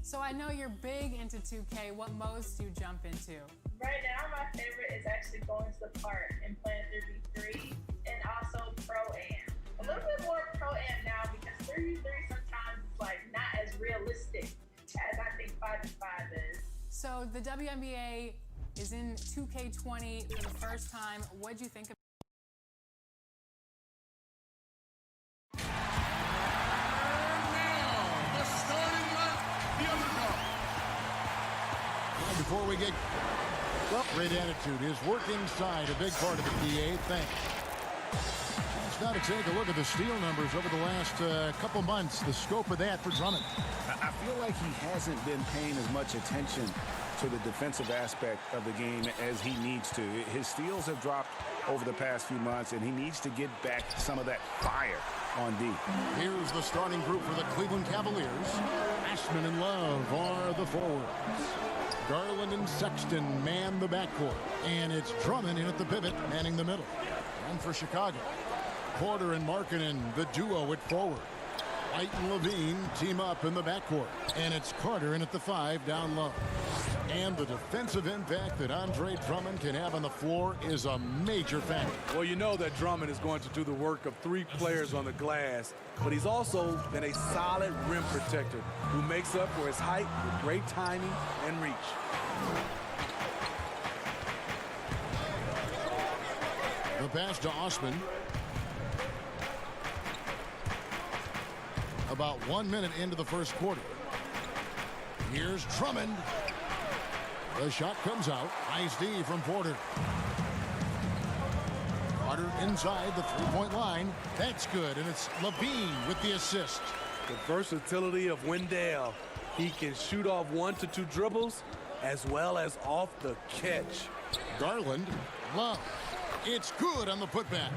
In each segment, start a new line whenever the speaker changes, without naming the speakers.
So I know you're big into 2K. What modes do you jump into?
Right now, my favorite is actually going to the park and playing 3v3 and also Pro-Am. A little bit more Pro-Am now because 3v3 sometimes is like not as realistic as I think 5v5 is.
So the WNBA is in 2K20 for the first time. What'd you think of
before we get great attitude, his working side, a big part of the DA thing. Let's now to take a look at the steal numbers over the last couple months. The scope of that for Drummond.
I feel like he hasn't been paying as much attention to the defensive aspect of the game as he needs to. His steals have dropped over the past few months, and he needs to get back some of that fire on D.
Here's the starting group for the Cleveland Cavaliers. Ashman and Love are the forwards. Garland and Sexton man the backcourt. And it's Drummond in at the pivot, manning the middle. And for Chicago, Porter and Markkanen, the duo at forward. White and Levine team up in the backcourt. And it's Carter in at the 5 down low. And the defensive impact that Andre Drummond can have on the floor is a major factor.
Well, you know that Drummond is going to do the work of 3 players on the glass, but he's also been a solid rim protector who makes up for his height with great timing and reach.
The pass to Osman. About 1 minute into the first quarter. Here's Drummond. The shot comes out. Nice D from Porter. Carter inside the three-point line. That's good, and it's Levine with the assist.
The versatility of Wendell. He can shoot off 1 to 2 dribbles as well as off the catch.
Garland, Love. It's good on the putback.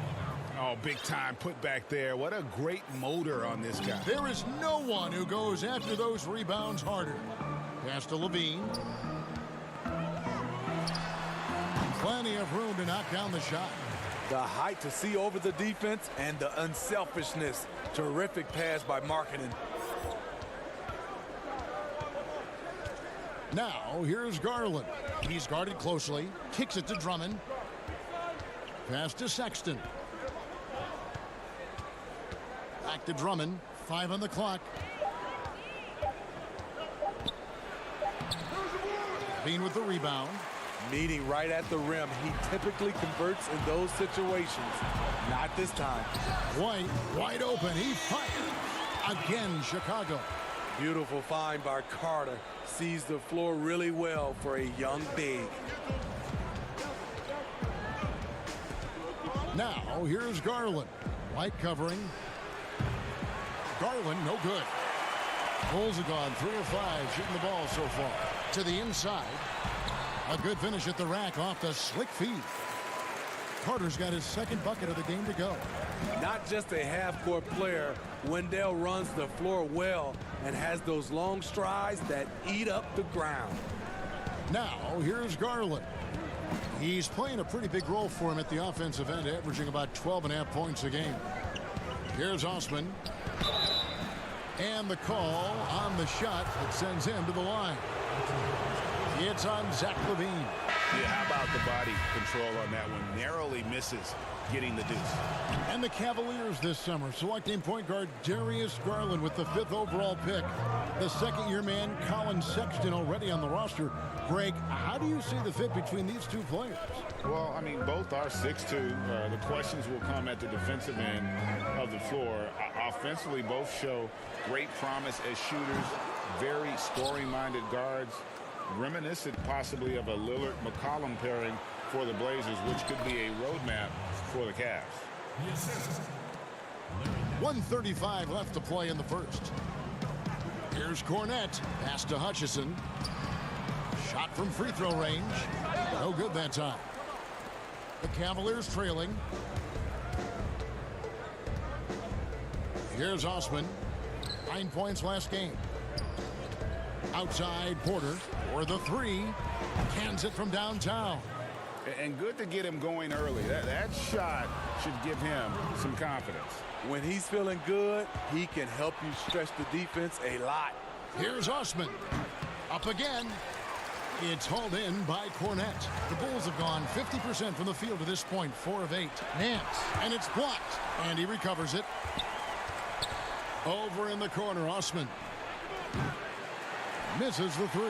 Oh, big time put back there. What a great motor on this guy.
There is no one who goes after those rebounds harder. Pass to Levine. Plenty of room to knock down the shot.
The height to see over the defense and the unselfishness. Terrific pass by Markkanen.
Now, here's Garland. He's guarded closely. Kicks it to Drummond. Pass to Sexton. Back to Drummond. 5 on the clock. Bean with the rebound.
Meeting right at the rim. He typically converts in those situations. Not this time.
White wide open. He fires. Again, Chicago.
Beautiful find by Carter. Sees the floor really well for a young big.
Now, here's Garland. White covering. Garland, no good. Bulls are gone 3 of 5 shooting the ball so far. To the inside. A good finish at the rack off the slick feed. Carter's got his second bucket of the game to go.
Not just a half-court player, Wendell runs the floor well and has those long strides that eat up the ground.
Now, here's Garland. He's playing a pretty big role for him at the offensive end, averaging about 12.5 points a game. Here's Osman. And the call on the shot that sends him to the line. It's on Zach Levine.
Yeah, how about the body control on that one? Narrowly misses getting the deuce.
And the Cavaliers this summer selecting point guard Darius Garland with the 5th overall pick. The second-year man Colin Sexton already on the roster. Greg, how do you see the fit between these two players?
Well, I mean, both are 6'2". The questions will come at the defensive end of the floor. Offensively, both show great promise as shooters, very scoring-minded guards, reminiscent possibly of a Lillard-McCollum pairing for the Blazers, which could be a roadmap for the Cavs.
1:35 left to play in the first. Here's Cornette. Pass to Hutchison. Shot from free throw range. No good that time. The Cavaliers trailing. Here's Osman. 9 points last game. Outside Porter for the 3. Cans it from downtown.
And good to get him going early. That shot should give him some confidence.
When he's feeling good, he can help you stretch the defense a lot.
Here's Osman. Up again. It's hauled in by Cornette. The Bulls have gone 50% from the field to this point, 4 of 8. Nance, and it's blocked, and he recovers it. Over in the corner, Osman. Misses the 3.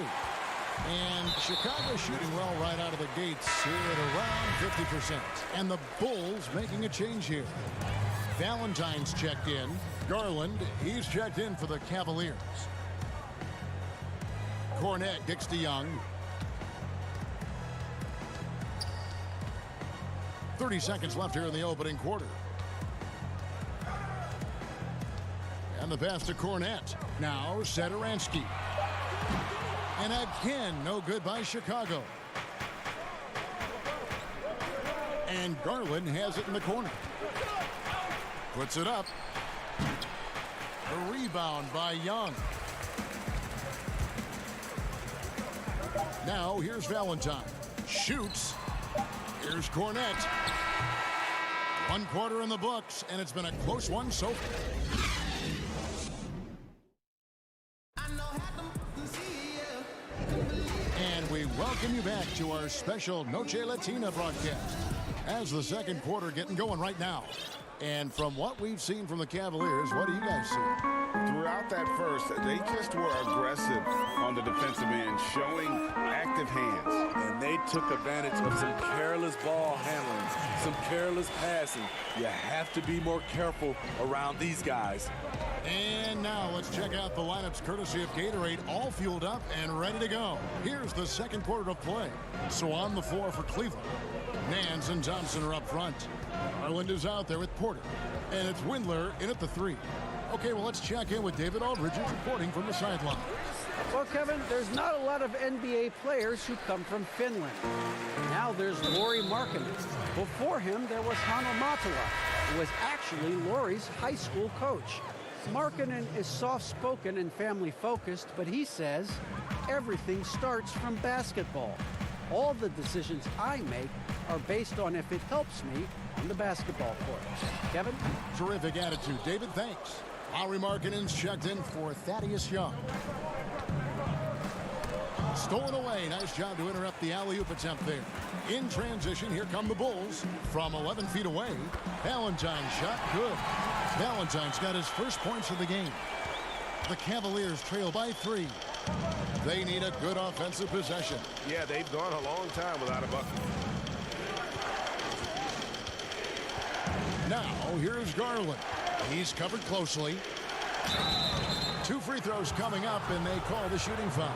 And Chicago shooting well right out of the gates here at around 50%. And the Bulls making a change here. Valentine's checked in. Garland, he's checked in for the Cavaliers. Cornette kicks to Young. 30 seconds left here in the opening quarter. And the pass to Cornette. Now Satoransky. And again, no good by Chicago. And Garland has it in the corner. Puts it up. A rebound by Young. Now here's Valentine. Shoots. Here's Cornette. 1 quarter in the books, and it's been a close one so far. And we welcome you back to our special Noche Latina broadcast. As the second quarter getting going right now. And from what we've seen from the Cavaliers, what do you guys see?
Throughout that first, they just were aggressive on the defensive end, showing active hands.
And they took advantage of some careless ball handling, some careless passing. You have to be more careful around these guys.
And now let's check out the lineups courtesy of Gatorade, all fueled up and ready to go. Here's the second quarter of play. So on the floor for Cleveland, Nance and Thompson are up front. Garland is out there with Porter. And it's Windler in at the 3. Okay, well, let's check in with David Aldridge reporting from the sideline.
Well, Kevin, there's not a lot of NBA players who come from Finland. Now there's Lauri Markkanen. Before him, there was Hanno Matala, who was actually Lauri's high school coach. Markkanen is soft-spoken and family-focused, but he says everything starts from basketball. All the decisions I make are based on if it helps me on the basketball court. Kevin?
Terrific attitude. David, thanks. Lauri Markkanen's checked in for Thaddeus Young. Stolen away. Nice job to interrupt the alley-oop attempt there. In transition, here come the Bulls. From 11 feet away, Valentine's shot good. Valentine's got his first points of the game. The Cavaliers trail by 3. They need a good offensive possession.
Yeah, they've gone a long time without a bucket.
Now, here's Garland. He's covered closely. 2 free throws coming up, and they call the shooting foul.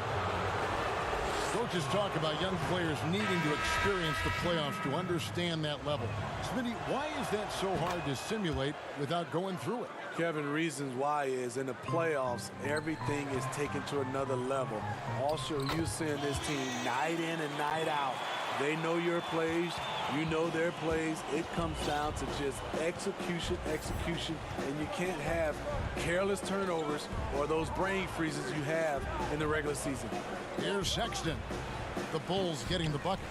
Coaches talk about young players needing to experience the playoffs to understand that level. Smitty, why is that so hard to simulate without going through it?
Kevin, reasons why is in the playoffs, everything is taken to another level. Also, you're seeing this team night in and night out. They know your plays. You know their plays. It comes down to just execution, and you can't have careless turnovers or those brain freezes you have in the regular season.
Here's Sexton. The Bulls getting the bucket.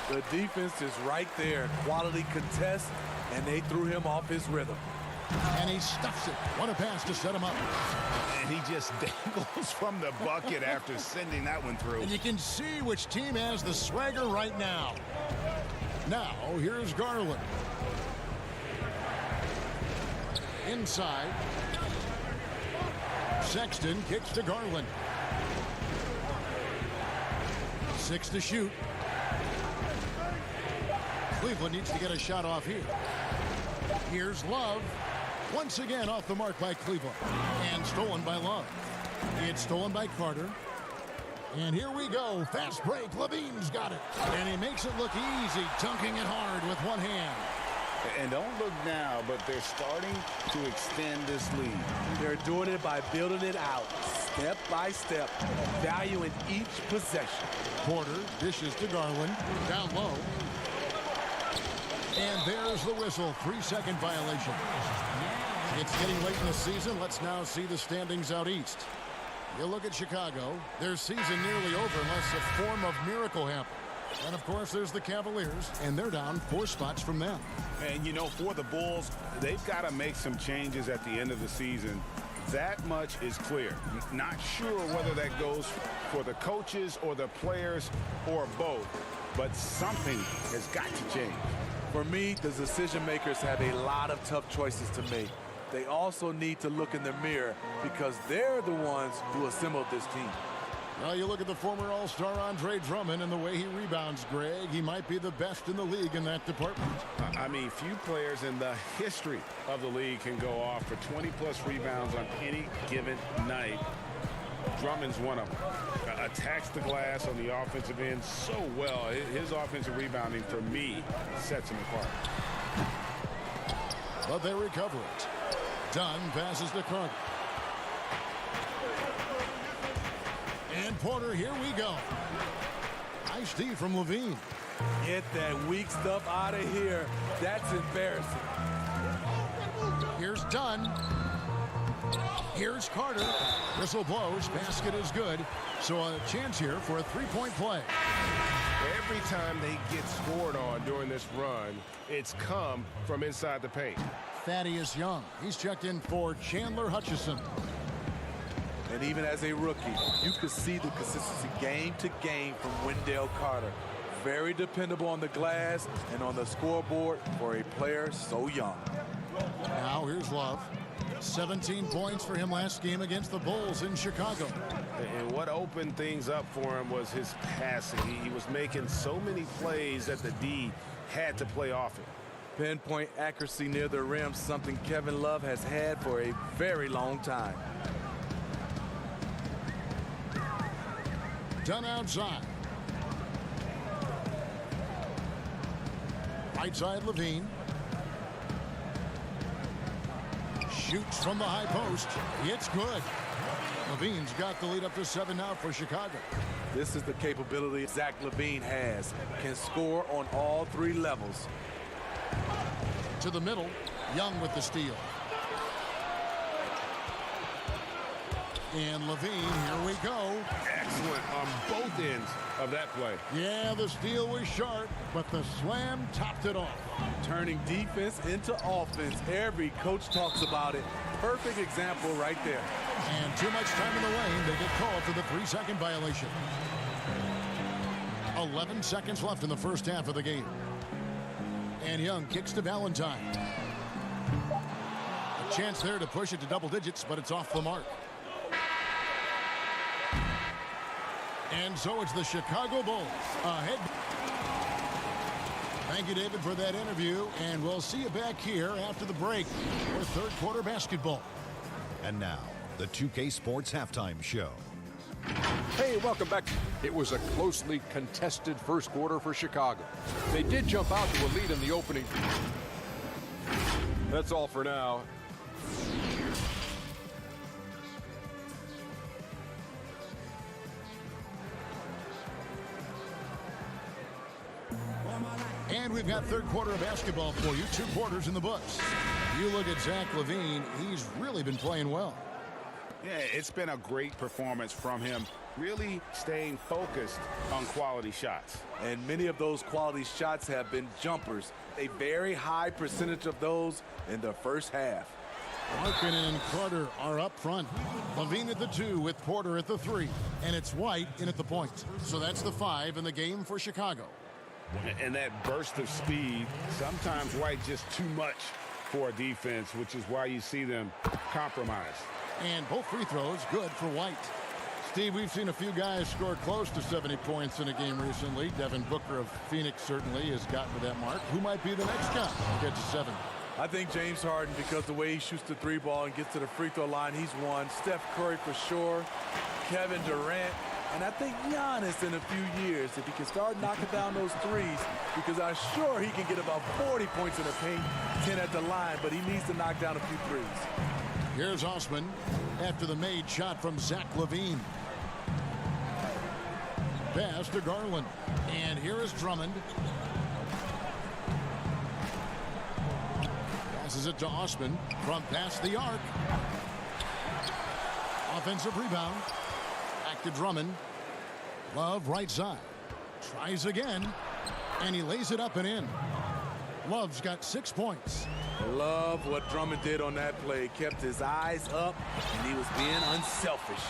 The defense is right there. Quality contest, and they threw him off his rhythm.
And he stuffs it. What a pass to set him up.
And he just dangles from the bucket after sending that one through.
And you can see which team has the swagger right now. Now, here's Garland. Inside. Sexton kicks to Garland. 6 to shoot. Cleveland needs to get a shot off here. Here's Love. Once again off the mark by Cleveland. And stolen by Love. It's stolen by Carter. And here we go. Fast break. Levine's got it. And he makes it look easy, dunking it hard with one hand.
And don't look now, but they're starting to extend this lead.
They're doing it by building it out, step by step, valuing each possession.
Porter dishes to Garland. Down low. And there's the whistle. 3-second violation. It's getting late in the season. Let's now see the standings out east. You look at Chicago. Their season nearly over unless a form of miracle happens. And, of course, there's the Cavaliers, and they're down 4 spots from them.
And, you know, for the Bulls, they've got to make some changes at the end of the season. That much is clear. Not sure whether that goes for the coaches or the players or both, but something has got to change.
For me, the decision makers have a lot of tough choices to make. They also need to look in the mirror because they're the ones who assembled this team.
Well, you look at the former All-Star Andre Drummond and the way he rebounds, Greg. He might be the best in the league in that department.
I mean, few players in the history of the league can go off for 20-plus rebounds on any given night. Drummond's one of them. Attacks the glass on the offensive end so well. His offensive rebounding, for me, sets him apart.
But they recover it. Dunn passes to Carter. And Porter, here we go. Nice D from Levine.
Get that weak stuff out of here. That's embarrassing.
Here's Dunn. Here's Carter. Whistle blows. Basket is good. So a chance here for a three-point play.
Every time they get scored on during this run, it's come from inside the paint.
Thaddeus Young. He's checked in for Chandler Hutchison.
And even as a rookie, you could see the consistency game to game from Wendell Carter. Very dependable on the glass and on the scoreboard for a player so young.
Now here's Love. 17 points for him last game against the Bulls in Chicago.
And what opened things up for him was his passing. He was making so many plays that the D had to play off it.
Pinpoint accuracy near the rim, something Kevin Love has had for a very long time.
Dunn outside. Right side Levine. Shoots from the high post. It's good. Levine's got the lead up to 7 now for Chicago.
This is the capability Zach LaVine has. Can score on all three levels.
To the middle. Young with the steal. And Levine, here we go.
Excellent on both ends of that play.
Yeah, the steal was sharp, but the slam topped it off.
Turning defense into offense. Every coach talks about it. Perfect example right there.
And too much time in the lane. They get called for the 3-second violation. 11 seconds left in the first half of the game. And Young kicks to Valentine. A chance there to push it to double digits, but it's off the mark. And so it's the Chicago Bulls ahead. Thank you, David, for that interview. And we'll see you back here after the break for third quarter basketball.
And now, the 2K Sports Halftime Show.
Hey, welcome back. It was a closely contested first quarter for Chicago. They did jump out to a lead in the opening. That's all for now.
And we've got third quarter of basketball for you. 2 quarters in the books. You look at Zach LaVine. He's really been playing well.
Yeah, it's been a great performance from him, really staying focused on quality shots.
And many of those quality shots have been jumpers. A very high percentage of those in the first half.
Markkanen and Carter are up front. LaVine at the 2 with Porter at the 3. And it's White in at the point. So that's the 5 in the game for Chicago.
And that burst of speed, sometimes White just too much for a defense, which is why you see them compromise.
And both free throws good for White. Steve, we've seen a few guys score close to 70 points in a game recently. Devin Booker of Phoenix certainly has gotten to that mark. Who might be the next guy to get to 70?
I think James Harden, because the way he shoots the 3 ball and gets to the free throw line, he's one. Steph Curry for sure. Kevin Durant. And I think Giannis in a few years, if he can start knocking down those threes, because I'm sure he can get about 40 points in the paint, 10 at the line, but he needs to knock down a few threes.
Here's Osman after the made shot from Zach LaVine. Pass to Garland. And here is Drummond. Passes it to Osman from past the arc. Offensive rebound. Back to Drummond. Love right side. Tries again. And he lays it up and in. Love's got 6 points.
Love what Drummond did on that play. Kept his eyes up, and he was being unselfish.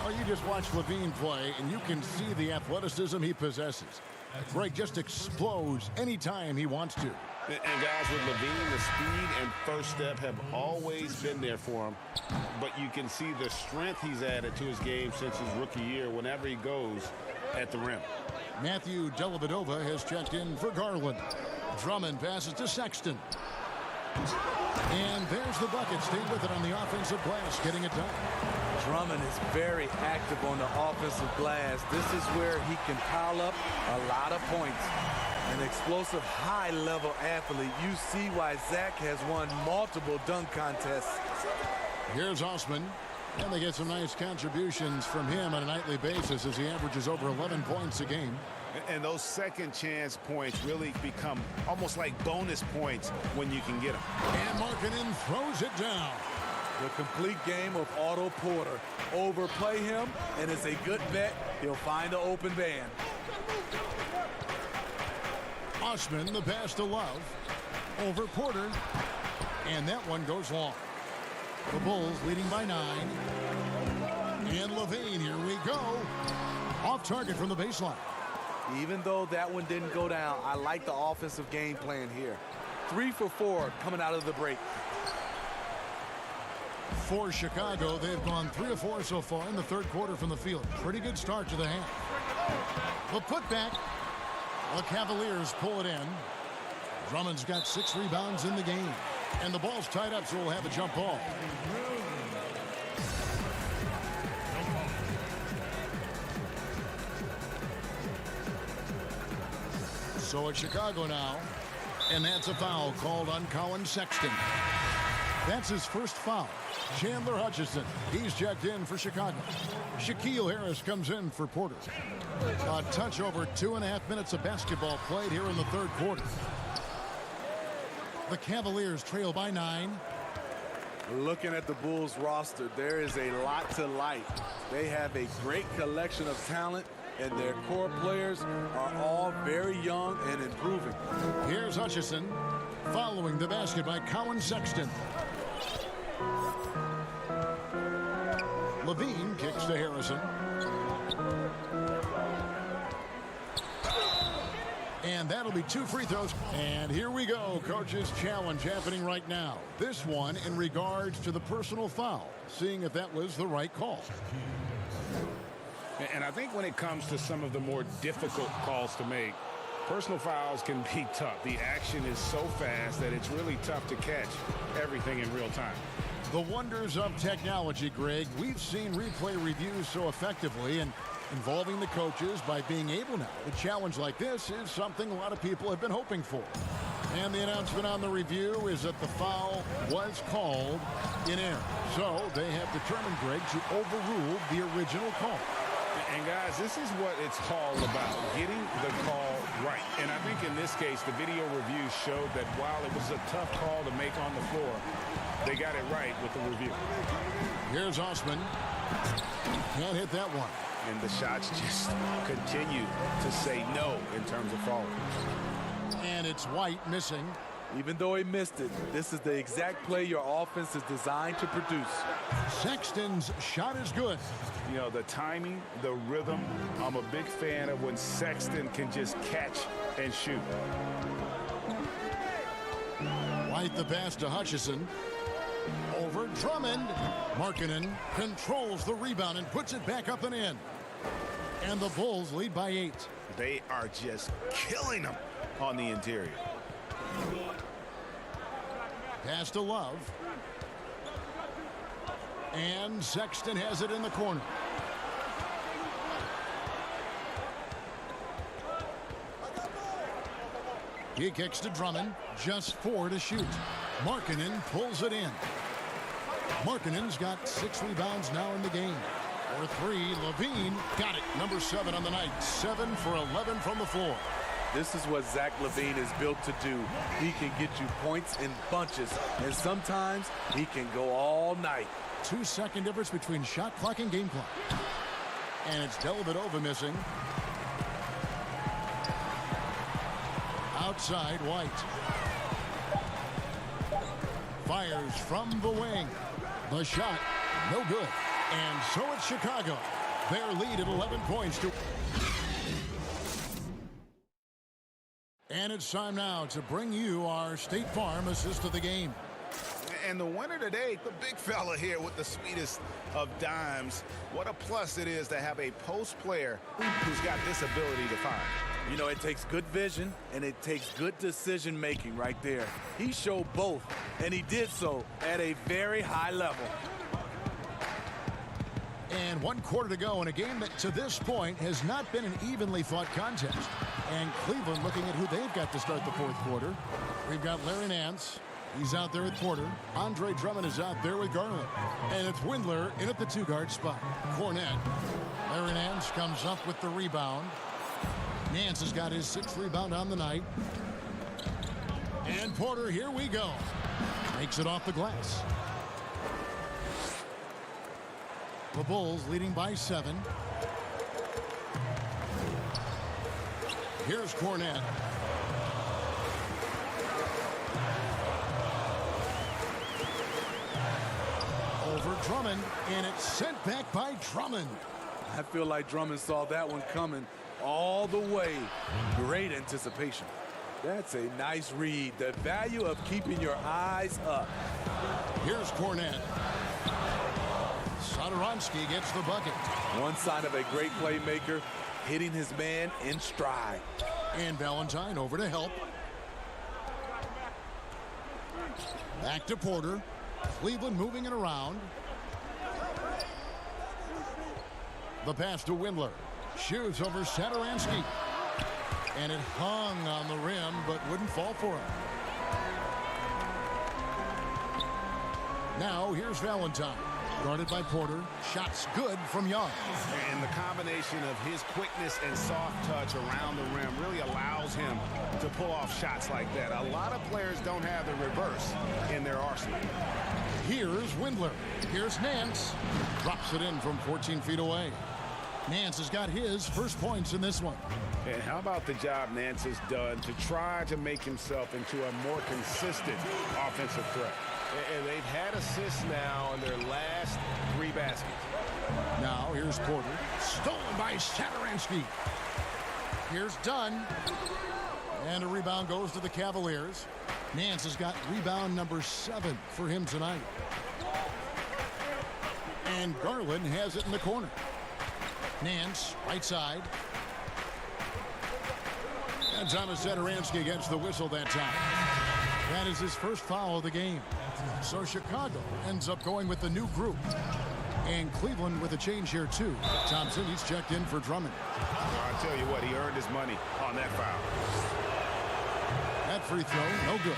Oh, you just watch Levine play, and you can see the athleticism he possesses. Greg just explodes anytime he wants to.
And guys, with Levine, the speed and first step have always been there for him. But you can see the strength he's added to his game since his rookie year whenever he goes at the rim.
Matthew Dellavedova has checked in for Garland. Drummond passes to Sexton. And there's the bucket. Stay with it on the offensive glass, getting it done.
Drummond is very active on the offensive glass. This is where he can pile up a lot of points. An explosive, high-level athlete. You see why Zach has won multiple dunk contests.
Here's Osman. And they get some nice contributions from him on a nightly basis as he averages over 11 points a game.
And those second chance points really become almost like bonus points when you can get them.
And Markkanen throws it down.
The complete game of Otto Porter. Overplay him, and it's a good bet. He'll find an open man.
Osman, the pass to Love. Over Porter. And that one goes long. The Bulls leading by 9. And Levine, here we go. Off target from the baseline.
Even though that one didn't go down, I like the offensive game plan here. 3 for 4 coming out of the break.
For Chicago, they've gone 3 of 4 so far in the third quarter from the field. Pretty good start to the half. The putback. The Cavaliers pull it in. Drummond's got 6 rebounds in the game. And the ball's tied up, so we'll have a jump ball. So it's Chicago now. And that's a foul called on Colin Sexton. That's his first foul. Chandler Hutchison, he's checked in for Chicago. Shaquille Harris comes in for Porter. A touch over 2.5 minutes of basketball played here in the third quarter. The Cavaliers trail by 9.
Looking at the Bulls roster, there is a lot to like. They have a great collection of talent, and their core players are all very young and improving.
Here's Hutchison following the basket by Colin Sexton. Levine kicks to Harrison. And that'll be 2 free throws. And here we go. Coach's challenge happening right now. This one in regards to the personal foul. Seeing if that was the right call.
And I think when it comes to some of the more difficult calls to make, personal fouls can be tough. The action is so fast that it's really tough to catch everything in real time.
The wonders of technology, Greg. We've seen replay reviews so effectively and involving the coaches by being able now. A challenge like this is something a lot of people have been hoping for. And the announcement on the review is that the foul was called in error. So they have determined, Greg, to overrule the original call.
And guys, this is what it's all about, getting the call right. And I think in this case, the video review showed that while it was a tough call to make on the floor, they got it right with the review.
Here's Osman. Can't hit that one.
And the shots just continue to say no in terms of falling.
And it's White missing.
Even though he missed it, this is the exact play your offense is designed to produce.
Sexton's shot is good.
You know, the timing, the rhythm, I'm a big fan of when Sexton can just catch and shoot.
White the pass to Hutchison. Over Drummond. Markkanen controls the rebound and puts it back up and in. And the Bulls lead by 8.
They are just killing them on the interior.
Pass to Love. And Sexton has it in the corner. He kicks to Drummond. Just 4 to shoot. Markkanen pulls it in. Markkanen's got 6 rebounds now in the game. For 3, Levine got it. Number 7 on the night. 7 for 11 from the floor.
This is what Zach LaVine is built to do. He can get you points in bunches, and sometimes he can go all night.
2-second difference between shot clock and game clock. And it's Dellavedova missing. Outside, White. Fires from the wing. The shot, no good. And so it's Chicago. Their lead at 11 points to... And it's time now to bring you our State Farm assist of the game.
And the winner today, the big fella here with the sweetest of dimes. What a plus it is to have a post player who's got this ability to find.
You know, it takes good vision and it takes good decision making right there. He showed both, and he did so at a very high level.
And 1 quarter to go in a game that to this point has not been an evenly fought contest. And Cleveland looking at who they've got to start the 4th quarter. We've got Larry Nance. He's out there with Porter. Andre Drummond is out there with Garland. And it's Windler in at the 2-guard spot. Cornette. Larry Nance comes up with the rebound. Nance has got his 6th rebound on the night. And Porter, here we go. Makes it off the glass. The Bulls leading by 7. Here's Cornette. Over Drummond, and it's sent back by Drummond.
I feel like Drummond saw that one coming all the way. Great anticipation. That's a nice read. The value of keeping your eyes up.
Here's Cornette. Satoransky gets the bucket.
One sign of a great playmaker, hitting his man in stride.
And Valentine over to help. Back to Porter. Cleveland moving it around. The pass to Windler. Shoots over Satoransky. And it hung on the rim, but wouldn't fall for him. Now here's Valentine. Guarded by Porter. Shots good from Young.
And the combination of his quickness and soft touch around the rim really allows him to pull off shots like that. A lot of players don't have the reverse in their arsenal.
Here's Windler. Here's Nance. Drops it in from 14 feet away. Nance has got his first points in this one.
And how about the job Nance has done to try to make himself into a more consistent offensive threat?
And they've had assists now in their last 3 baskets.
Now here's Porter. Stolen by Satoransky. Here's Dunn. And a rebound goes to the Cavaliers. Nance has got rebound number 7 for him tonight. And Garland has it in the corner. Nance, right side. And Thomas Satoransky gets the whistle that time. That is his first foul of the game. So Chicago ends up going with the new group. And Cleveland with a change here too. Thompson, he's checked in for Drummond.
I'll tell you what, he earned his money on that foul.
That free throw, no good.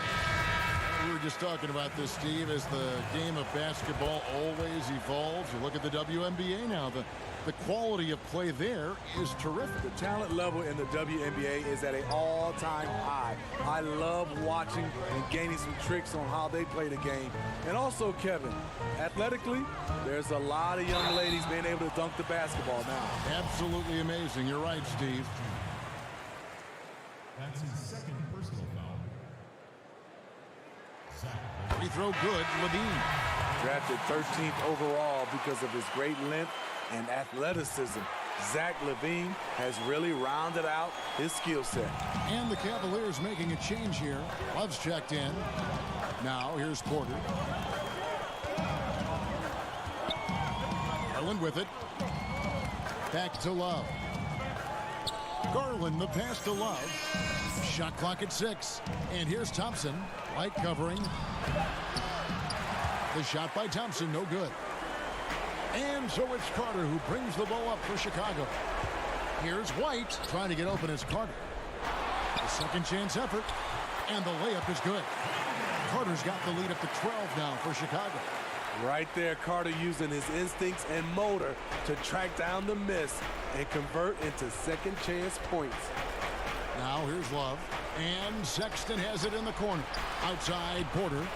We were just talking about this, Steve, as the game of basketball always evolves. You look at the WNBA now. The quality of play there is terrific.
The talent level in the WNBA is at an all-time high. I love watching and gaining some tricks on how they play the game. And also, Kevin, athletically, there's a lot of young ladies being able to dunk the basketball now.
Absolutely amazing. You're right, Steve.
That's his second personal foul.
Free throw good, Levine.
Drafted 13th overall because of his great length and athleticism. Zach LaVine has really rounded out his skill set.
And the Cavaliers making a change here. Love's checked in. Now here's Porter. Garland with it. Back to Love. Garland, the pass to Love. Shot clock at 6. And here's Thompson. White covering. The shot by Thompson, no good. And so it's Carter who brings the ball up for Chicago. Here's White trying to get open as Carter. The second chance effort. And the layup is good. Carter's got the lead up to 12 now for Chicago.
Right there, Carter using his instincts and motor to track down the miss and convert into second chance points.
Now here's Love. And Sexton has it in the corner. Outside Porter.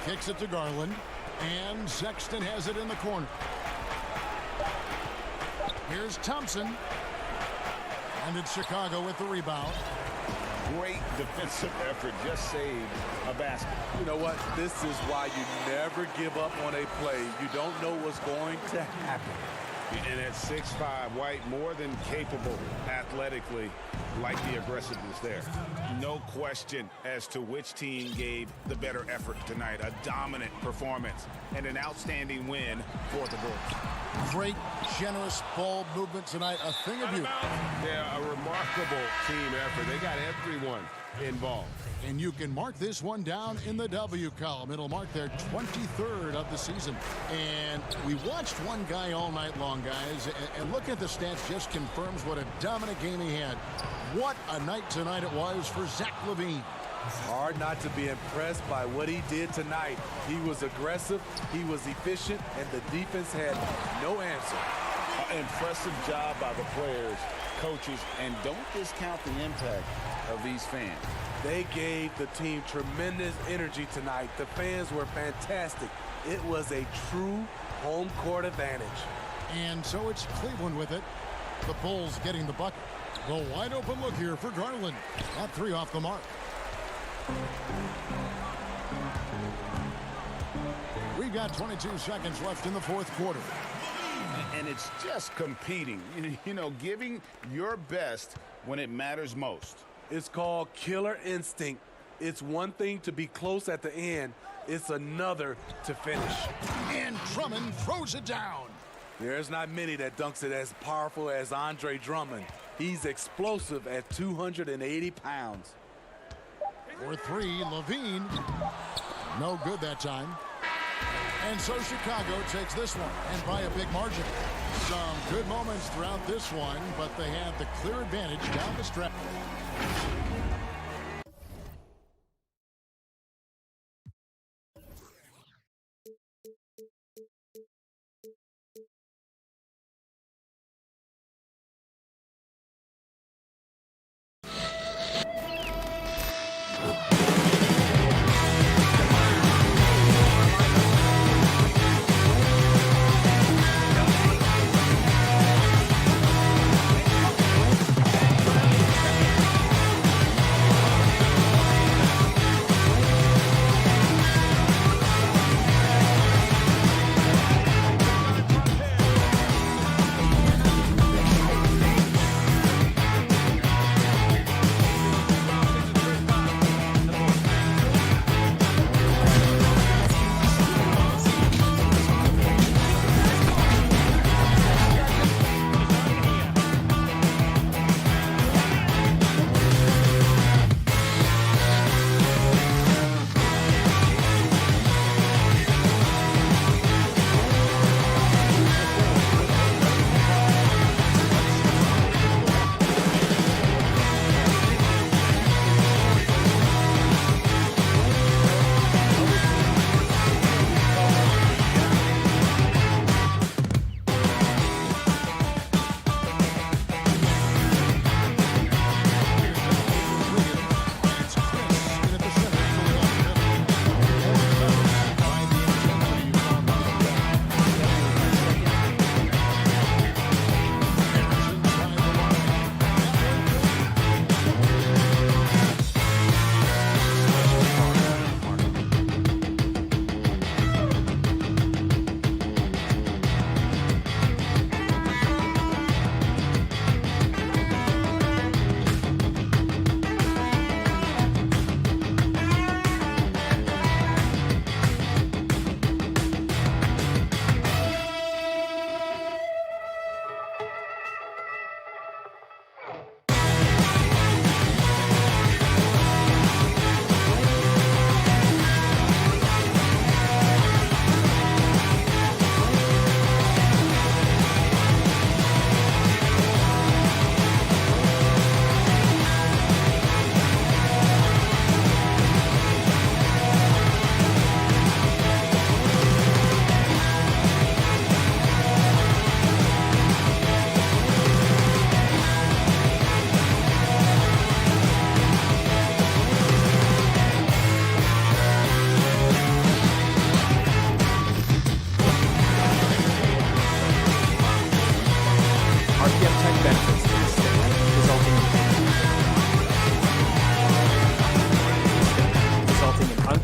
Kicks it to Garland. And Sexton has it in the corner. Here's Thompson. And it's Chicago with the rebound.
Great defensive effort, just saved a basket.
You know what? This is why you never give up on a play. You don't know what's going to happen.
And at 6'5", White more than capable athletically, like the aggressiveness there.
No question as to which team gave the better effort tonight. A dominant performance and an outstanding win for the Bulls.
Great, generous ball movement tonight. A thing of beauty.
Yeah, a remarkable team effort. They got everyone involved.
And you can mark this one down in the W column. It'll mark their 23rd of the season. And we watched one guy all night long, guys. And looking at the stats just confirms what a dominant game he had. What a night tonight it was for Zach LaVine.
Hard not to be impressed by what he did tonight. He was aggressive, he was efficient, and the defense had no answer.
Impressive job by the players, coaches, and don't discount the impact of these fans.
They gave the team tremendous energy tonight. The fans were fantastic. It was a true home court advantage.
And so it's Cleveland with it. The Bulls getting the bucket. The wide open look here for Garland. That three off the mark. We've got 22 seconds left in the fourth quarter.
And it's just competing, you know, giving your best when it matters most.
It's called killer instinct. It's one thing to be close at the end. It's another to finish.
And Drummond throws it down.
There's not many that dunks it as powerful as Andre Drummond. He's explosive at 280 pounds.
For three, LaVine. No good that time. And so Chicago takes this one, and by a big margin. Some good moments throughout this one, but they have the clear advantage down the stretch.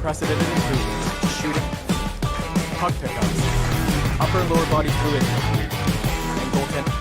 unprecedented improvements, shooting, puck pickups, upper and lower body fluidity, and goaltending.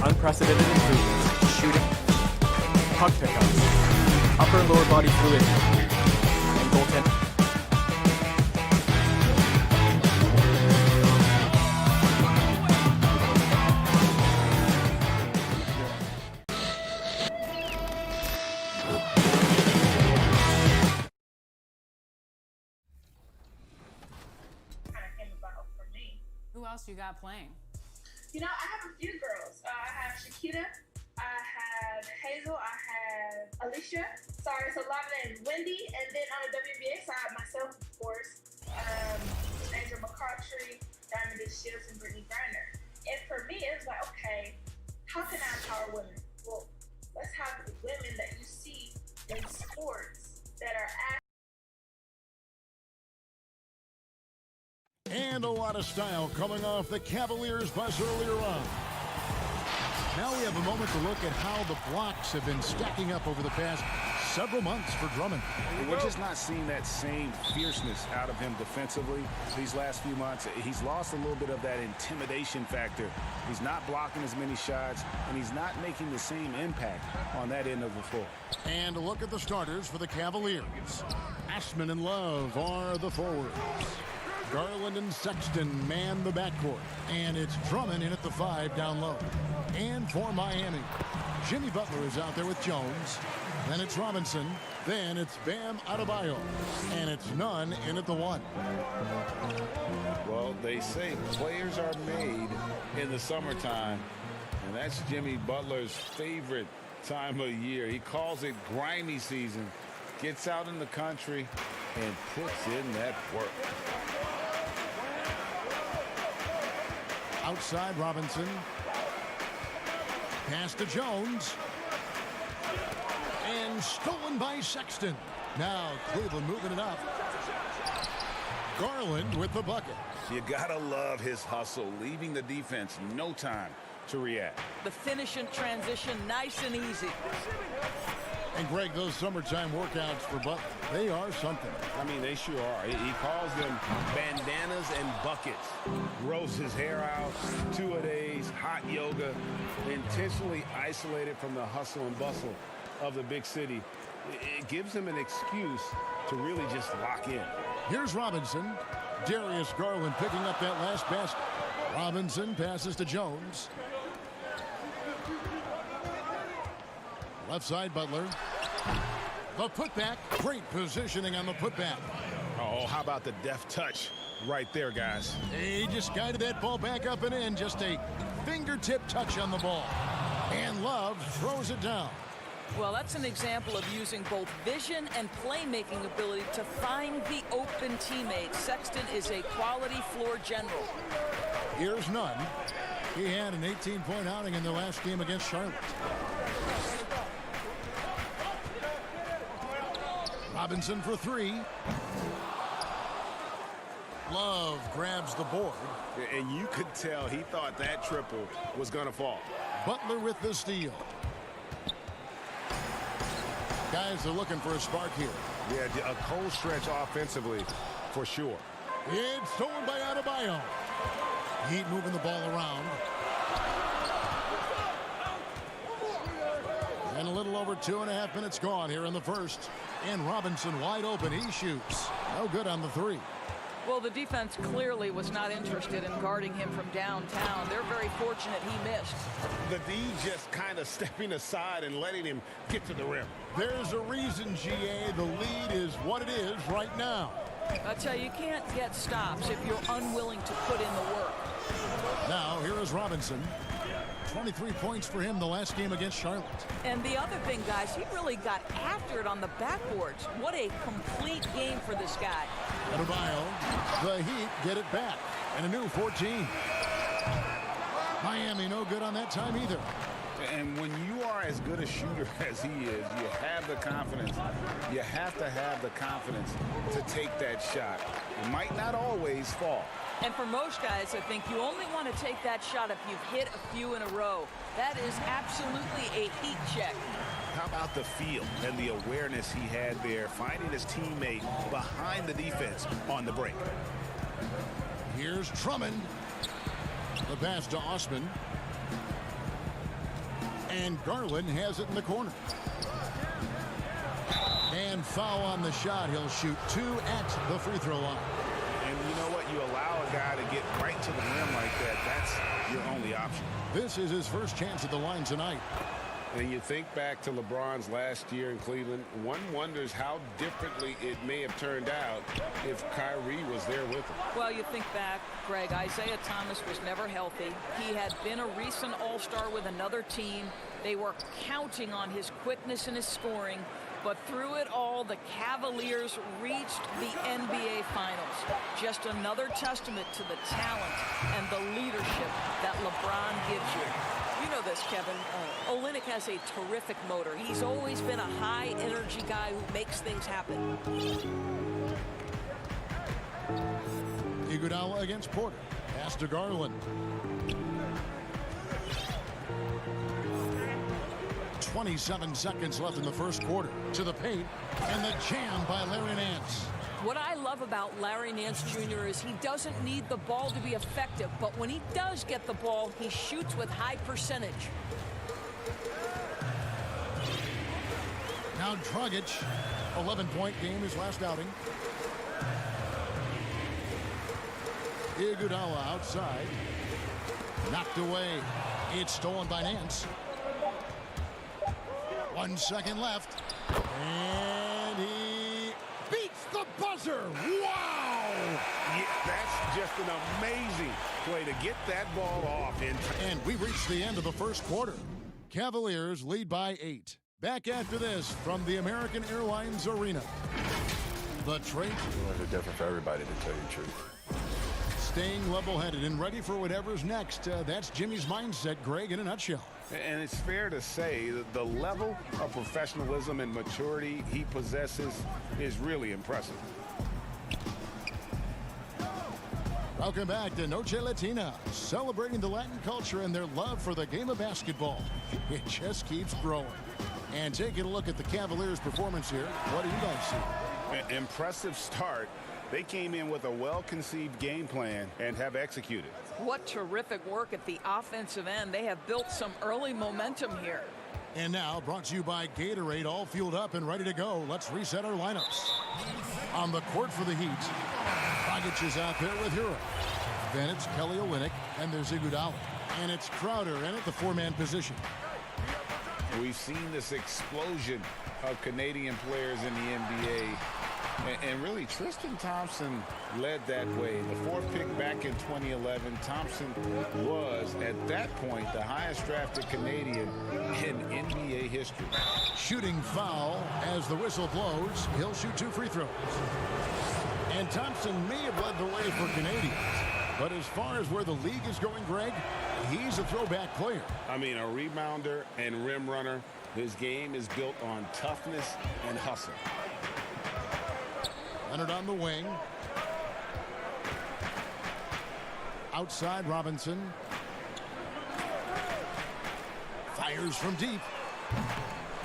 Unprecedented improvements, shooting, puck pickups, upper and lower body fluidity, and goaltending.
Who else you got playing?
You know, I have a few girls. I have Shakita, I have Hazel, I have Alicia. Sorry, it's a lot of names. Wendy, and then on the WBA side, myself, of course, Angel McCartry, Diamond Shields, and Brittany Griner. And for me, it was like, okay, how can I empower women? Well, let's have the women that you see in sports that are
And a lot of style coming off the Cavaliers' bus earlier on. Now we have a moment to look at how the blocks have been stacking up over the past several months for Drummond.
We're just not seeing that same fierceness out of him defensively these last few months. He's lost a little bit of that intimidation factor. He's not blocking as many shots, and he's not making the same impact on that end of the floor.
And a look at the starters for the Cavaliers. Ashman and Love are the forwards. Garland and Sexton man the backcourt. And it's Drummond in at the 5 down low. And for Miami, Jimmy Butler is out there with Jones. Then it's Robinson. Then it's Bam Adebayo. And it's Nunn in at the 1.
Well, they say players are made in the summertime. And that's Jimmy Butler's favorite time of year. He calls it grimy season. Gets out in the country and puts in that work.
Outside Robinson. Pass to Jones. And stolen by Sexton. Now Cleveland moving it up. Garland with the bucket.
You gotta love his hustle, leaving the defense no time to react.
The finish and transition, nice and easy.
And Greg, those summertime workouts for Butler, they are something.
I mean, they sure are. He calls them bandanas and buckets. Grows his hair out, 2-a-days, hot yoga, intentionally isolated from the hustle and bustle of the big city. It gives him an excuse to really just lock in.
Here's Robinson. Darius Garland picking up that last basket. Robinson passes to Jones. Left side, Butler. The putback. Great positioning on the putback.
Oh, how about the deft touch right there, guys?
He just guided that ball back up and in. Just a fingertip touch on the ball. And Love throws it down.
Well, that's an example of using both vision and playmaking ability to find the open teammate. Sexton is a quality floor general.
Here's Nunn. He had an 18-point outing in the last game against Charlotte. Robinson for three. Love grabs the board.
And you could tell he thought that triple was going to fall.
Butler with the steal. Guys are looking for a spark here.
Yeah, a cold stretch offensively for sure.
It's stolen by Adebayo. Heat moving the ball around. And a little over 2.5 minutes gone here in the first. And Robinson wide open. He shoots. No good on the three.
Well, the defense clearly was not interested in guarding him from downtown. They're very fortunate he missed.
The D just kind of stepping aside and letting him get to the rim.
There's a reason, GA, the lead is what it is right now.
I tell you, you can't get stops if you're unwilling to put in the work.
Now, here is Robinson. 23 points for him the last game against Charlotte.
And the other thing, guys, he really got after it on the backboards. What a complete game for this guy.
Adebayo, the Heat get it back. And a new 14. Miami no good on that time either.
And when you are as good a shooter as he is, you have the confidence. You have to have the confidence to take that shot. It might not always fall.
And for most guys, I think you only want to take that shot if you've hit a few in a row. That is absolutely a heat check.
How about the feel and the awareness he had there, finding his teammate behind the defense on the break.
Here's Drummond. The pass to Osman. And Garland has it in the corner. And foul on the shot. He'll shoot 2 at the free throw line.
And you know what? You allow a guy to get right to the rim like that. That's your only option.
This is his first chance at the line tonight.
And you think back to LeBron's last year in Cleveland, one wonders how differently it may have turned out if Kyrie was there with him.
Well, you think back, Greg, Isaiah Thomas was never healthy. He had been a recent All-Star with another team. They were counting on his quickness and his scoring. But through it all, the Cavaliers reached the NBA Finals. Just another testament to the talent and the leadership that LeBron gives you. You know this, Kevin. Olynyk has a terrific motor. He's always been a high-energy guy who makes things happen.
Iguodala against Porter. Pass to Garland. 27 seconds left in the first quarter. To the paint, and the jam by Larry Nance.
What I love about Larry Nance Jr. is he doesn't need the ball to be effective, but when he does get the ball, he shoots with high percentage.
Now Dragic, 11-point game, his last outing. Iguodala outside. Knocked away. It's stolen by Nance. 1 second left. And he beats the buzzer. Wow!
Yeah, that's just an amazing way to get that ball off.
And we reached the end of the first quarter. Cavaliers lead by 8. Back after this from the American Airlines Arena. The trade.
It's different for everybody, to tell you the truth.
staying level-headed and ready for whatever's next. That's Jimmy's mindset, Greg, in a nutshell.
And it's fair to say that the level of professionalism and maturity he possesses is really impressive.
Welcome back to Noche Latina, celebrating the Latin culture and their love for the game of basketball. It just keeps growing. And taking a look at the Cavaliers' performance here, what do you guys see?
Impressive start. They came in with a well-conceived game plan and have executed.
What terrific work at the offensive end. They have built some early momentum here.
And now, brought to you by Gatorade, all fueled up and ready to go. Let's reset our lineups. On the court for the Heat, Dragic is out there with Hero. Then it's Kelly Olynyk, and there's Iguodala. And it's Crowder in at the four-man position.
We've seen this explosion of Canadian players in the NBA. And really, Tristan Thompson led that way. The fourth pick back in 2011, Thompson was, at that point, the highest drafted Canadian in NBA history.
Shooting foul as the whistle blows. He'll shoot 2 free throws. And Thompson may have led the way for Canadians. But as far as where the league is going, Greg, he's a throwback player.
I mean, a rebounder and rim runner. His game is built on toughness and hustle.
Leonard on the wing. Outside Robinson. Fires from deep.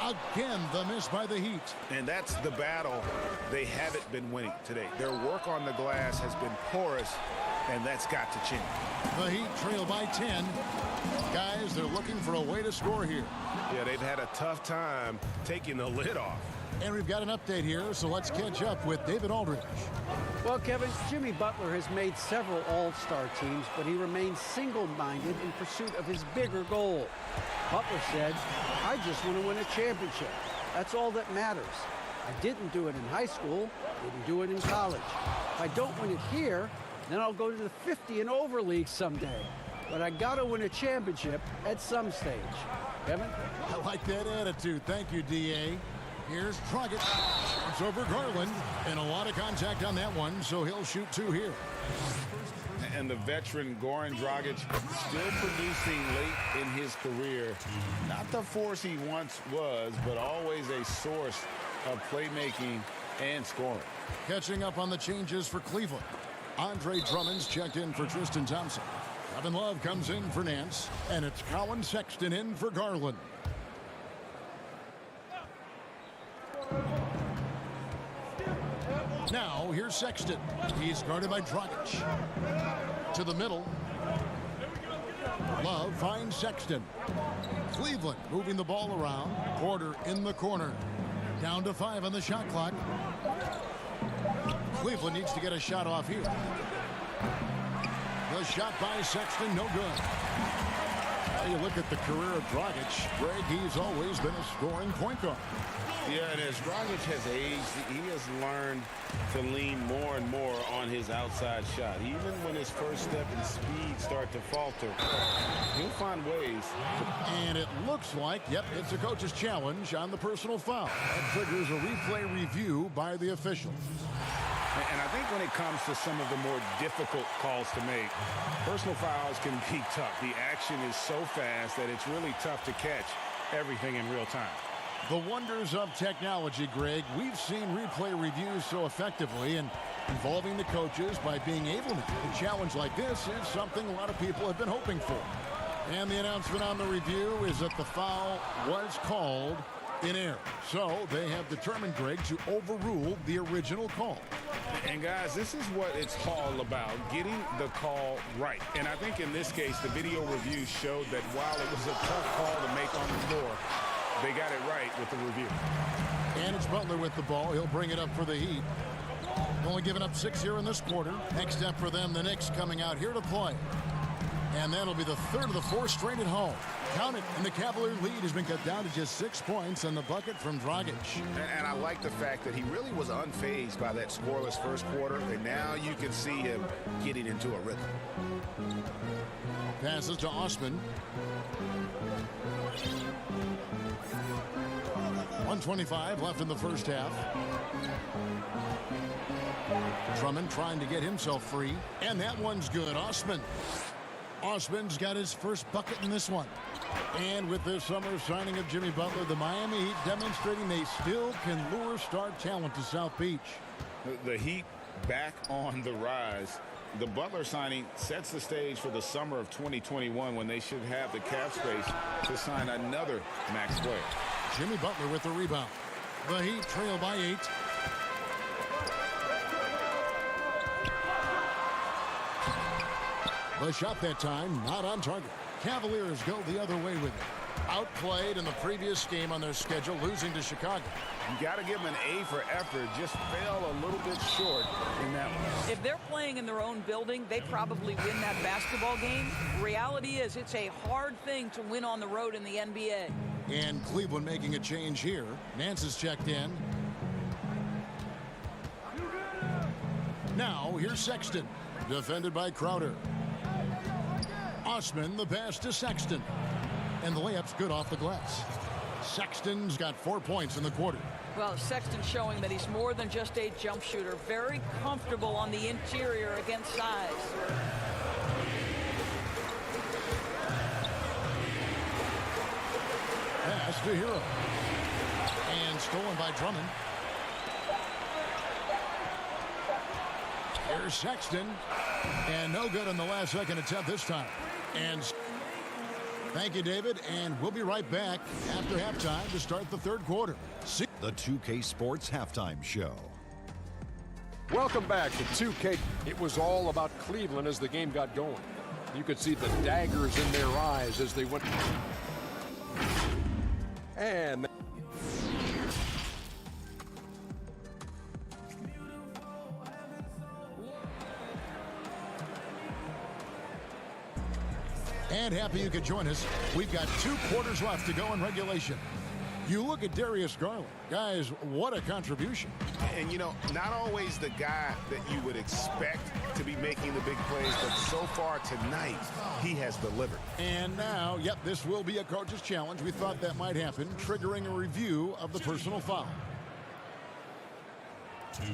Again, the miss by the Heat.
And that's the battle they haven't been winning today. Their work on the glass has been porous, and that's got to change.
The Heat trail by 10. Guys, they're looking for a way to score here.
Yeah, they've had a tough time taking the lid off.
And we've got an update here, so let's catch up with David Aldridge.
Well, Kevin, Jimmy Butler has made several all-star teams, but he remains single-minded in pursuit of his bigger goal. Butler said, "I just want to win a championship. That's all that matters. I didn't do it in high school, didn't do it in college. If I don't win it here, then I'll go to the 50 and over league someday. But I got to win a championship at some stage." Kevin?
I like that attitude. Thank you, D.A. Here's Dragic. It's over Garland. And a lot of contact on that one, so he'll shoot 2 here.
And the veteran Goran Dragic still producing late in his career. Not the force he once was, but always a source of playmaking and scoring.
Catching up on the changes for Cleveland. Andre Drummond's checked in for Tristan Thompson. Kevin Love comes in for Nance. And it's Colin Sexton in for Garland. Now, here's Sexton. He's guarded by Dragic. To the middle. Love finds Sexton. Cleveland moving the ball around. Porter in the corner. Down to 5 on the shot clock. Cleveland needs to get a shot off here. The shot by Sexton, no good. Well, you look at the career of Dragic, Greg, he's always been a scoring point guard.
Yeah, and as Dragic has aged, he has learned to lean more and more on his outside shot. Even when his first step and speed start to falter, he'll find ways.
And it looks like, yep, it's a coach's challenge on the personal foul. That triggers a replay review by the officials.
And I think when it comes to some of the more difficult calls to make, personal fouls can be tough. The action is so fast that it's really tough to catch everything in real time.
The wonders of technology, Greg. We've seen replay reviews so effectively, and involving the coaches by being able to make a challenge like this is something a lot of people have been hoping for. And the announcement on the review is that the foul was called in error. So they have determined, Greg, to overrule the original call.
And guys, this is what it's all about, getting the call right. And I think in this case, the video review showed that while it was a tough call to make on the floor, they got it right with the review.
And it's Butler with the ball. He'll bring it up for the Heat. Only giving up 6 here in this quarter. Next up for them, the Knicks coming out here to play. And that'll be the third of the four straight at home. Count it, and the Cavalier lead has been cut down to just 6 points on the bucket from Dragic.
And I like the fact that he really was unfazed by that scoreless first quarter, and now you can see him getting into a rhythm.
Passes to Osman. 1:25 left in the first half. Drummond trying to get himself free, and that one's good. Osman's got his first bucket in this one. And with this summer signing of Jimmy Butler, the Miami Heat demonstrating they still can lure star talent to South Beach.
The Heat back on the rise. The Butler signing sets the stage for the summer of 2021 when they should have the cap space to sign another max player.
Jimmy Butler with the rebound. The Heat trail by 8. The shot that time not on target. Cavaliers go the other way with it. Outplayed in the previous game on their schedule, losing to Chicago.
You got to give them an A for effort. Just fell a little bit short in that one.
If they're playing in their own building, they probably win that basketball game. Reality is it's a hard thing to win on the road in the NBA.
And Cleveland making a change here. Nance is checked in. Now here's Sexton, defended by Crowder. Osman, the pass to Sexton. And the layup's good off the glass. Sexton's got 4 points in the quarter.
Well, Sexton showing that he's more than just a jump shooter. Very comfortable on the interior against size.
Pass to Hero. And stolen by Drummond. Here's Sexton. And no good on the last second attempt this time. And thank you, David. And we'll be right back after halftime to start the third quarter.
The 2K Sports Halftime Show.
Welcome back to 2K. It was all about Cleveland as the game got going. You could see the daggers in their eyes as they went. And
happy you could join us. We've got 2 quarters left to go in regulation. You look at Darius Garland. Guys, what a contribution.
And, you know, not always the guy that you would expect to be making the big plays, but so far tonight, he has delivered.
And now, yep, this will be a coach's challenge. We thought that might happen, triggering a review of the personal foul.
2.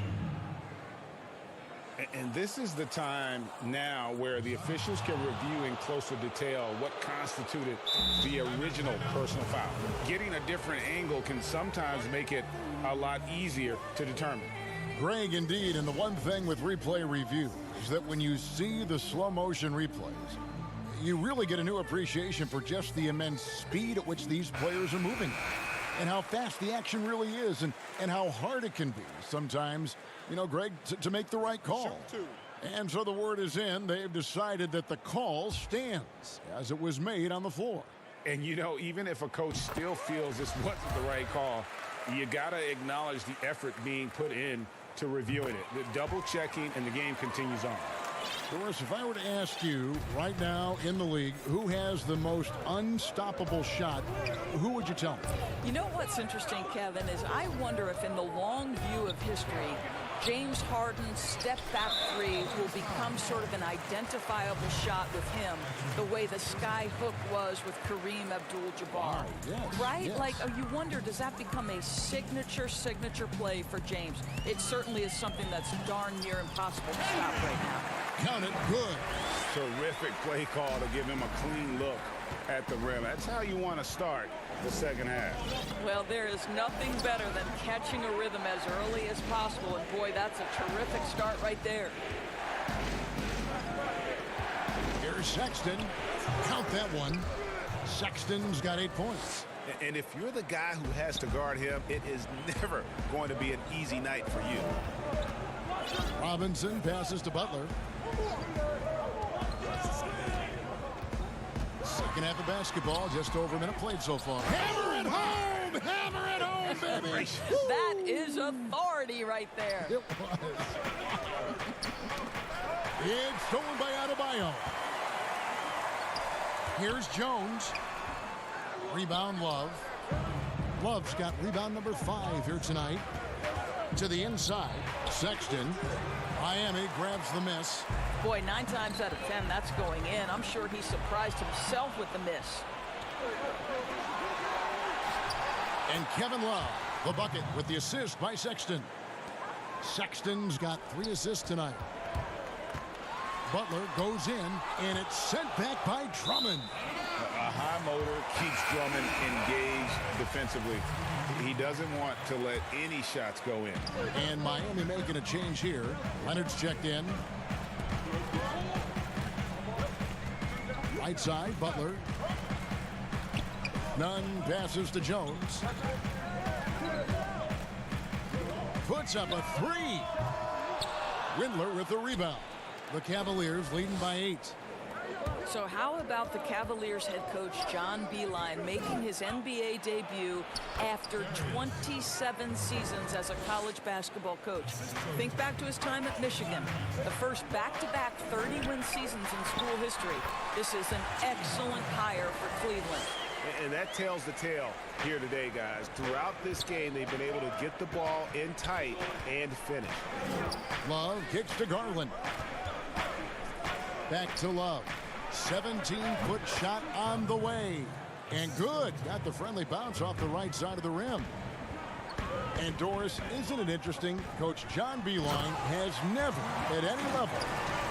And this is the time now where the officials can review in closer detail what constituted the original personal foul. Getting a different angle can sometimes make it a lot easier to determine.
Greg, indeed, and the one thing with replay review is that when you see the slow motion replays, you really get a new appreciation for just the immense speed at which these players are moving and how fast the action really is and how hard it can be sometimes, you know, Greg, to make the right call. And so the word is in. They've decided that the call stands as it was made on the floor.
And, you know, even if a coach still feels this wasn't the right call, you got to acknowledge the effort being put in to reviewing it. The double checking, and the game continues on.
Doris, if I were to ask you right now in the league who has the most unstoppable shot, who would you tell me?
You know what's interesting, Kevin, is I wonder if in the long view of history, James Harden's step-back three will become sort of an identifiable shot with him, the way the sky hook was with Kareem Abdul-Jabbar.
Wow, yes,
right?
yes.
Like, you wonder, does that become a signature play for James? It certainly is something that's darn near impossible to stop right now.
Count it good.
Terrific play call to give him a clean look at the rim. That's how you want to start the second half.
Well, there is nothing better than catching a rhythm as early as possible, and boy, that's a terrific start right there.
Here's Sexton. Count that one. Sexton's got 8 points.
And if you're the guy who has to guard him, it is never going to be an easy night for you.
Robinson passes to Butler. Second half of basketball, just over a minute played so far. Hammer it home! Hammer it home, baby!
That is authority right there.
It was. It's stolen by Adebayo. Here's Jones. Rebound, Love. Love's got rebound number 5 here tonight. To the inside, Sexton. Miami grabs the miss.
Boy, 9 times out of 10, that's going in. I'm sure he surprised himself with the miss.
And Kevin Love, the bucket with the assist by Sexton. Sexton's got 3 assists tonight. Butler goes in, and it's sent back by Drummond.
A high motor keeps Drummond engaged defensively. He doesn't want to let any shots go in.
And Miami making a change here. Leonard's checked in. Right side, Butler. Nunn passes to Jones. Puts up a 3. Windler with the rebound. The Cavaliers leading by 8.
So how about the Cavaliers head coach John Beilein making his NBA debut after 27 seasons as a college basketball coach? Think back to his time at Michigan, the first back-to-back 30-win seasons in school history. This is an excellent hire for Cleveland.
And that tells the tale here today, guys. Throughout this game, they've been able to get the ball in tight and finish.
Love kicks to Garland. Back to Love. 17-foot shot on the way. And good. Got the friendly bounce off the right side of the rim. And Doris, isn't it interesting? Coach John Beilein has never, at any level,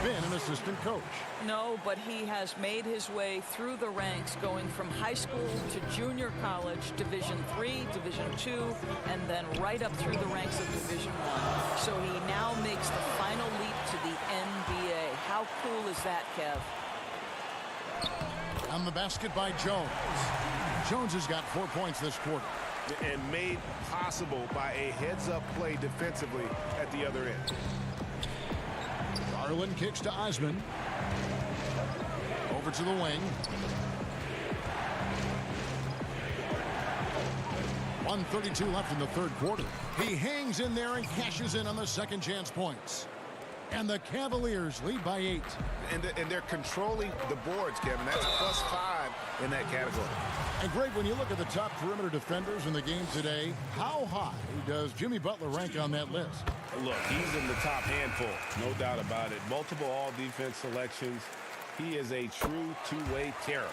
been an assistant coach.
No, but he has made his way through the ranks, going from high school to junior college, Division III, Division II, and then right up through the ranks of Division I. So he now makes the final leap to the NBA. How cool is that, Kev?
On the basket by Jones. Jones has got 4 points this quarter.
And made possible by a heads-up play defensively at the other end.
Garland kicks to Osman. Over to the wing. 1:32 left in the third quarter. He hangs in there and cashes in on the second chance points. And the Cavaliers lead by 8.
And they're controlling the boards, Kevin. That's +5 in that category.
And Greg, when you look at the top perimeter defenders in the game today, how high does Jimmy Butler rank on that list?
Look, he's in the top handful, no doubt about it. Multiple all-defense selections. He is a true two-way terror.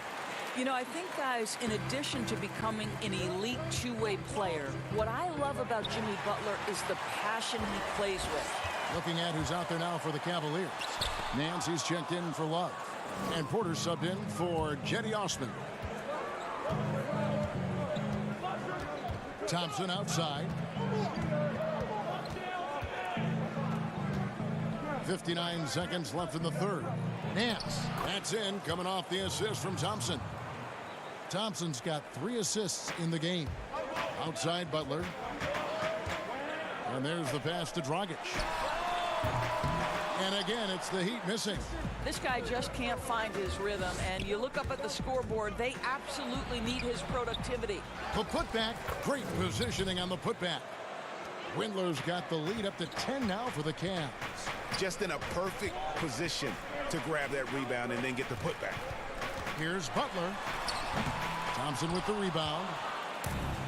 You know, I think, guys, in addition to becoming an elite two-way player, what I love about Jimmy Butler is the passion he plays with.
Looking at who's out there now for the Cavaliers. Nancy's checked in for Love. And Porter subbed in for Jetty Osman. Thompson outside. 59 seconds left in the third. Nance, that's in, coming off the assist from Thompson. Thompson's got 3 assists in the game. Outside Butler. And there's the pass to Dragic. And again, it's the Heat missing.
This guy just can't find his rhythm, and you look up at the scoreboard, they absolutely need his productivity.
The putback, great positioning on the putback. Windler's got the lead up to 10 now for the Cavs.
Just in a perfect position to grab that rebound and then get the putback.
Here's Butler. Thompson with the rebound.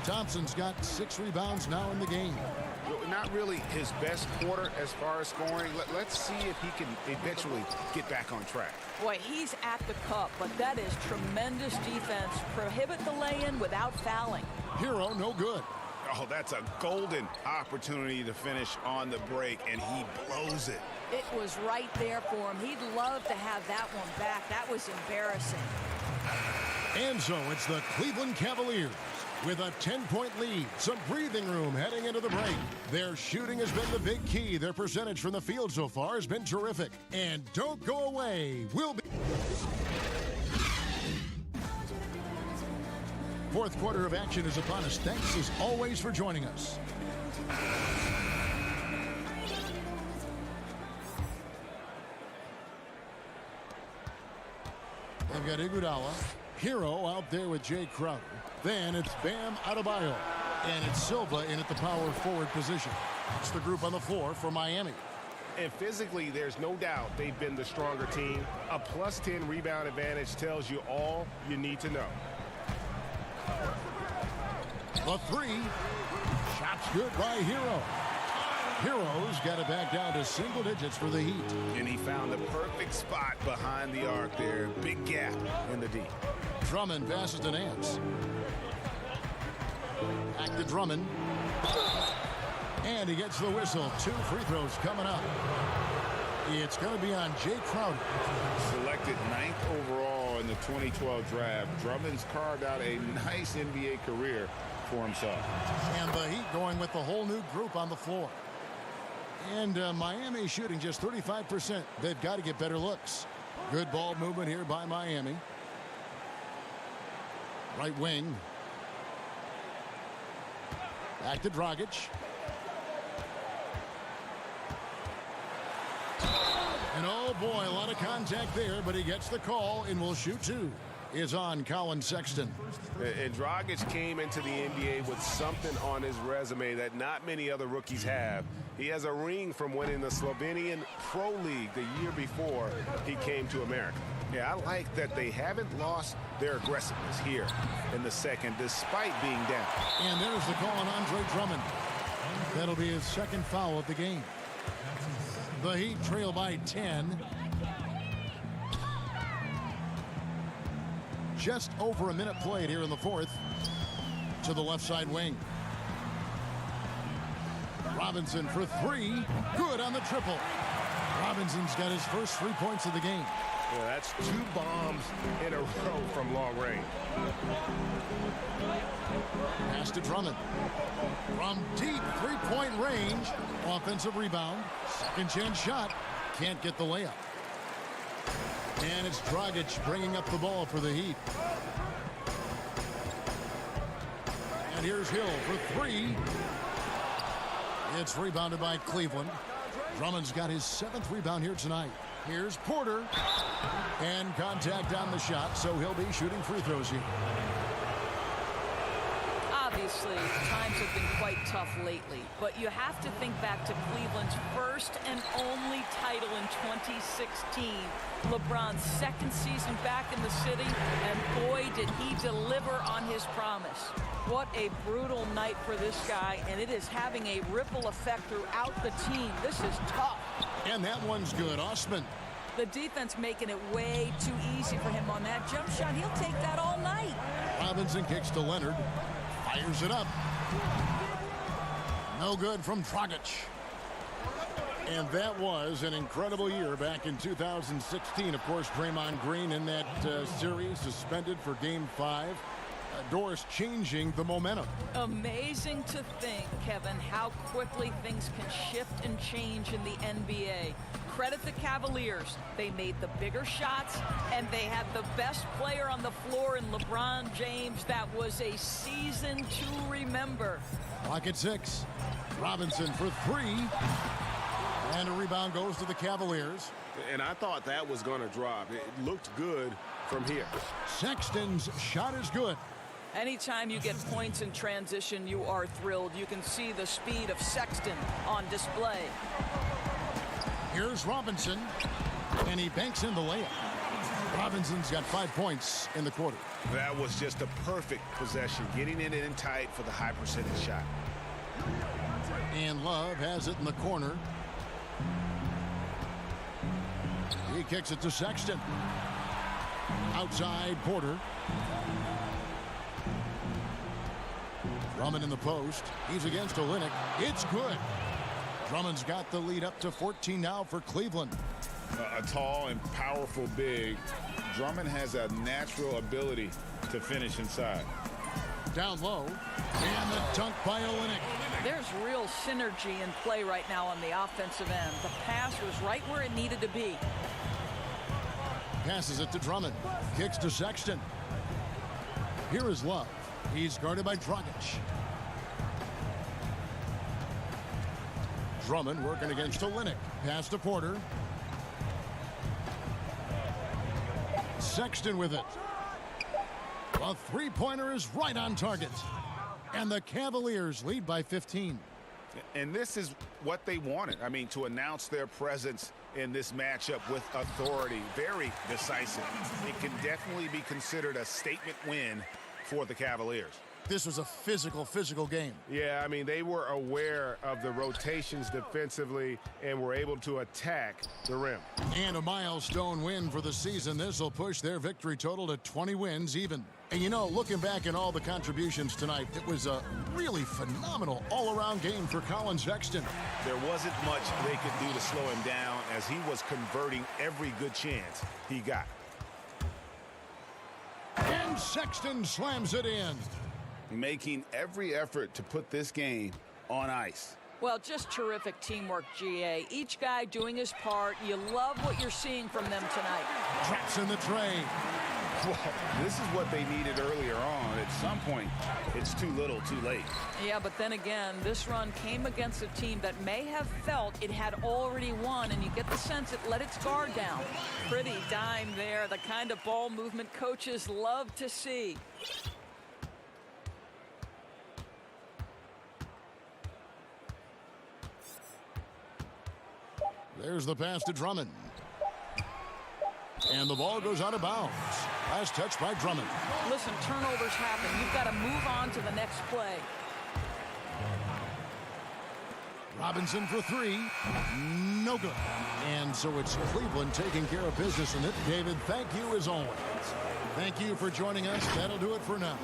Thompson's got 6 rebounds now in the game.
Not really his best quarter as far as scoring. Let's see if he can eventually get back on track.
Boy, he's at the cup, but that is tremendous defense. Prohibit the lay-in without fouling.
Hero, no good.
Oh, that's a golden opportunity to finish on the break, and he blows it.
It was right there for him. He'd love to have that one back. That was embarrassing.
And so it's the Cleveland Cavaliers with a 10-point lead. Some breathing room heading into the break. Their shooting has been the big key. Their percentage from the field so far has been terrific. And don't go away. We'll be... Fourth quarter of action is upon us. Thanks as always for joining us. They've got Iguodala. Hero out there with Jay Crowder. Then it's Bam Adebayo. And it's Silva in at the power forward position. It's the group on the floor for Miami.
And physically, there's no doubt they've been the stronger team. A +10 rebound advantage tells you all you need to know.
The three. Shot's good by Hero. Hero's got it back down to single digits for the Heat.
And he found the perfect spot behind the arc there. Big gap in the D.
Drummond passes to Nance. Back to Drummond. And he gets the whistle. 2 free throws coming up. It's going to be on Jay Crowder.
Selected 9th overall in the 2012 draft, Drummond's carved out a nice NBA career for himself.
And the Heat going with the whole new group on the floor. And Miami shooting just 35%. They've got to get better looks. Good ball movement here by Miami. Right wing. Back to Dragic. And oh boy, a lot of contact there, but he gets the call and will shoot 2. Is on Colin Sexton.
And Dragic came into the NBA with something on his resume that not many other rookies have. He has a ring from winning the Slovenian Pro League the year before he came to America. Yeah, I like that they haven't lost their aggressiveness here in the second, despite being down.
And there's the call on Andre Drummond. That'll be his 2nd foul of the game. The Heat trail by 10. Just over a minute played here in the 4th. To the left side wing. Robinson for 3. Good on the triple. Robinson's got his first 3 points of the game.
Yeah, that's 2 bombs in a row from long range.
Pass to Drummond. From deep 3-point range. Offensive rebound. Second chance shot. Can't get the layup. And it's Dragic bringing up the ball for the Heat. And here's Hill for 3. It's rebounded by Cleveland. Drummond's got his 7th rebound here tonight. Here's Porter. And contact on the shot, so he'll be shooting free throws here.
Obviously, times have been quite tough lately, but you have to think back to Cleveland's first and only title in 2016. LeBron's 2nd season back in the city, and boy, did he deliver on his promise. What a brutal night for this guy, and it is having a ripple effect throughout the team. This is tough.
And that one's good. Osman.
The defense making it way too easy for him on that jump shot. He'll take that all night.
Robinson kicks to Leonard. Fires it up. No good from Dragic. And that was an incredible year back in 2016. Of course, Draymond Green in that series suspended for Game 5. Doris changing the momentum.
Amazing to think, Kevin, how quickly things can shift and change in the NBA. Credit the Cavaliers. They made the bigger shots, and they had the best player on the floor in LeBron James. That was a season to remember.
Clock at 6. Robinson for 3. And a rebound goes to the Cavaliers.
And I thought that was going to drop. It looked good from here.
Sexton's shot is good.
Anytime you get points in transition, you are thrilled. You can see the speed of Sexton on display.
Here's Robinson, and he banks in the layup. Robinson's got 5 points in the quarter.
That was just a perfect possession, getting it in tight for the high percentage shot.
And Love has it in the corner. He kicks it to Sexton. Outside Porter. Drummond in the post. He's against Olynyk. It's good. Drummond's got the lead up to 14 now for Cleveland.
A tall and powerful big. Drummond has a natural ability to finish inside.
Down low. And the dunk by Olynyk.
There's real synergy in play right now on the offensive end. The pass was right where it needed to be.
Passes it to Drummond. Kicks to Sexton. Here is Love. He's guarded by Dragic. Drummond working against Olynyk. Pass to Porter. Sexton with it. A three-pointer is right on target. And the Cavaliers lead by 15.
And this is what they wanted. I mean, to announce their presence in this matchup with authority, very decisive. It can definitely be considered a statement win for the Cavaliers.
This was a physical game.
Yeah, I mean, they were aware of the rotations defensively and were able to attack the rim.
And a milestone win for the season. This will push their victory total to 20 wins even. And, you know, looking back at all the contributions tonight, it was a really phenomenal all-around game for Collin Sexton.
There wasn't much they could do to slow him down as he was converting every good chance he got.
And Sexton slams it in.
Making every effort to put this game on ice.
Well, just terrific teamwork, GA. Each guy doing his part. You love what you're seeing from them tonight.
Traps in the tray.
Well, this is what they needed earlier on. At some point, it's too little, too late.
Yeah, but then again, this run came against a team that may have felt it had already won, and you get the sense it let its guard down. Pretty dime there, the kind of ball movement coaches love to see.
There's the pass to Drummond. And the ball goes out of bounds. Last touch by Drummond.
Listen, turnovers happen. You've got to move on to the next play.
Robinson for three. No good. And so it's Cleveland taking care of business in it. David, thank you as always. Thank you for joining us. That'll do it for now.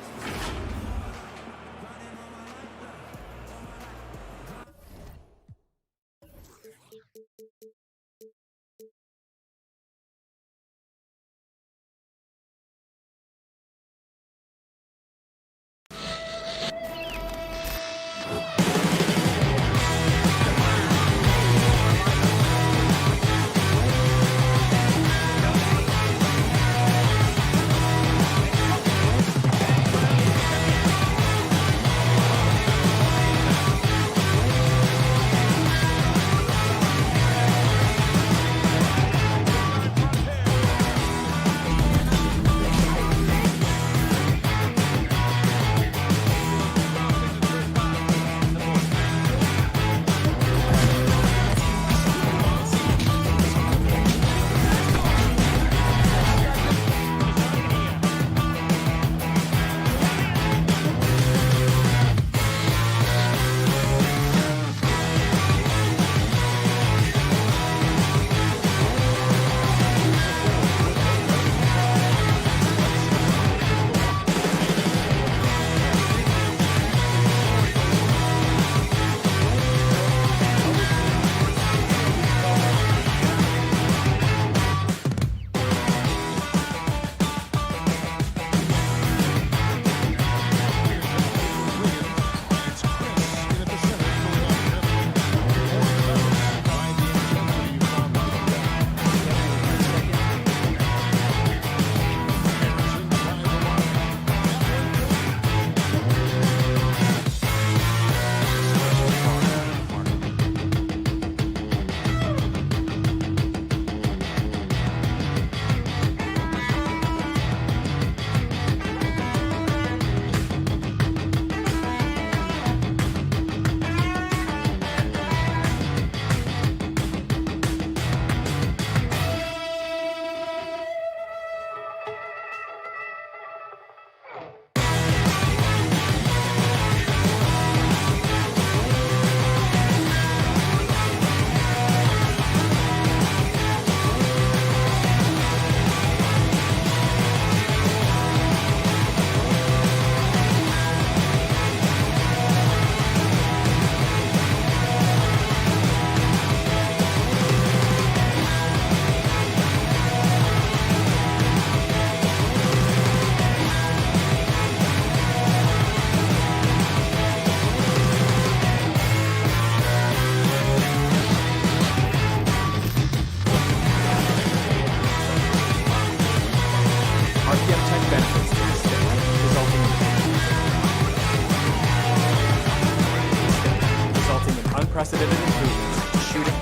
unprecedented improvements to shooting,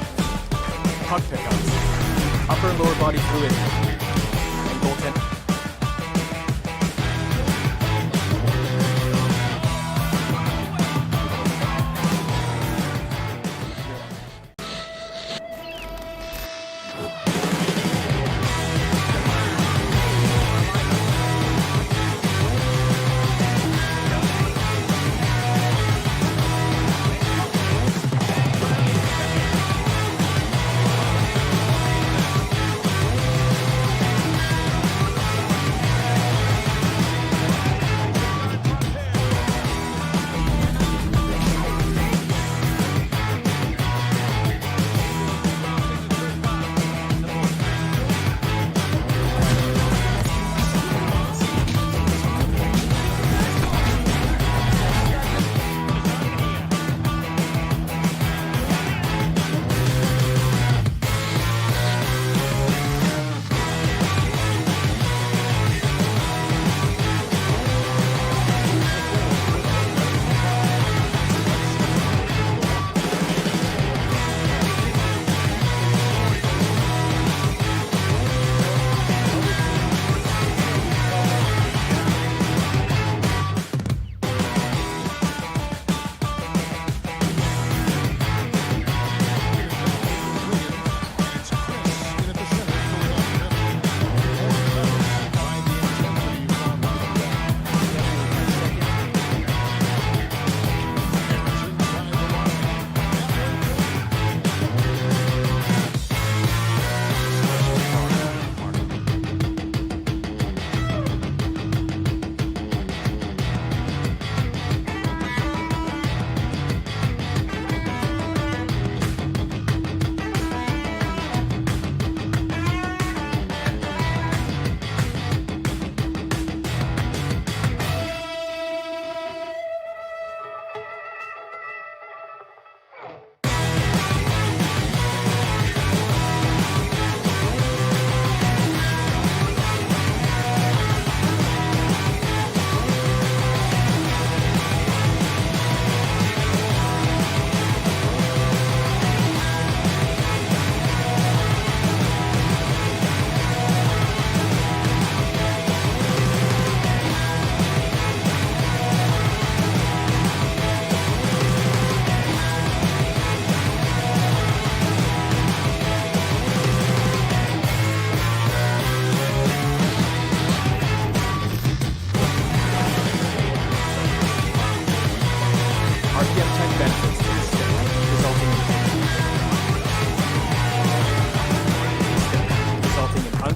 puck pickups, upper and lower body fluidity, and goaltending.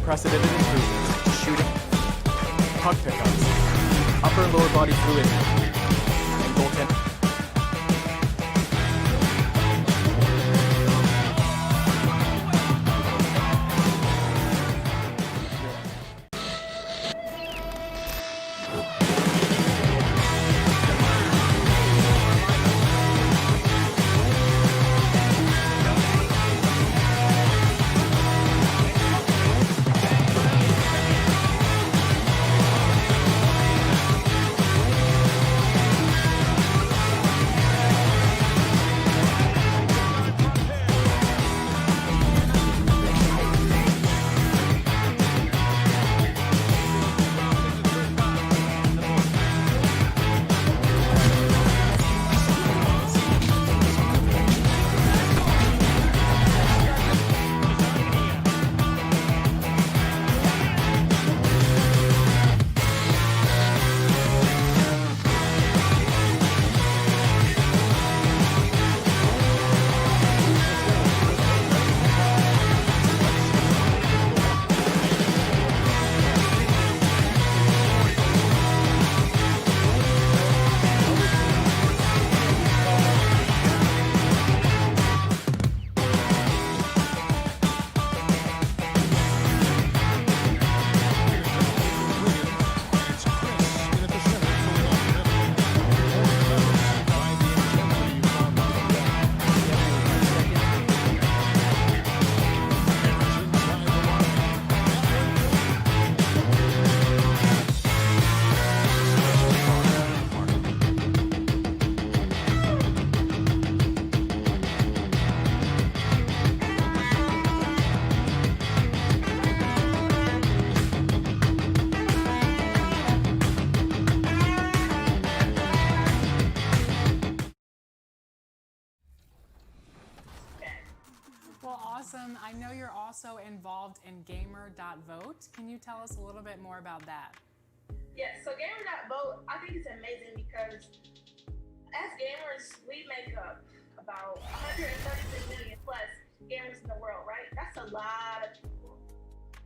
unprecedented improvements to shooting, puck pickups, upper and lower body fluidity, and goaltending.
Well, awesome. I know you're also involved in Gamer.vote. Can you tell us a little bit more about that?
Yeah, so Gamer.vote, I think it's amazing because as gamers, we make up about 136 million plus gamers in the world, right? That's a lot of people,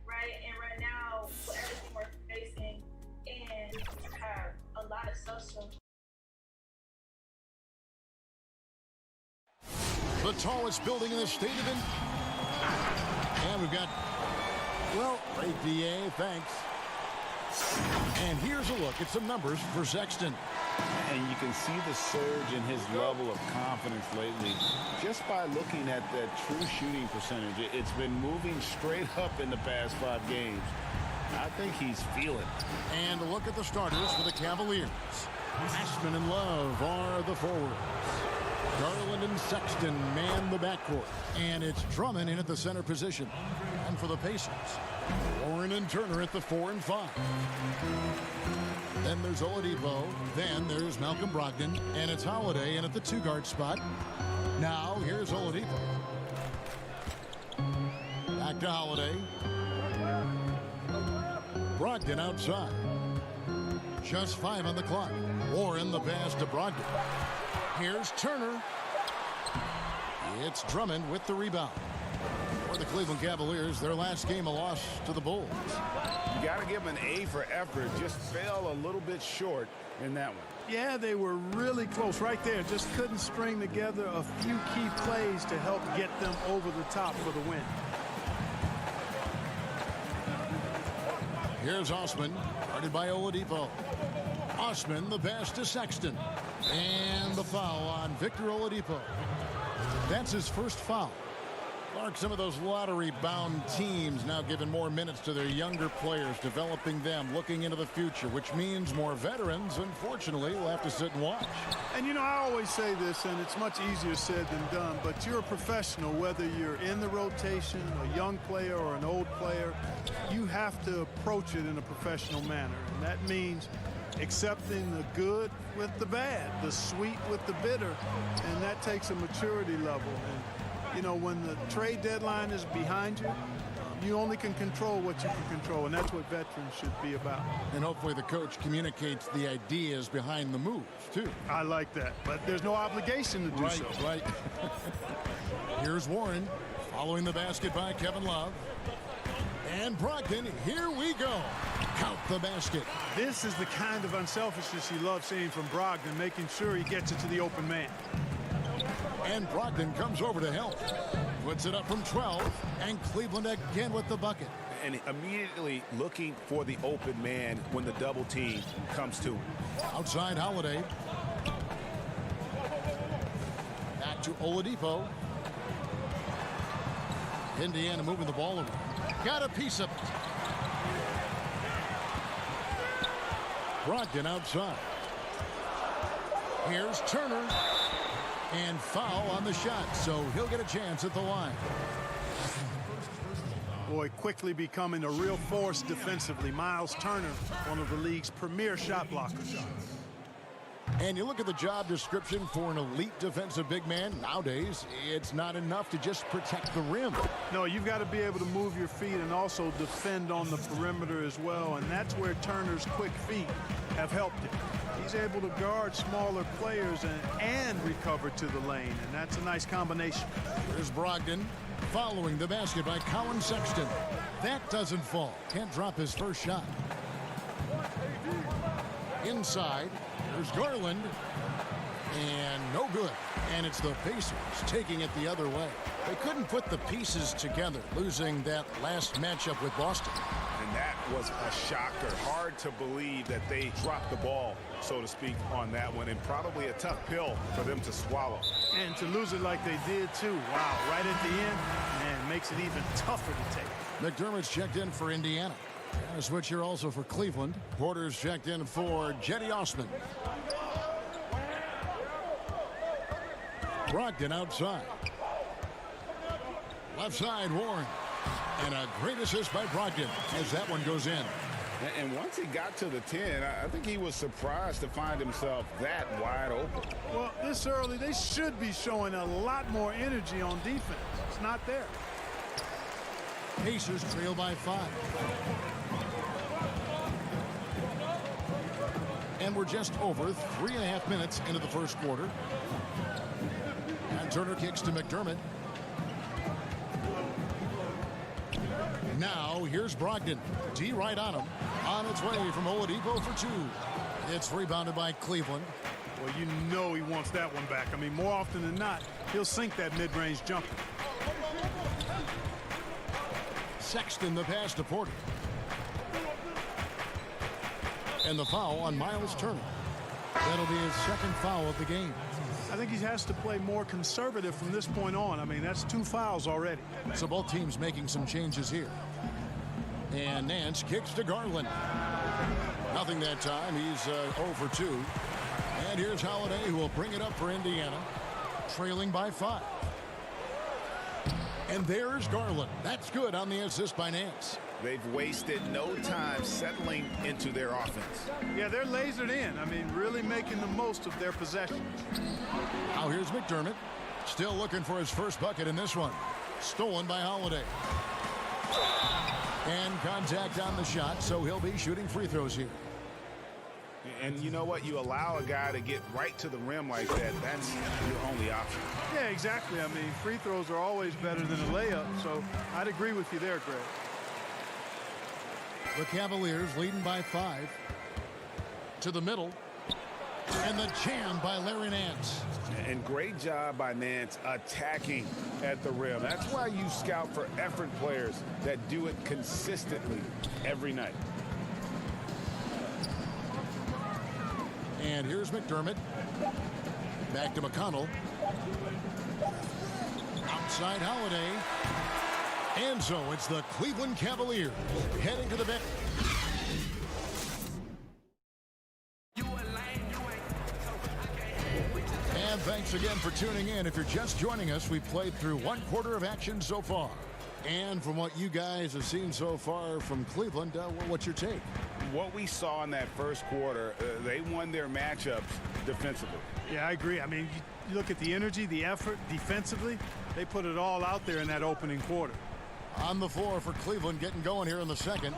right? And right now, with everything we're facing, and have a lot of social.
The tallest building in the state of And we've got, well, great DA, thanks. And here's a look at some numbers for Sexton.
And you can see the surge in his level of confidence lately just by looking at that true shooting percentage. It's been moving straight up in the past 5 games. I think he's feeling it.
And a look at the starters for the Cavaliers. Ashman and Love are the forwards. Garland and Sexton man the backcourt. And it's Drummond in at the center position. And for the Pacers, Warren and Turner at the 4 and 5. Then there's Oladipo. Then there's Malcolm Brogdon. And it's Holiday in at the 2-guard spot. Now here's Oladipo. Back to Holiday. Brogdon outside. Just 5 on the clock. Warren the pass to Brogdon. Here's Turner. It's Drummond with the rebound. For the Cleveland Cavaliers, their last game a loss to the Bulls.
You got to give them an A for effort. Just fell a little bit short in that one.
Yeah, they were really close right there. Just couldn't string together a few key plays to help get them over the top for the win.
Here's Osman, guarded by Oladipo. Osman, the pass to Sexton. And the foul on Victor Oladipo. That's his first foul. Clark, some of those lottery-bound teams now giving more minutes to their younger players, developing them, looking into the future, which means more veterans, unfortunately, will have to sit and watch.
And, you know, I always say this, and it's much easier said than done, but you're a professional, whether you're in the rotation, a young player or an old player, you have to approach it in a professional manner. And that means accepting the good with the bad, the sweet with the bitter, and that takes a maturity level. And, you know, when the trade deadline is behind you, you only can control what you can control, and that's what veterans should be about.
And hopefully the coach communicates the ideas behind the moves, too.
I like that, but there's no obligation to do so.
Right. Here's Warren, following the basket by Kevin Love. And Brogdon, here we go. Count the basket.
This is the kind of unselfishness you love seeing from Brogdon, making sure he gets it to the open man.
And Brogdon comes over to help. Puts it up from 12. And Cleveland again with the bucket.
And immediately looking for the open man when the double team comes to him.
Outside Holiday. Back to Oladipo. Indiana moving the ball over. Got a piece of it. Brogdon outside. Here's Turner. And foul on the shot, so he'll get a chance at the line.
Boy, quickly becoming a real force defensively. Miles Turner, one of the league's premier shot blockers.
And you look at the job description for an elite defensive big man. Nowadays, it's not enough to just protect the rim.
No, you've got to be able to move your feet and also defend on the perimeter as well. And that's where Turner's quick feet have helped him. He's able to guard smaller players and recover to the lane. And that's a nice combination.
Here's Brogdon following the basket by Colin Sexton. That doesn't fall. Can't drop his first shot. Inside. There's Garland, and no good. And it's the Pacers taking it the other way. They couldn't put the pieces together, losing that last matchup with Boston.
And that was a shocker. Hard to believe that they dropped the ball, so to speak, on that one. And probably a tough pill for them to swallow.
And to lose it like they did, too. Wow, right at the end, man, makes it even tougher to take.
McDermott's checked in for Indiana. And a switch here also for Cleveland. Porter's checked in for Jetty Osman. Brogdon outside. Left side, Warren. And a great assist by Brogdon as that one goes in.
And once he got to the 10, I think he was surprised to find himself that wide open.
Well, this early, they should be showing a lot more energy on defense. It's not there.
Pacers trail by 5. And we're just over 3.5 minutes into the first quarter. And Turner kicks to McDermott. Now here's Brogdon. D right on him. On its way from Oladipo for 2. It's rebounded by Cleveland.
Well, you know he wants that one back. I mean, more often than not, he'll sink that mid-range jumper.
Sexton the pass to Porter. And the foul on Miles Turner. That'll be his second foul of the game.
I think he has to play more conservative from this point on. I mean, that's 2 fouls already.
So both teams making some changes here. And Nance kicks to Garland. Nothing that time. He's 0 for 2. And here's Holiday, who will bring it up for Indiana. Trailing by 5. And there's Garland. That's good on the assist by Nance.
They've wasted no time settling into their offense.
Yeah, they're lasered in. I mean, really making the most of their possessions.
Now here's McDermott. Still looking for his first bucket in this one. Stolen by Holiday. And contact on the shot, so he'll be shooting free throws here.
And you know what? You allow a guy to get right to the rim like that. That's your only option.
Yeah, exactly. I mean, free throws are always better than a layup, so I'd agree with you there, Greg.
The Cavaliers leading by 5. To the middle. And the jam by Larry Nance.
And great job by Nance attacking at the rim. That's why you scout for effort players that do it consistently every night.
And here's McDermott. Back to McConnell. Outside Holiday. And so it's the Cleveland Cavaliers heading to the bench. And thanks again for tuning in. If you're just joining us, we've played through 1 quarter of action so far. And from what you guys have seen so far from Cleveland, what's your take?
What we saw in that first quarter, they won their matchups defensively.
Yeah, I agree. I mean, you look at the energy, the effort defensively, they put it all out there in that opening quarter.
On the floor for Cleveland, getting going here in the second.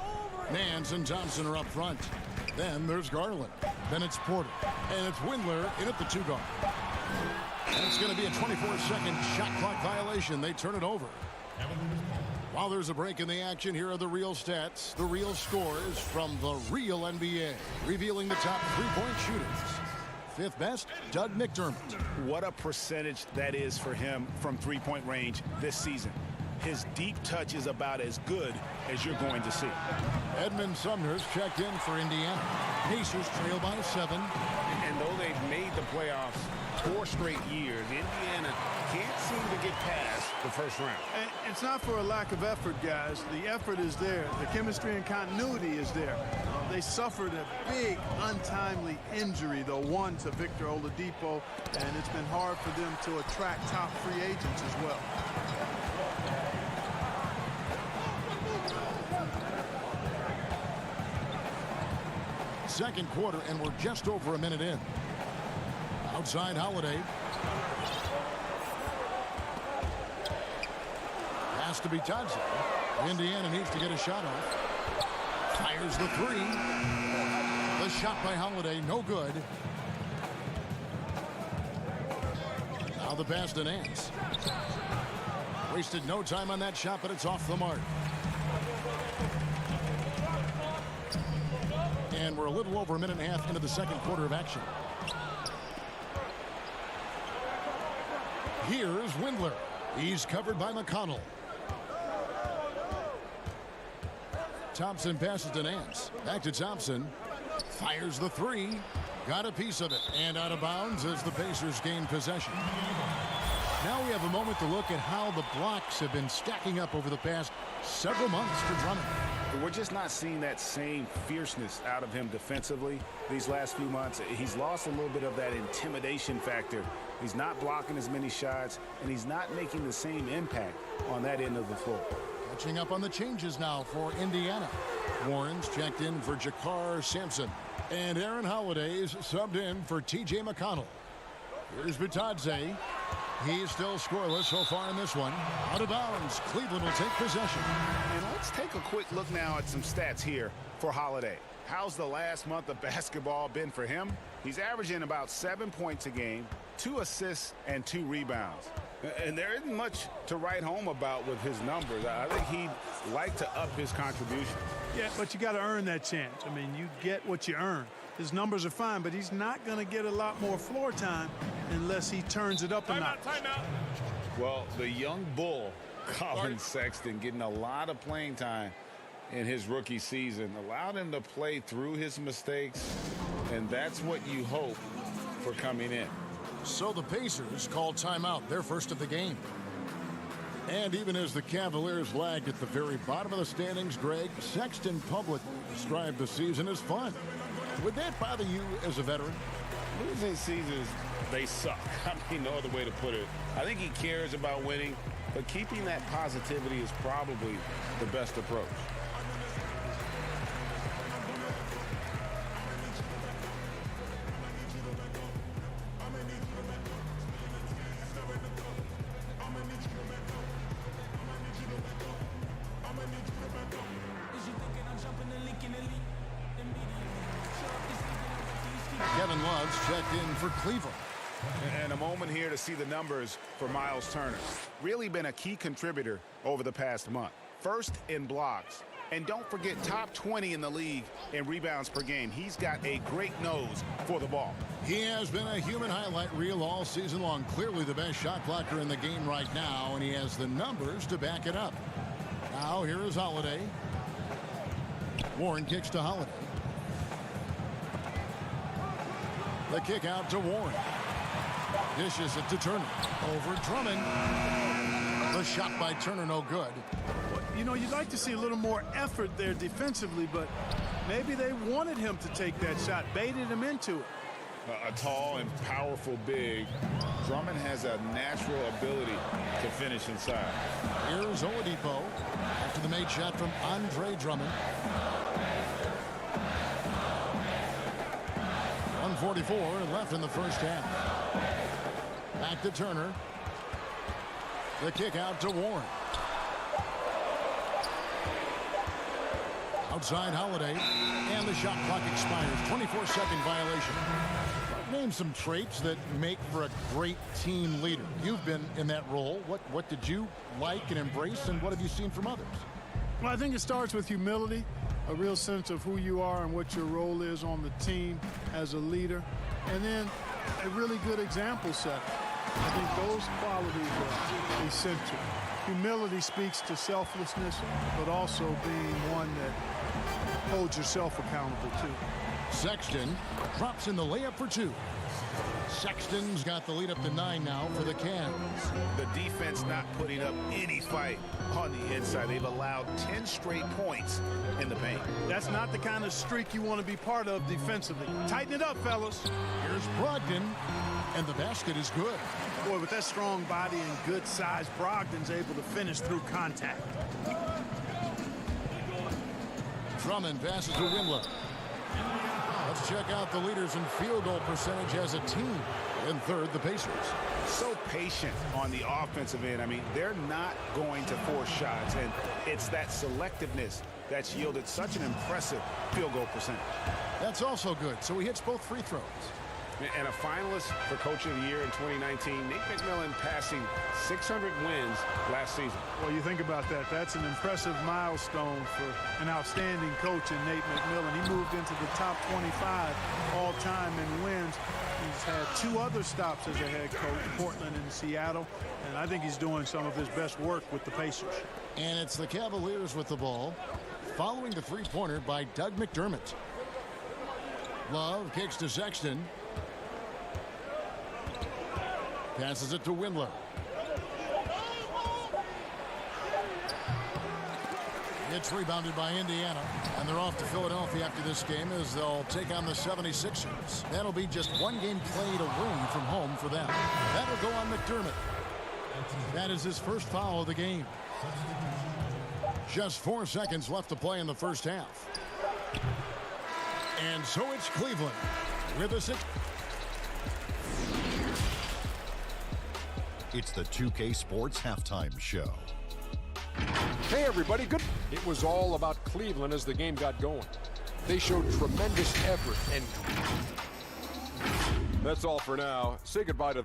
Nance and Thompson are up front. Then there's Garland. Then it's Porter. And it's Windler in at the 2 guard. And it's going to be a 24-second shot clock violation. They turn it over. While there's a break in the action, here are the real stats, the real scores from the real NBA, revealing the top three-point shooters. Fifth best, Doug McDermott.
What a percentage that is for him from three-point range this season. His deep touch is about as good as you're going to see.
Edmund Sumner's checked in for Indiana. Pacers trail by 7.
And though they've made the playoffs 4 straight years, Indiana can't seem to get past the first round.
And it's not for a lack of effort, guys. The effort is there. The chemistry and continuity is there. They suffered a big, untimely injury, the one to Victor Oladipo, and it's been hard for them to attract top free agents as well.
Second quarter, and we're just over a minute in. Outside Holiday. Has to be Bitadze. Indiana needs to get a shot off. Fires the 3. The shot by Holiday, no good. Now the pass to Nance. Wasted no time on that shot, but it's off the mark. And we're a little over a minute and a half into the second quarter of action. Here's Windler. He's covered by McConnell. Thompson passes to Nance. Back to Thompson. Fires the 3. Got a piece of it. And out of bounds as the Pacers gain possession. Now we have a moment to look at how the blocks have been stacking up over the past several months for Drummond.
We're just not seeing that same fierceness out of him defensively these last few months. He's lost a little bit of that intimidation factor. He's not blocking as many shots, and he's not making the same impact on that end of the floor.
Catching up on the changes now for Indiana. Warren's checked in for Jakar Sampson. And Aaron Holiday's subbed in for T.J. McConnell. Here's Bitadze. He's still scoreless so far in this one. Out of bounds. Cleveland will take possession.
And let's take a quick look now at some stats here for Holiday. How's the last month of basketball been for him? He's averaging about 7 points a game, 2 assists, and 2 rebounds. And there isn't much to write home about with his numbers. I think he'd like to up his contribution.
Yeah, but you got to earn that chance. I mean, you get what you earn. His numbers are fine, but he's not going to get a lot more floor time unless he turns it up a notch.
Well, the young bull, Colin Sexton, getting a lot of playing time in his rookie season, allowed him to play through his mistakes, and that's what you hope for coming in.
So the Pacers call timeout, their first of the game. And even as the Cavaliers lagged at the very bottom of the standings, Greg, Sexton publicly described the season as fun. Would that bother you as a veteran?
Losing seasons, they suck. I mean, no other way to put it. I think he cares about winning, but keeping that positivity is probably the best approach.
Kevin Love's checked in for Cleveland.
And a moment here to see the numbers for Miles Turner. Really been a key contributor over the past month. First in blocks. And don't forget, top 20 in the league in rebounds per game. He's got a great nose for the ball.
He has been a human highlight reel all season long. Clearly the best shot blocker in the game right now, and he has the numbers to back it up. Now here is Holiday. Warren kicks to Holiday. The kick out to Warren. Dishes it to Turner. Over Drummond. The shot by Turner, no good.
You know, you'd like to see a little more effort there defensively, but maybe they wanted him to take that shot, baited him into it.
A tall and powerful big. Drummond has a natural ability to finish inside.
Here's Oladipo after the made shot from Andre Drummond. 1:44 left in the first half. Back to Turner. The kick out to Warren. Outside Holiday, and the shot clock expires. 24-second violation. Name some traits that make for a great team leader. You've been in that role. What did you like and embrace, and what have you seen from others?
Well, I think it starts with humility, a real sense of who you are and what your role is on the team as a leader, and then a really good example set. I think those qualities are essential. Humility speaks to selflessness, but also being one that holds yourself accountable too.
Sexton drops in the layup for two. Sexton's got the lead up to 9 now for the Cavs.
The defense not putting up any fight on the inside. They've allowed 10 straight points in the paint.
That's not the kind of streak you want to be part of defensively. Tighten it up, fellas.
Here's Brogdon, and the basket is good.
Boy, with that strong body and good size, Brogdon's able to finish through contact.
Drummond passes to Windler. Let's check out the leaders in field goal percentage as a team. In third, the Pacers.
So patient on the offensive end. I mean, they're not going to force shots, and it's that selectiveness that's yielded such an impressive field goal percentage.
That's also good. So he hits both free throws.
And a finalist for Coach of the Year in 2019, Nate McMillan passing 600 wins last season.
Well, you think about that. That's an impressive milestone for an outstanding coach in Nate McMillan. He moved into the top 25 all-time in wins. He's had 2 other stops as a head coach, Portland and Seattle, and I think he's doing some of his best work with the Pacers.
And it's the Cavaliers with the ball, following the three-pointer by Doug McDermott. Love kicks to Sexton. Passes it to Windler. It's rebounded by Indiana, and they're off to Philadelphia after this game as they'll take on the 76ers. That'll be just 1 game played away from home for them. That'll go on McDermott. That is his first foul of the game. Just 4 seconds left to play in the first half. And so it's Cleveland with a 6.
It's the 2K Sports Halftime Show.
Hey, everybody. Good. It was all about Cleveland as the game got going. They showed tremendous effort and... That's all for now. Say goodbye to...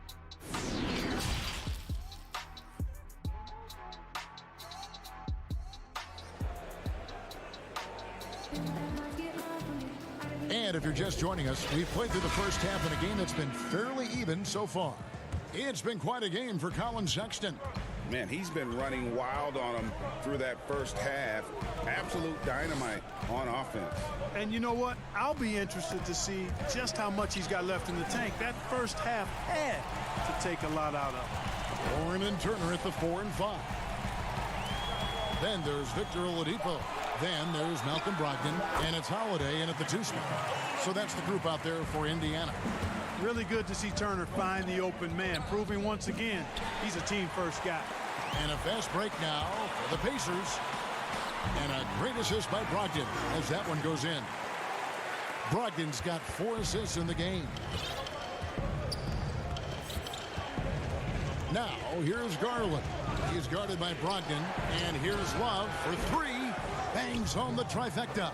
And if you're just joining us, we've played through the first half in a game that's been fairly even so far. It's been quite a game for Collin Sexton.
Man, he's been running wild on him through that first half. Absolute dynamite on offense.
And you know what? I'll be interested to see just how much he's got left in the tank. That first half had to take a lot out of.
Warren and Turner at the 4 and 5. Then there's Victor Oladipo. Then there's Malcolm Brogdon, and it's Holiday in at the 2 spot. So that's the group out there for Indiana.
Really good to see Turner find the open man, proving once again he's a team-first guy.
And a fast break now for the Pacers. And a great assist by Brogdon as that one goes in. Brogdon's got 4 assists in the game. Now, here's Garland. He's guarded by Brogdon. And here's Love for 3. Bangs home the trifecta.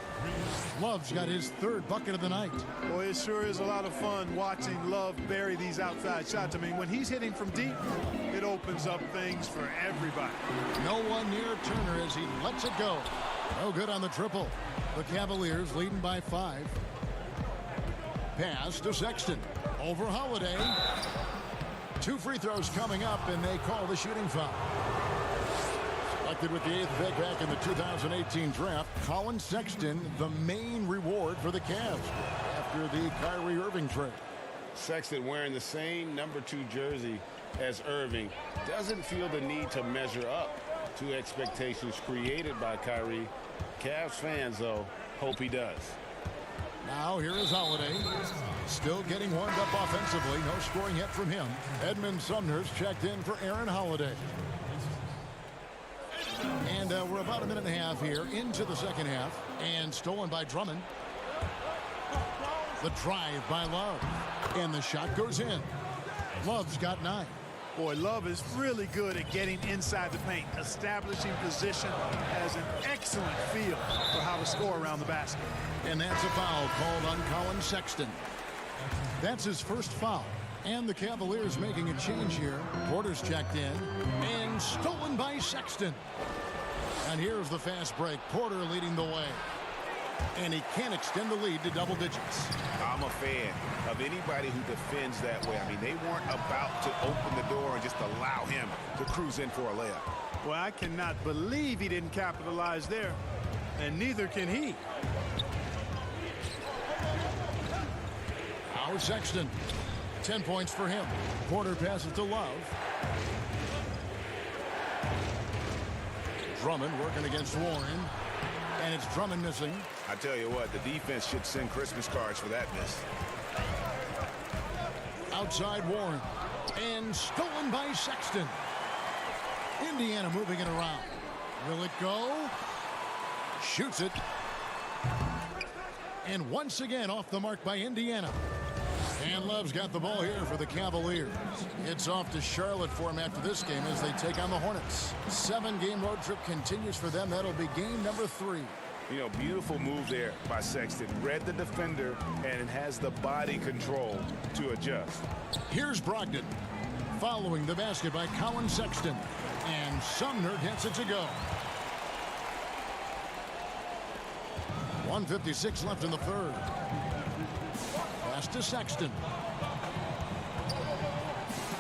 Love's got his 3rd bucket of the night.
Boy, it sure is a lot of fun watching Love bury these outside shots. I mean, when he's hitting from deep, it opens up things for everybody.
No one near Turner as he lets it go. No good on the triple. The Cavaliers leading by 5. Pass to Sexton. Over Holiday. 2 free throws coming up, and they call the shooting foul. Selected with the 8th pick back in the 2018 draft, Collin Sexton, the main reward for the Cavs after the Kyrie Irving trade.
Sexton wearing the same number 2 jersey as Irving doesn't feel the need to measure up to expectations created by Kyrie. Cavs fans, though, hope he does.
Now here is Holiday. Still getting warmed up offensively. No scoring yet from him. Edmund Sumner's checked in for Aaron Holiday. And we're about a minute and a half here into the second half. And stolen by Drummond. The drive by Love. And the shot goes in. Love's got 9.
Boy, Love is really good at getting inside the paint, establishing position, has an excellent feel for how to score around the basket.
And that's a foul called on Collin Sexton. That's his first foul. And the Cavaliers making a change here. Porter's checked in. And stolen by Sexton. And here's the fast break. Porter leading the way. And he can't extend the lead to double digits.
I'm a fan of anybody who defends that way. I mean, they weren't about to open the door and just allow him to cruise in for a layup.
Well, I cannot believe he didn't capitalize there. And neither can he.
Howard Sexton. 10 points for him. Porter passes to Love. Drummond working against Warren. And it's Drummond missing.
I tell you what, the defense should send Christmas cards for that miss.
Outside Warren. And stolen by Sexton. Indiana moving it around. Will it go? Shoots it. And once again off the mark by Indiana. And Love's got the ball here for the Cavaliers. It's off to Charlotte for him after this game as they take on the Hornets. 7-game road trip continues for them. That'll be game number 3.
You know, beautiful move there by Sexton. Read the defender and has the body control to adjust.
Here's Brogdon. Following the basket by Colin Sexton. And Sumner gets it to go. 1:56 left in the third. Pass to Sexton.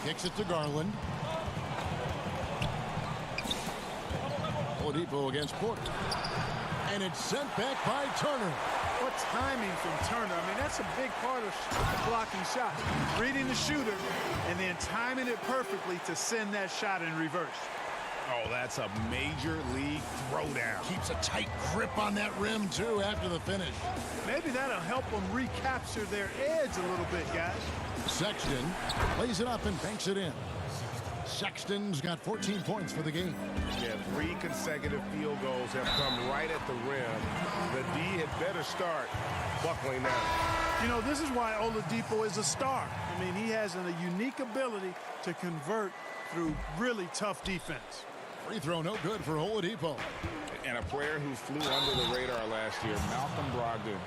Kicks it to Garland. Oladipo against Porter. And it's sent back by Turner.
What timing from Turner. I mean, that's a big part of blocking shots. Reading the shooter and then timing it perfectly to send that shot in reverse.
Oh, that's a major league throwdown.
Keeps a tight grip on that rim, too, after the finish.
Maybe that'll help them recapture their edge a little bit, guys.
Sexton lays it up and banks it in. Sexton's got 14 points for the game.
Yeah, 3 consecutive field goals have come right at the rim. The D had better start buckling down.
You know, this is why Oladipo is a star. I mean, he has a unique ability to convert through really tough defense.
Free throw no good for Oladipo.
And a player who flew under the radar last year, Malcolm Brogdon.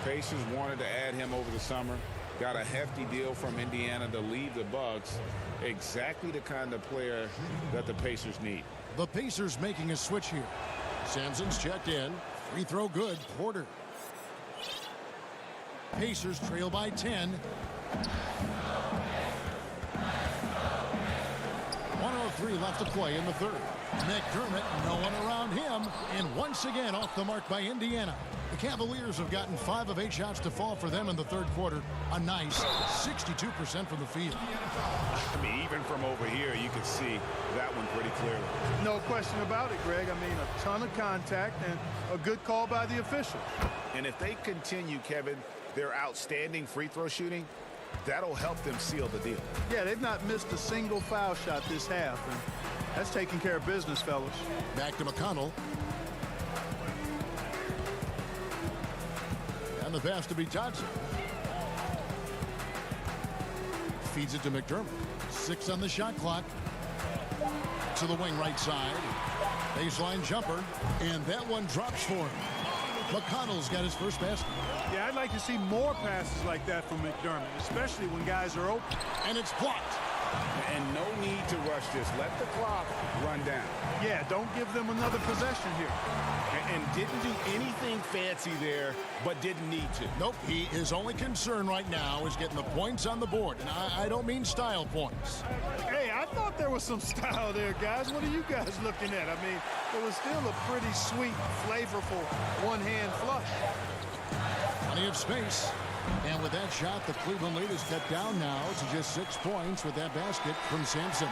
Pacers wanted to add him over the summer. Got a hefty deal from Indiana to leave the Bucks. Exactly the kind of player that the Pacers need.
The Pacers making a switch here. Sampson's checked in. Free throw good. Porter. Pacers trail by 10. 1:03 left to play in the third. McDermott, no one around him, and once again off the mark by Indiana. The Cavaliers have gotten 5 of 8 shots to fall for them in the third quarter. A nice 62% from the field.
I mean, even from over here, you can see that one pretty clearly.
No question about it, Greg. I mean, a ton of contact and a good call by the officials.
And if they continue, Kevin, their outstanding free throw shooting, that'll help them seal the deal.
Yeah, they've not missed a single foul shot this half, and that's taking care of business, fellas.
Back to McConnell. And the pass to be Johnson. Feeds it to McDermott. 6 on the shot clock. To the wing right side. Baseline jumper. And that one drops for him. McConnell's got his first basket.
Yeah, I'd like to see more passes like that from McDermott, especially when guys are open.
And it's blocked.
And no need to rush this. Let the clock run down.
Yeah, don't give them another possession here.
And didn't do anything fancy there, but didn't need to.
Nope, his only concern right now is getting the points on the board. And I don't mean style points.
Hey, I thought there was some style there, guys. What are you guys looking at? I mean, it was still a pretty sweet, flavorful one-hand flush.
Plenty of space. And with that shot, the Cleveland lead is cut down now to just 6 points with that basket from Sampson.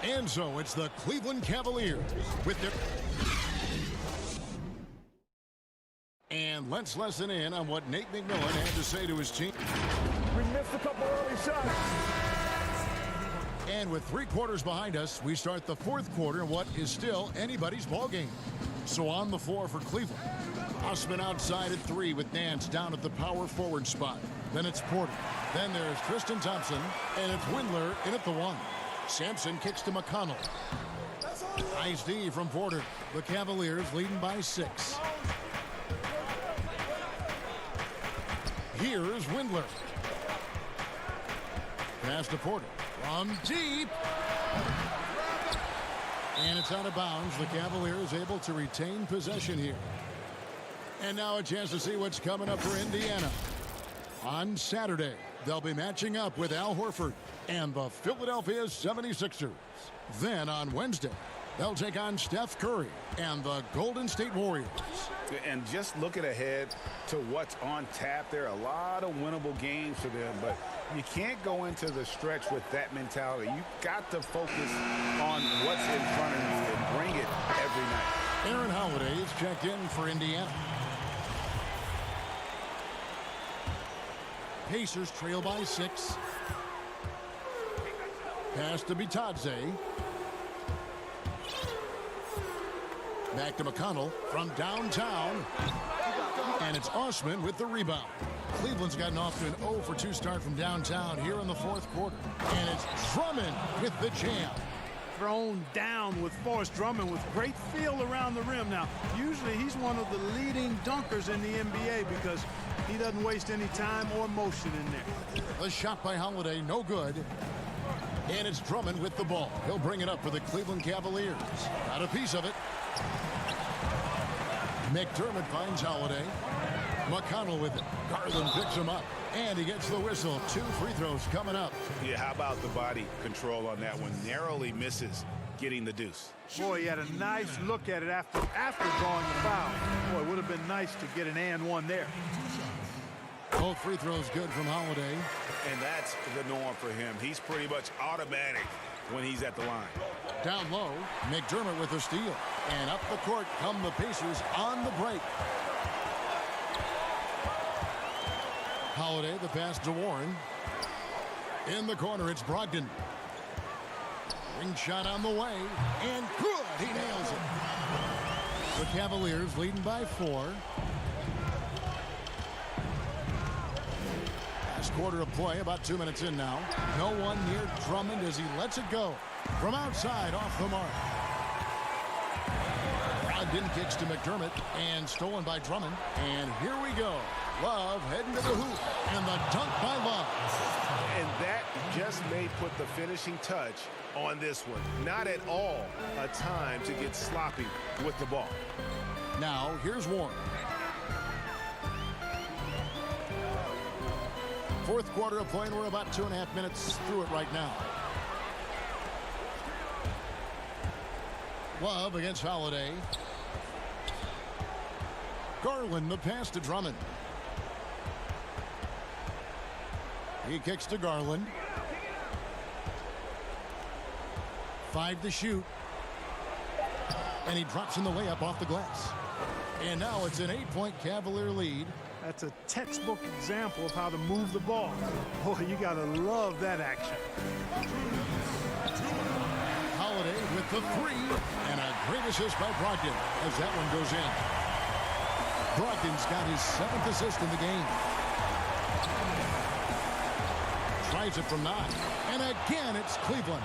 And so it's the Cleveland Cavaliers with their... And let's listen in on what Nate McMillan had to say to his team.
We missed a couple early shots.
And with 3 quarters behind us, we start the 4th quarter in what is still anybody's ball game. So on the floor for Cleveland. Osman outside at 3 with Nance down at the power forward spot. Then it's Porter. Then there's Tristan Thompson. And it's Windler in at the 1. Sampson kicks to McConnell. Nice D from Porter. The Cavaliers leading by 6. Here's Windler. Pass to Porter from deep. And it's out of bounds. The Cavaliers able to retain possession here. And now a chance to see what's coming up for Indiana. On Saturday, they'll be matching up with Al Horford and the Philadelphia 76ers. Then on Wednesday, they'll take on Steph Curry and the Golden State Warriors.
And just looking ahead to what's on tap, there are a lot of winnable games for them, but you can't go into the stretch with that mentality. You've got to focus on what's in front of you and bring it every night.
Aaron Holiday is checked in for Indiana. Pacers trail by 6. Pass to Bitadze. Back to McConnell from downtown. And it's Osman with the rebound. Cleveland's gotten off to an 0-for-2 start from downtown here in the fourth quarter. And it's Drummond with the jam.
Thrown down with Forrest Drummond with great feel around the rim. Now, usually he's one of the leading dunkers in the NBA because he doesn't waste any time or motion in there.
The shot by Holiday, no good. And it's Drummond with the ball. He'll bring it up for the Cleveland Cavaliers. Got a piece of it. McDermott finds Holiday. McConnell with it. Garland picks him up. And he gets the whistle. 2 free throws coming up.
Yeah, how about the body control on that one? Narrowly misses getting the deuce.
Boy, he had a nice look at it after drawing the foul. Boy, it would have been nice to get an and one there.
Both free throws good from Holiday.
And that's the norm for him. He's pretty much automatic when he's at the line.
Down low, McDermott with a steal. And up the court come the Pacers on the break. Holiday, the pass to Warren. In the corner, it's Brogdon. Ring shot on the way. And good, he nails it. The Cavaliers leading by 4. Last quarter of play, about 2 minutes in now. No one near Drummond as he lets it go. From outside, off the mark. Brogdon kicks to McDermott and stolen by Drummond. And here we go. Love heading to the hoop. And the dunk by Love.
And that just may put the finishing touch on this one. Not at all a time to get sloppy with the ball.
Now, here's Warren. Fourth quarter of play, and we're about 2.5 minutes through it right now. Love against Holiday. Garland, the pass to Drummond. He kicks to Garland. 5 to shoot. And he drops in the layup off the glass. And now it's an 8-point Cavalier lead.
That's a textbook example of how to move the ball. Boy, you got to love that action.
Holiday with the 3. And a great assist by Brogdon as that one goes in. Brogdon's got his 7th assist in the game. Tries it from 9. And again, it's Cleveland.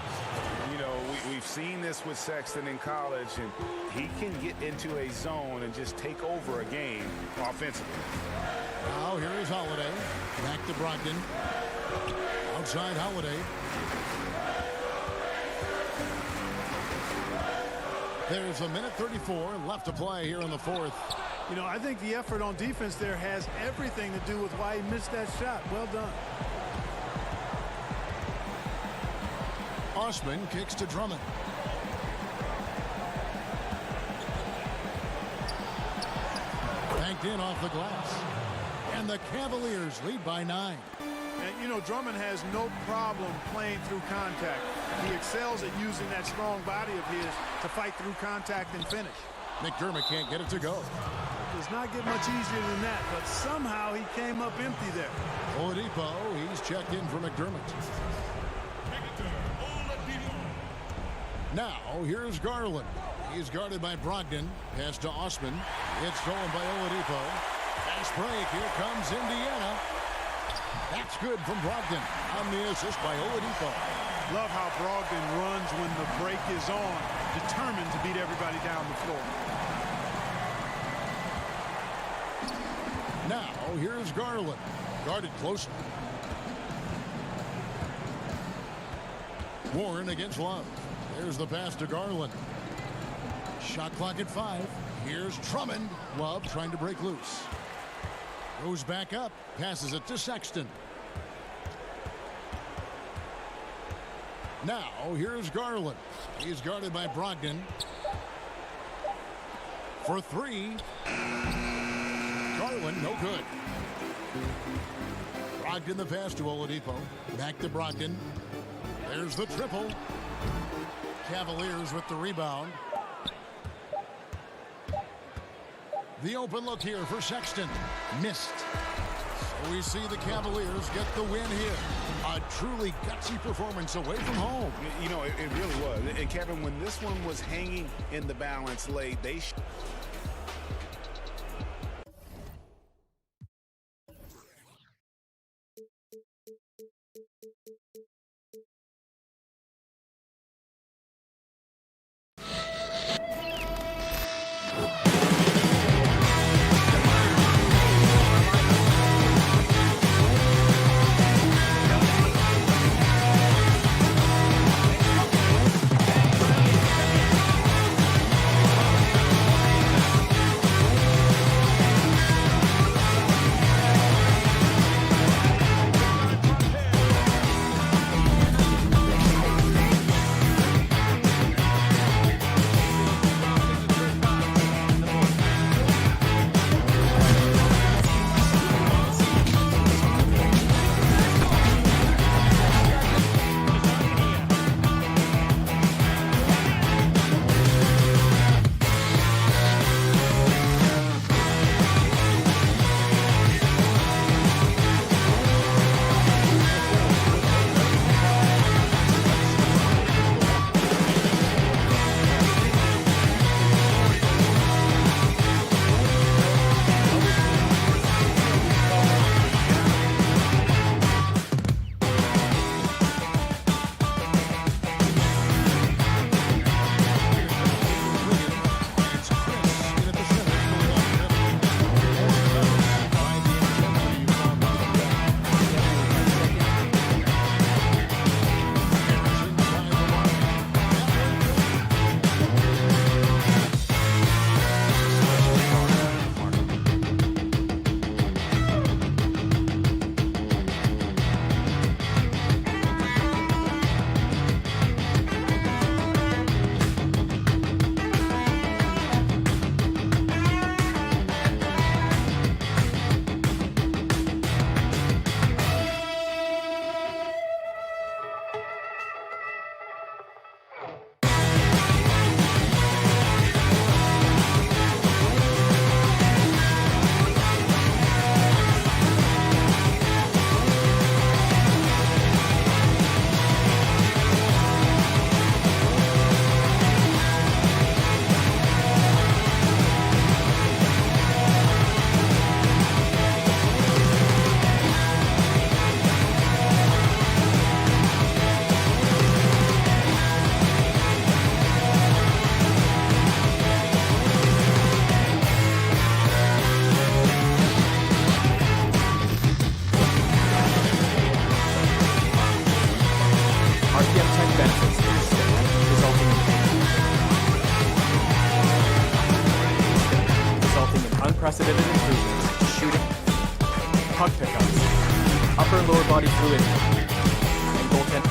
You know, we've seen this with Sexton in college, and he can get into a zone and just take over a game offensively.
Now here is Holiday. Back to Brogdon. Outside Holiday. There's a minute 34 left to play here in the fourth.
You know, I think the effort on defense there has everything to do with why he missed that shot. Well done.
Osman kicks to Drummond. Banked in off the glass. And the Cavaliers lead by 9.
And, you know, Drummond has no problem playing through contact. He excels at using that strong body of his to fight through contact and finish.
McDermott can't get it to go.
Does not get much easier than that, but somehow he came up empty there.
Oladipo, he's checked in for McDermott. Now, here's Garland. He's guarded by Brogdon. Pass to Osman. It's stolen by Oladipo. Fast break. Here comes Indiana. That's good from Brogdon on the assist by Oladipo.
Love how Brogdon runs when the break is on, determined to beat everybody down the floor.
Now, here's Garland. Guarded close. Warren against Love. There's the pass to Garland. Shot clock at 5. Here's Drummond. Love trying to break loose. Goes back up. Passes it to Sexton. Now here's Garland. He's guarded by Brogdon. For 3. Garland, no good. Brogdon the pass to Oladipo. Back to Brogdon. There's the triple. Cavaliers with the rebound. The open look here for Sexton. Missed. So we see the Cavaliers get the win here. A truly gutsy performance away from home.
You know, it really was. And Kevin, when this one was hanging in the balance late, they
unprecedented improvements to shooting, puck pickups, upper and lower body fluidity, and goaltending.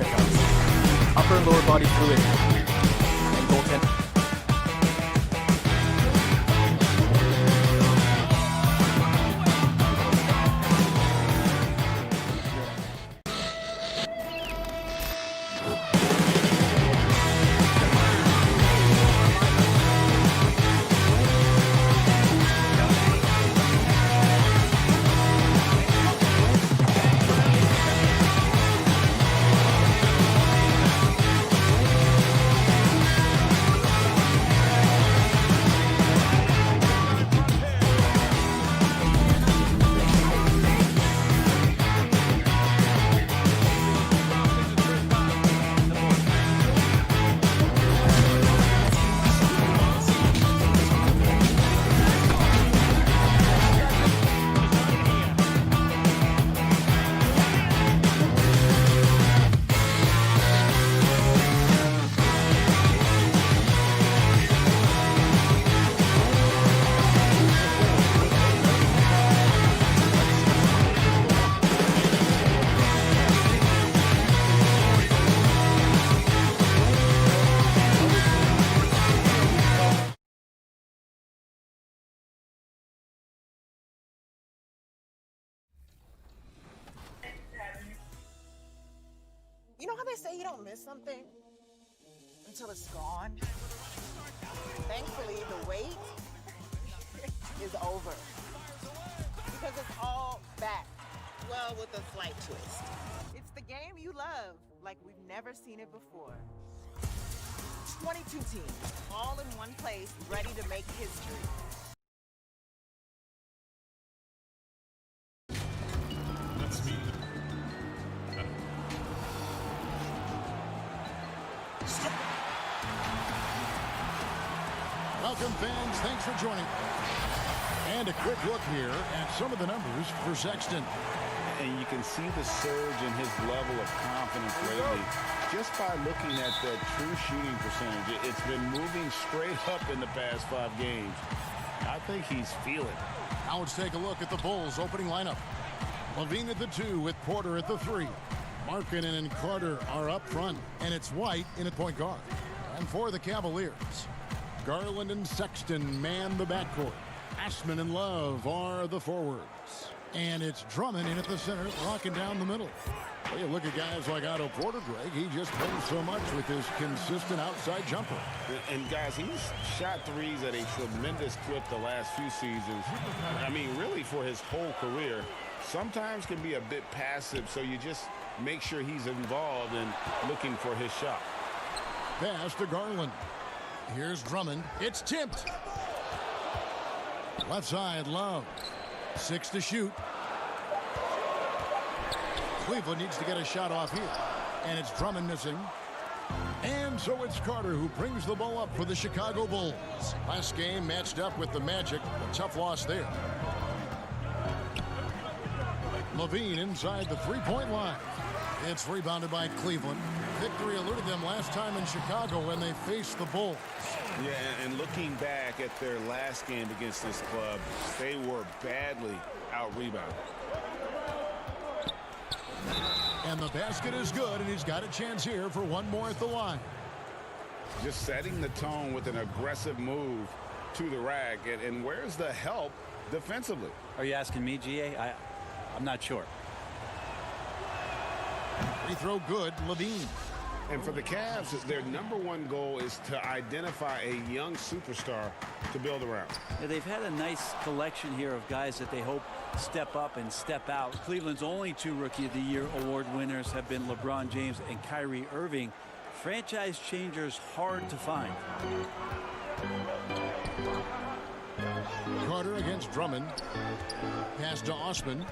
takeouts, upper and lower body fluid, and goaltending.
You know how they say you don't miss something until it's gone? Thankfully, the wait is over. Because it's all back. Well, with a slight twist. It's the game you love, like we've never seen it before. 22 teams, all in one place, ready to make history.
Let's meet
Welcome, fans. Thanks for joining. And a quick look here at some of the numbers for Sexton.
And you can see the surge in his level of confidence lately just by looking at the true shooting percentage. It's been moving straight up in the past 5 games. I think he's feeling it.
Now let's take a look at the Bulls' opening lineup. Levine at the 2 with Porter at the 3. Markkanen and Carter are up front, and it's White in at point guard. And for the Cavaliers, Garland and Sexton man the backcourt. Ashman and Love are the forwards. And it's Drummond in at the center, locking down the middle. Well, you look at guys like Otto Porter, Greg. He just plays so much with his consistent outside jumper.
And guys, he's shot threes at a tremendous clip the last few seasons. I mean, really for his whole career. Sometimes can be a bit passive, so you just make sure he's involved in looking for his shot.
Pass to Garland. Here's Drummond. It's tipped. Left side, Love. 6 to shoot. Cleveland needs to get a shot off here. And it's Drummond missing. And so it's Carter who brings the ball up for the Chicago Bulls. Last game matched up with the Magic. A tough loss there. Levine inside the three-point line. It's rebounded by Cleveland. Victory eluded them last time in Chicago when they faced the Bulls.
Yeah, and looking back at their last game against this club, they were badly out-rebounded.
And the basket is good, and he's got a chance here for one more at the line.
Just setting the tone with an aggressive move to the rack. And where's the help defensively?
Are you asking me, GA? I'm not sure.
Free throw good, Levine.
And for the Cavs, their #1 goal is to identify a young superstar to build around.
Yeah, they've had a nice collection here of guys that they hope step up and step out. Cleveland's only 2 Rookie of the Year award winners have been LeBron James and Kyrie Irving. Franchise changers hard to find.
Carter against Drummond. Pass to Osman.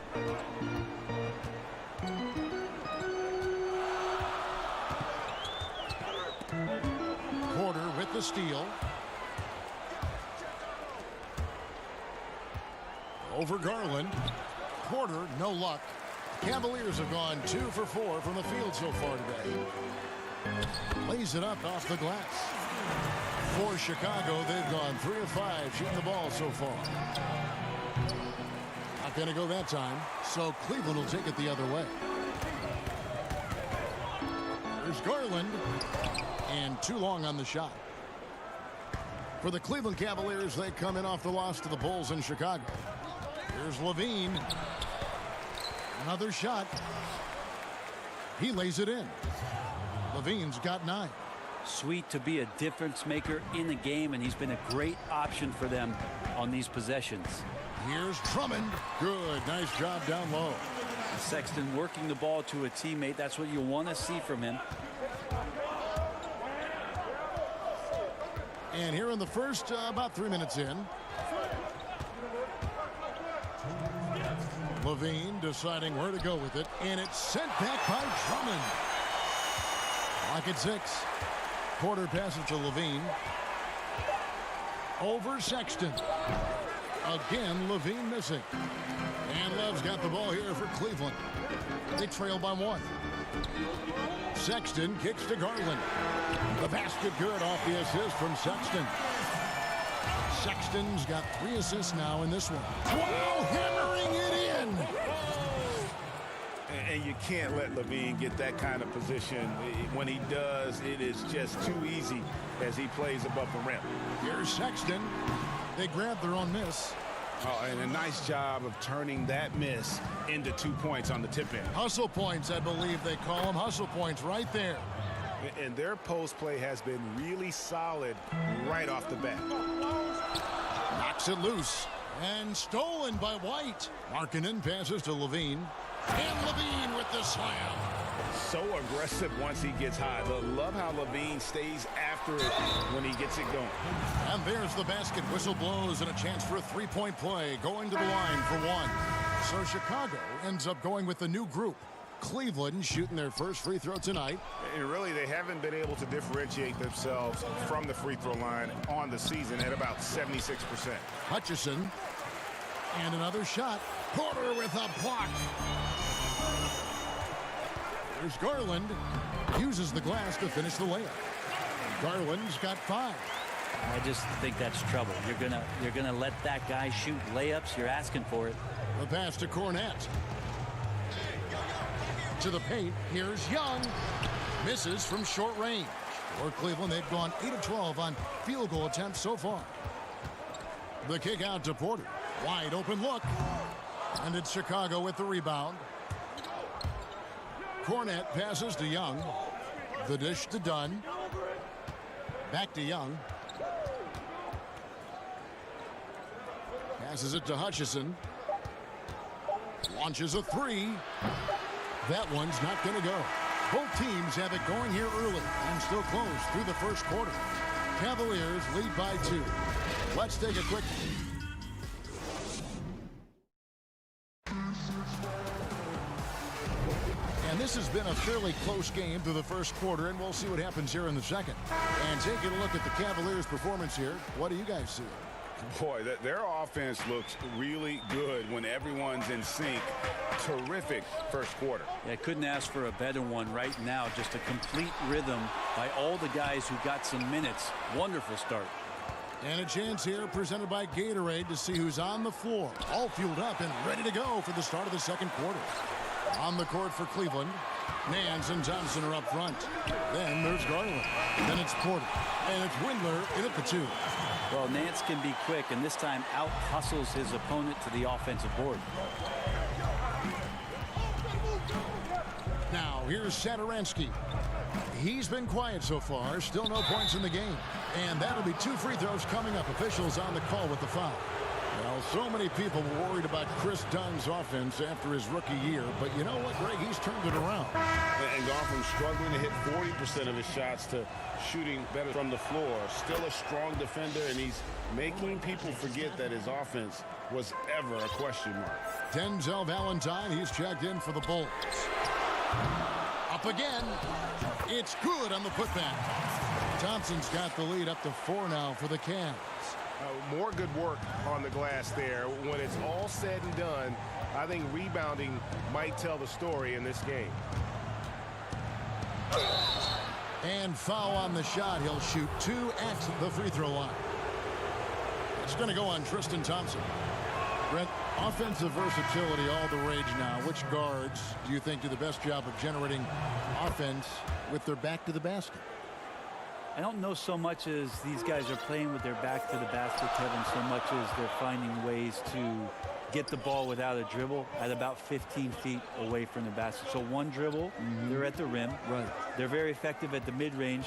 Porter with the steal. Over Garland. Porter, no luck. Cavaliers have gone 2 for 4 from the field so far today. Lays it up off the glass. For Chicago, they've gone 3 of 5 shooting the ball so far. Not going to go that time, so Cleveland will take it the other way. There's Garland. And too long on the shot. For the Cleveland Cavaliers, they come in off the loss to the Bulls in Chicago. Here's Levine. Another shot. He lays it in. Levine's got 9.
Sweet to be a difference maker in the game, and he's been a great option for them on these possessions.
Here's Drummond. Good. Nice job down low.
Sexton working the ball to a teammate. That's what you want to see from him.
And here in the first, about 3 minutes in. Levine deciding where to go with it. And it's sent back by Drummond. Lock at 6. Porter passes to Levine. Over Sexton. Again, Levine missing. And Love's got the ball here for Cleveland. They trail by 1. Sexton kicks to Garland. The basket good off the assist from Sexton. Sexton's got 3 assists now in this one. Wow, hammering it in.
And you can't let Levine get that kind of position. When he does, it is just too easy as he plays above the rim.
Here's Sexton. They grab their own miss.
Oh, and a nice job of turning that miss into 2 points on the tip in.
Hustle points, I believe they call them. Hustle points right there.
And their post play has been really solid right off the bat.
Knocks it loose. And stolen by White. Markkanen passes to Levine. And Levine with the slam.
So aggressive once he gets high. Love how Levine stays after it when he gets it going.
And there's the basket. Whistle blows and a chance for a 3-point play. Going to the line for 1. So Chicago ends up going with the new group. Cleveland shooting their first free throw tonight.
And really, they haven't been able to differentiate themselves from the free throw line on the season at about 76%.
Hutchison. And another shot. Porter with a block. There's Garland. Uses the glass to finish the layup. Garland's got 5.
I just think that's trouble. You're gonna let that guy shoot layups. You're asking for it.
The pass to Cornette. To the paint. Here's Young. Misses from short range. For Cleveland, they've gone 8 of 12 on field goal attempts so far. The kick out to Porter. Wide open look. And it's Chicago with the rebound. Cornette passes to Young. The dish to Dunn. Back to Young. Passes it to Hutchison. Launches a 3. That one's not going to go. Both teams have it going here early and still close through the first quarter. Cavaliers lead by 2. Let's take a quick. And this has been a fairly close game through the first quarter, and we'll see what happens here in the second. And taking a look at the Cavaliers' performance here, what do you guys see?
Boy, their offense looks really good when everyone's in sync. Terrific first quarter.
Yeah, couldn't ask for a better one right now. Just a complete rhythm by all the guys who got some minutes. Wonderful start.
And a chance here presented by Gatorade to see who's on the floor. All fueled up and ready to go for the start of the second quarter. On the court for Cleveland, Nance and Thompson are up front. Then there's Garland. Then it's Porter. And it's Windler in at the 2.
Well, Nance can be quick, and this time out-hustles his opponent to the offensive board.
Now, here's Satoransky. He's been quiet so far. Still no points in the game. And that'll be 2 free throws coming up. Officials on the call with the foul. Well, so many people were worried about Chris Dunn's offense after his rookie year. But you know what, Greg? He's turned it around.
And gone from struggling to hit 40% of his shots to shooting better from the floor. Still a strong defender, and he's making people forget that his offense was ever a question mark.
Denzel Valentine, he's checked in for the Bulls. Up again. It's good on the putback. Thompson's got the lead up to 4 now for the Cavs.
More good work on the glass there. When it's all said and done, I think rebounding might tell the story in this game.
And foul on the shot. He'll shoot 2 at the free throw line. It's going to go on Tristan Thompson. Brett, offensive versatility, all the rage now. Which guards do you think do the best job of generating offense with their back to the basket?
I don't know so much as these guys are playing with their back to the basket, Kevin, so much as they're finding ways to get the ball without a dribble at about 15 feet away from the basket. So one dribble, they're at the rim.
Right.
They're very effective at the mid-range.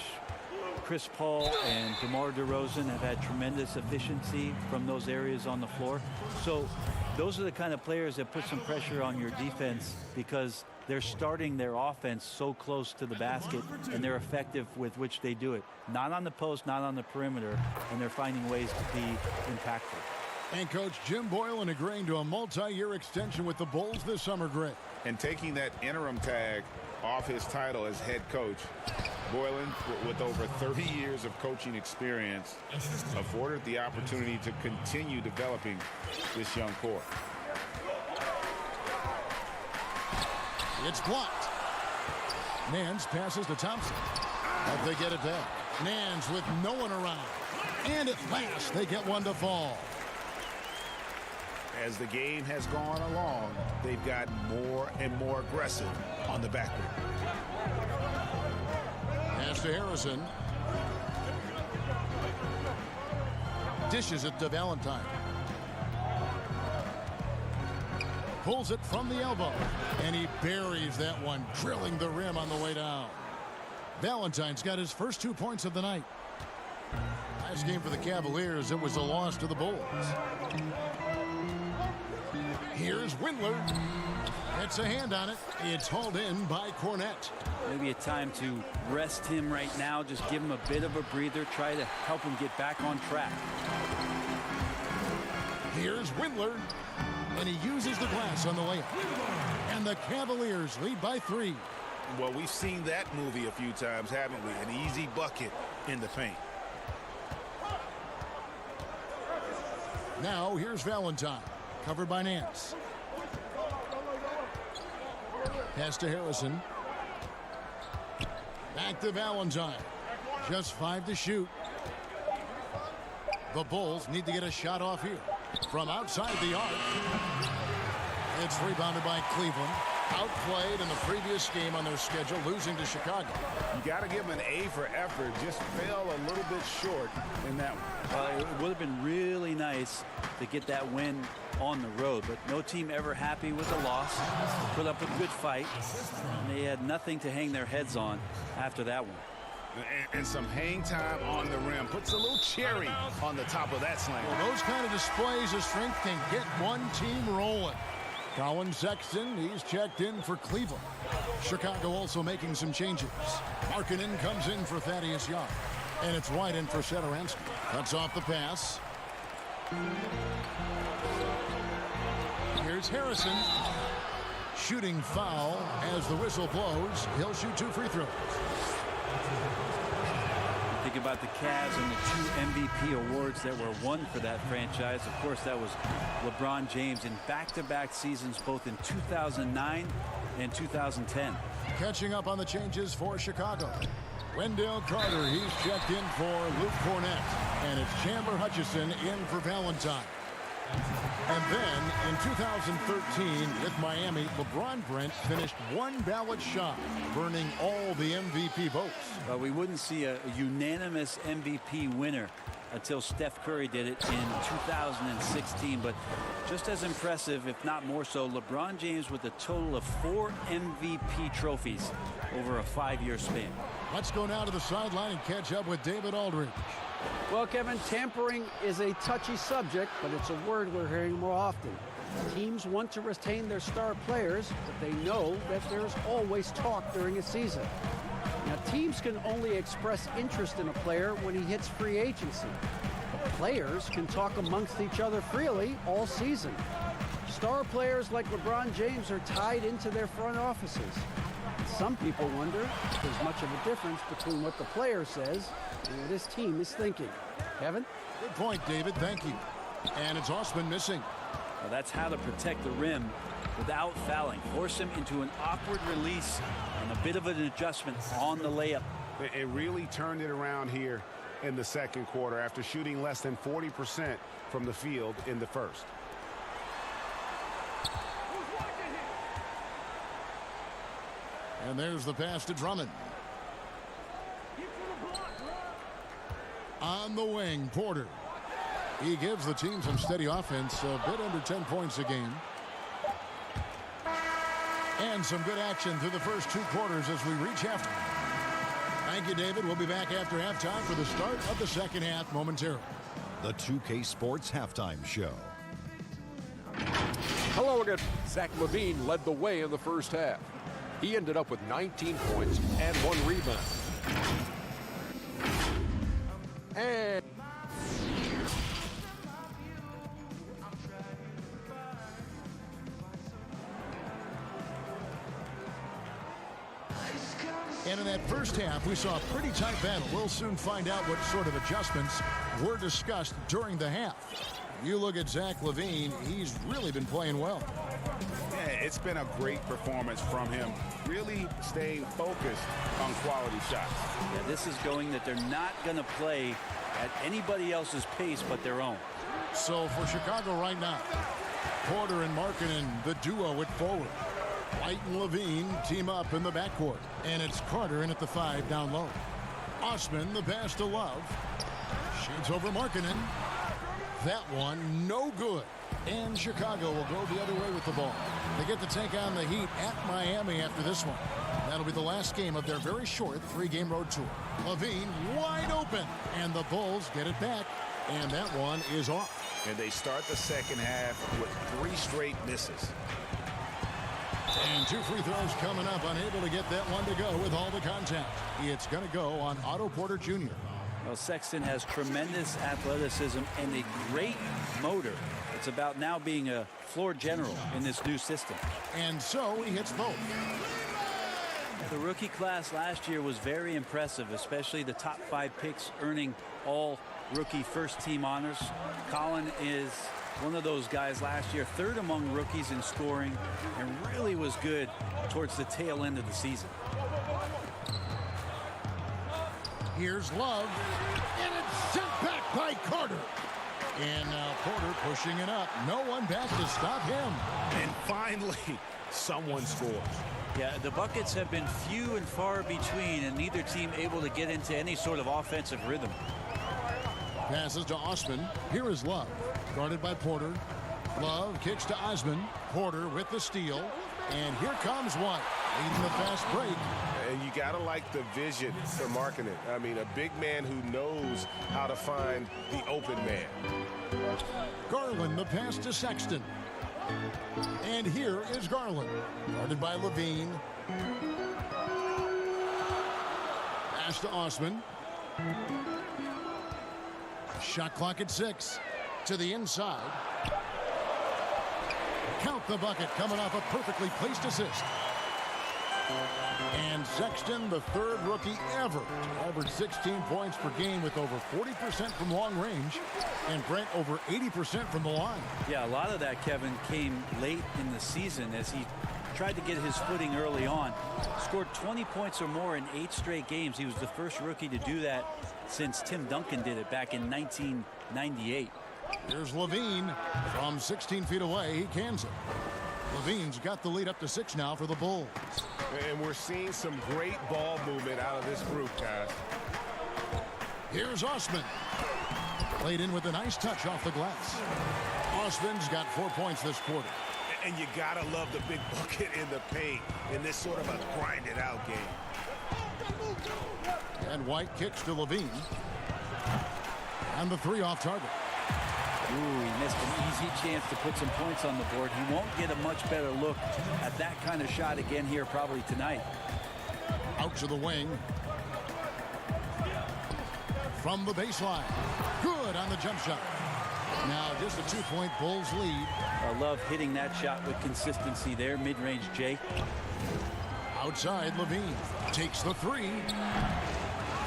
Chris Paul and DeMar DeRozan have had tremendous efficiency from those areas on the floor. So those are the kind of players that put some pressure on your defense because they're starting their offense so close to the basket, and they're effective with which they do it. Not on the post, not on the perimeter, and they're finding ways to be impactful.
And Coach Jim Boylen agreeing to a multi-year extension with the Bulls this summer, Greg.
And taking that interim tag off his title as head coach, Boylen, with over 30 years of coaching experience, afforded the opportunity to continue developing this young core.
It's blocked. Nance passes to Thompson. But they get it back. Nance with no one around. And at last, they get one to fall.
As the game has gone along, they've gotten more and more aggressive on the backcourt.
Pass to Harrison. Dishes it to Valentine. Pulls it from the elbow, and he buries that one, drilling the rim on the way down. Valentine's got his first 2 points of the night. Last game for the Cavaliers, it was a loss to the Bulls. Here's Windler. Gets a hand on it. It's hauled in by Cornette.
Maybe a time to rest him right now. Just give him a bit of a breather. Try to help him get back on track.
Here's Windler. And he uses the glass on the layup. And the Cavaliers lead by 3.
Well, we've seen that movie a few times, haven't we? An easy bucket in the paint.
Now here's Valentine. Covered by Nance. Pass to Harrison. Back to Valentine. Just 5 to shoot. The Bulls need to get a shot off here. From outside the arc. It's rebounded by Cleveland. Outplayed in the previous game on their schedule, losing to Chicago.
You got to give them an A for effort. Just fell a little bit short in that one.
It would have been really nice to get that win on the road, but no team ever happy with a loss. Put up a good fight. And they had nothing to hang their heads on after that one.
And some hang time on the rim. Puts a little cherry on the top of that slam.
Well, those kind of displays of strength can get one team rolling. Colin Sexton, he's checked in for Cleveland. Chicago also making some changes. Markkanen comes in for Thaddeus Young. And it's White in for Satoransky. Cuts off the pass. Here's Harrison. Shooting foul as the whistle blows. He'll shoot 2 free throws.
Think about the Cavs and the 2 MVP awards that were won for that franchise. Of course, that was LeBron James in back-to-back seasons, both in 2009 and 2010.
Catching up on the changes for Chicago. Wendell Carter, he's checked in for Luke Cornette. And it's Chandler Hutchison in for Valentine. And then in 2013 with Miami, LeBron Brent finished 1 ballot shy, burning all the MVP votes.
But we wouldn't see a unanimous MVP winner until Steph Curry did it in 2016. But just as impressive, if not more so, LeBron James with a total of 4 MVP trophies over a 5-year span.
Let's go now to the sideline and catch up with David Aldridge.
Well, Kevin, tampering is a touchy subject, but it's a word we're hearing more often. Teams want to retain their star players, but they know that there's always talk during a season. Now, teams can only express interest in a player when he hits free agency. But players can talk amongst each other freely all season. Star players like LeBron James are tied into their front offices. Some people wonder if there's much of a difference between what the player says and what his team is thinking. Kevin?
Good point, David. Thank you. And it's Osman missing.
Well, that's how to protect the rim without fouling. Force him into an awkward release and a bit of an adjustment on the layup.
It really turned it around here in the second quarter after shooting less than 40% from the field in the first.
And there's the pass to Drummond. On the wing, Porter. He gives the team some steady offense, a bit under 10 points a game. And some good action through the first 2 quarters as we reach halftime. Thank you, David. We'll be back after halftime for the start of the second half momentarily.
The 2K Sports Halftime Show.
Hello again. Zach LaVine led the way in the first half. He ended up with 19 points and 1 rebound. And
in that first half, we saw a pretty tight battle. We'll soon find out what sort of adjustments were discussed during the half. You look at Zach LaVine, he's really been playing well.
Yeah, it's been a great performance from him, really staying focused on quality shots.
Yeah, this is going that they're not going to play at anybody else's pace but their own.
So for Chicago right now, Porter and Markkanen, the duo at forward. White and LaVine team up in the backcourt. And it's Carter in at the 5 down low. Osman, the pass to Love. Shoots over Markkanen. That one, no good. And Chicago will go the other way with the ball. They get to take on the Heat at Miami after this one. That'll be the last game of their very short 3-game road tour. LaVine wide open. And the Bulls get it back. And that one is off.
And they start the second half with 3 straight misses.
And 2 free throws coming up, unable to get that one to go with all the contact. It's going to go on Otto Porter Jr.
Well, Sexton has tremendous athleticism and a great motor. It's about now being a floor general in this new system.
And so he hits both.
The rookie class last year was very impressive, especially the top 5 picks earning all rookie first team honors. Colin is one of those guys last year, 3rd among rookies in scoring, and really was good towards the tail end of the season.
Here's Love, and it's sent back by Carter. And now Porter pushing it up. No one back to stop him.
And finally, someone scores.
Yeah, the buckets have been few and far between, and neither team able to get into any sort of offensive rhythm.
Passes to Osman. Here is Love. Guarded by Porter. Love kicks to Osman. Porter with the steal. And here comes White, leading the fast break.
And you got to like the vision for Markkanen. I mean, a big man who knows how to find the open man.
Garland, the pass to Sexton. And here is Garland. Guarded by LaVine. Pass to Osman. Shot clock at 6. To the inside. Count the bucket coming off a perfectly placed assist. And Sexton, the 3rd rookie ever to average 16 points per game with over 40% from long range, and Brent over 80% from the line.
Yeah, a lot of that, Kevin, came late in the season as he tried to get his footing early on. Scored 20 points or more in 8 straight games. He was the first rookie to do that since Tim Duncan did it back in 1998.
Here's LaVine from 16 feet away. He cans it. LaVine's got the lead up to 6 now for the Bulls.
And we're seeing some great ball movement out of this group, guys.
Here's Osman. Played in with a nice touch off the glass. Osman's got 4 points this quarter.
And you got to love the big bucket in the paint in this sort of a grinded-out game.
And White kicks to LaVine. And the 3 off target.
Ooh, he missed an easy chance to put some points on the board. He won't get a much better look at that kind of shot again here probably tonight.
Out to the wing. From the baseline. Good on the jump shot. Now just a 2-point Bulls lead.
I love hitting that shot with consistency there, mid-range Jake.
Outside, LaVine takes the 3.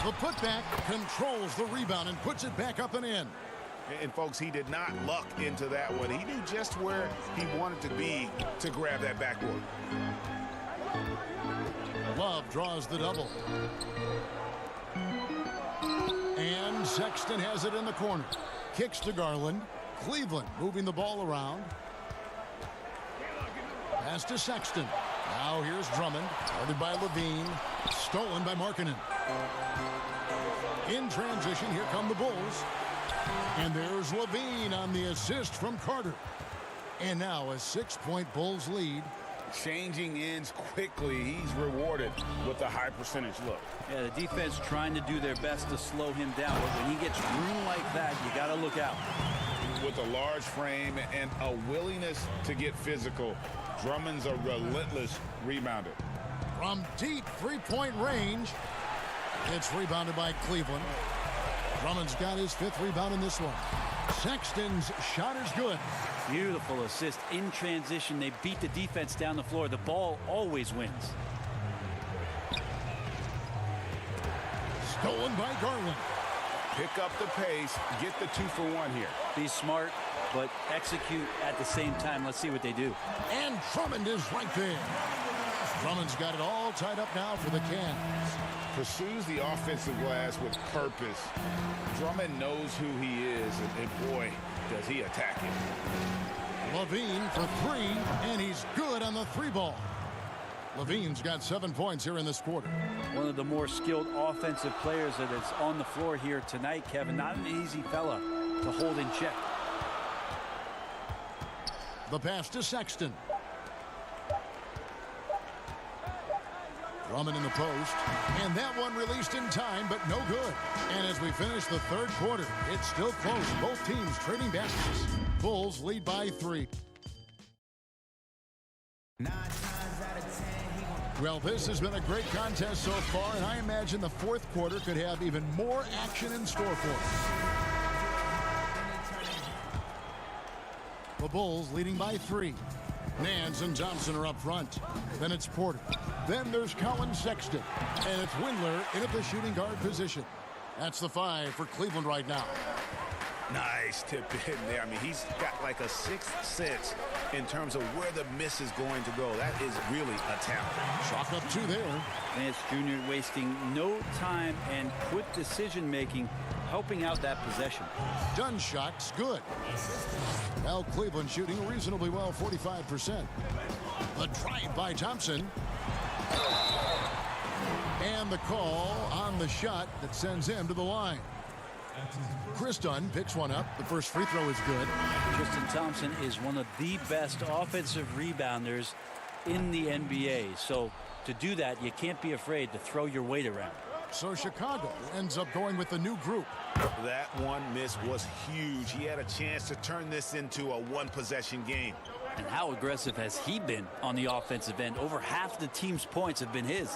The putback controls the rebound and puts it back up and in.
And folks, he did not luck into that one. He knew just where he wanted to be to grab that backboard.
Love draws the double. And Sexton has it in the corner. Kicks to Garland. Cleveland moving the ball around. Pass to Sexton. Now here's Drummond. Guarded by Levine. Stolen by Markkanen. In transition, here come the Bulls. And there's Levine on the assist from Carter. And now a 6-point Bulls lead.
Changing ends quickly. He's rewarded with a high percentage look.
Yeah, the defense trying to do their best to slow him down. But when he gets room like that, you got to look out.
With a large frame and a willingness to get physical, Drummond's a relentless rebounder.
From deep three-point range, it's rebounded by Cleveland. Drummond's got his 5th rebound in this one. Sexton's shot is good.
Beautiful assist in transition. They beat the defense down the floor. The ball always wins.
Stolen by Garland.
Pick up the pace, get the 2-for-1 here.
Be smart, but execute at the same time. Let's see what they do.
And Drummond is right there. Drummond's got it all tied up now for the Cavs.
Pursues the offensive glass with purpose. Drummond knows who he is, and boy, does he attack it.
Levine for 3, and he's good on the 3-ball. Levine's got 7 points here in this quarter.
One of the more skilled offensive players that is on the floor here tonight, Kevin. Not an easy fella to hold in check.
The pass to Sexton. Drummond in the post. And that one released in time, but no good. And as we finish the 3rd quarter, it's still close. Both teams trading baskets. Bulls lead by 3. Well, this has been a great contest so far, and I imagine the 4th quarter could have even more action in store for us. The Bulls leading by 3. Nance and Thompson are up front. Then it's Porter. Then there's Colin Sexton. And it's Windler in at the shooting guard position. That's the 5 for Cleveland right now.
Nice tip in there. I mean, he's got like a 6th sense in terms of where the miss is going to go. That is really a talent.
Chalk up 2 there.
Nance Jr. wasting no time and quick decision-making, helping out that possession.
Dunn shot's good. Now Cleveland shooting reasonably well, 45%. The drive by Thompson. And the call on the shot that sends him to the line. Chris Dunn picks one up. The first free throw is good.
Tristan Thompson is one of the best offensive rebounders in the NBA. So to do that, you can't be afraid to throw your weight around.
So Chicago ends up going with the new group.
That one miss was huge. He had a chance to turn this into a 1-possession game.
And how aggressive has he been on the offensive end? Over half the team's points have been his.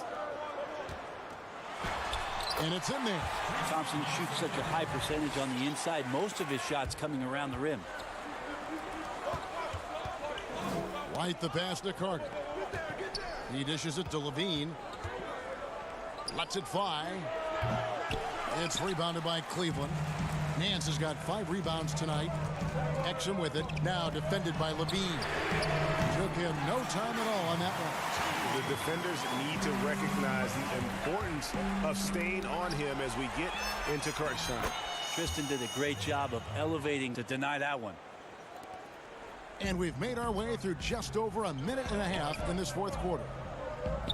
And it's in there.
Thompson shoots such a high percentage on the inside. Most of his shots coming around the rim.
White the pass to Carter. He dishes it to Levine. Lets it fly. It's rebounded by Cleveland. Nance has got 5 rebounds tonight. Exum with it. Now defended by Levine. Took him no time at all on that one.
The defenders need to recognize the importance of staying on him as we get into crunch time.
Tristan did a great job of elevating to deny that one.
And we've made our way through just over a minute and a half in this 4th quarter.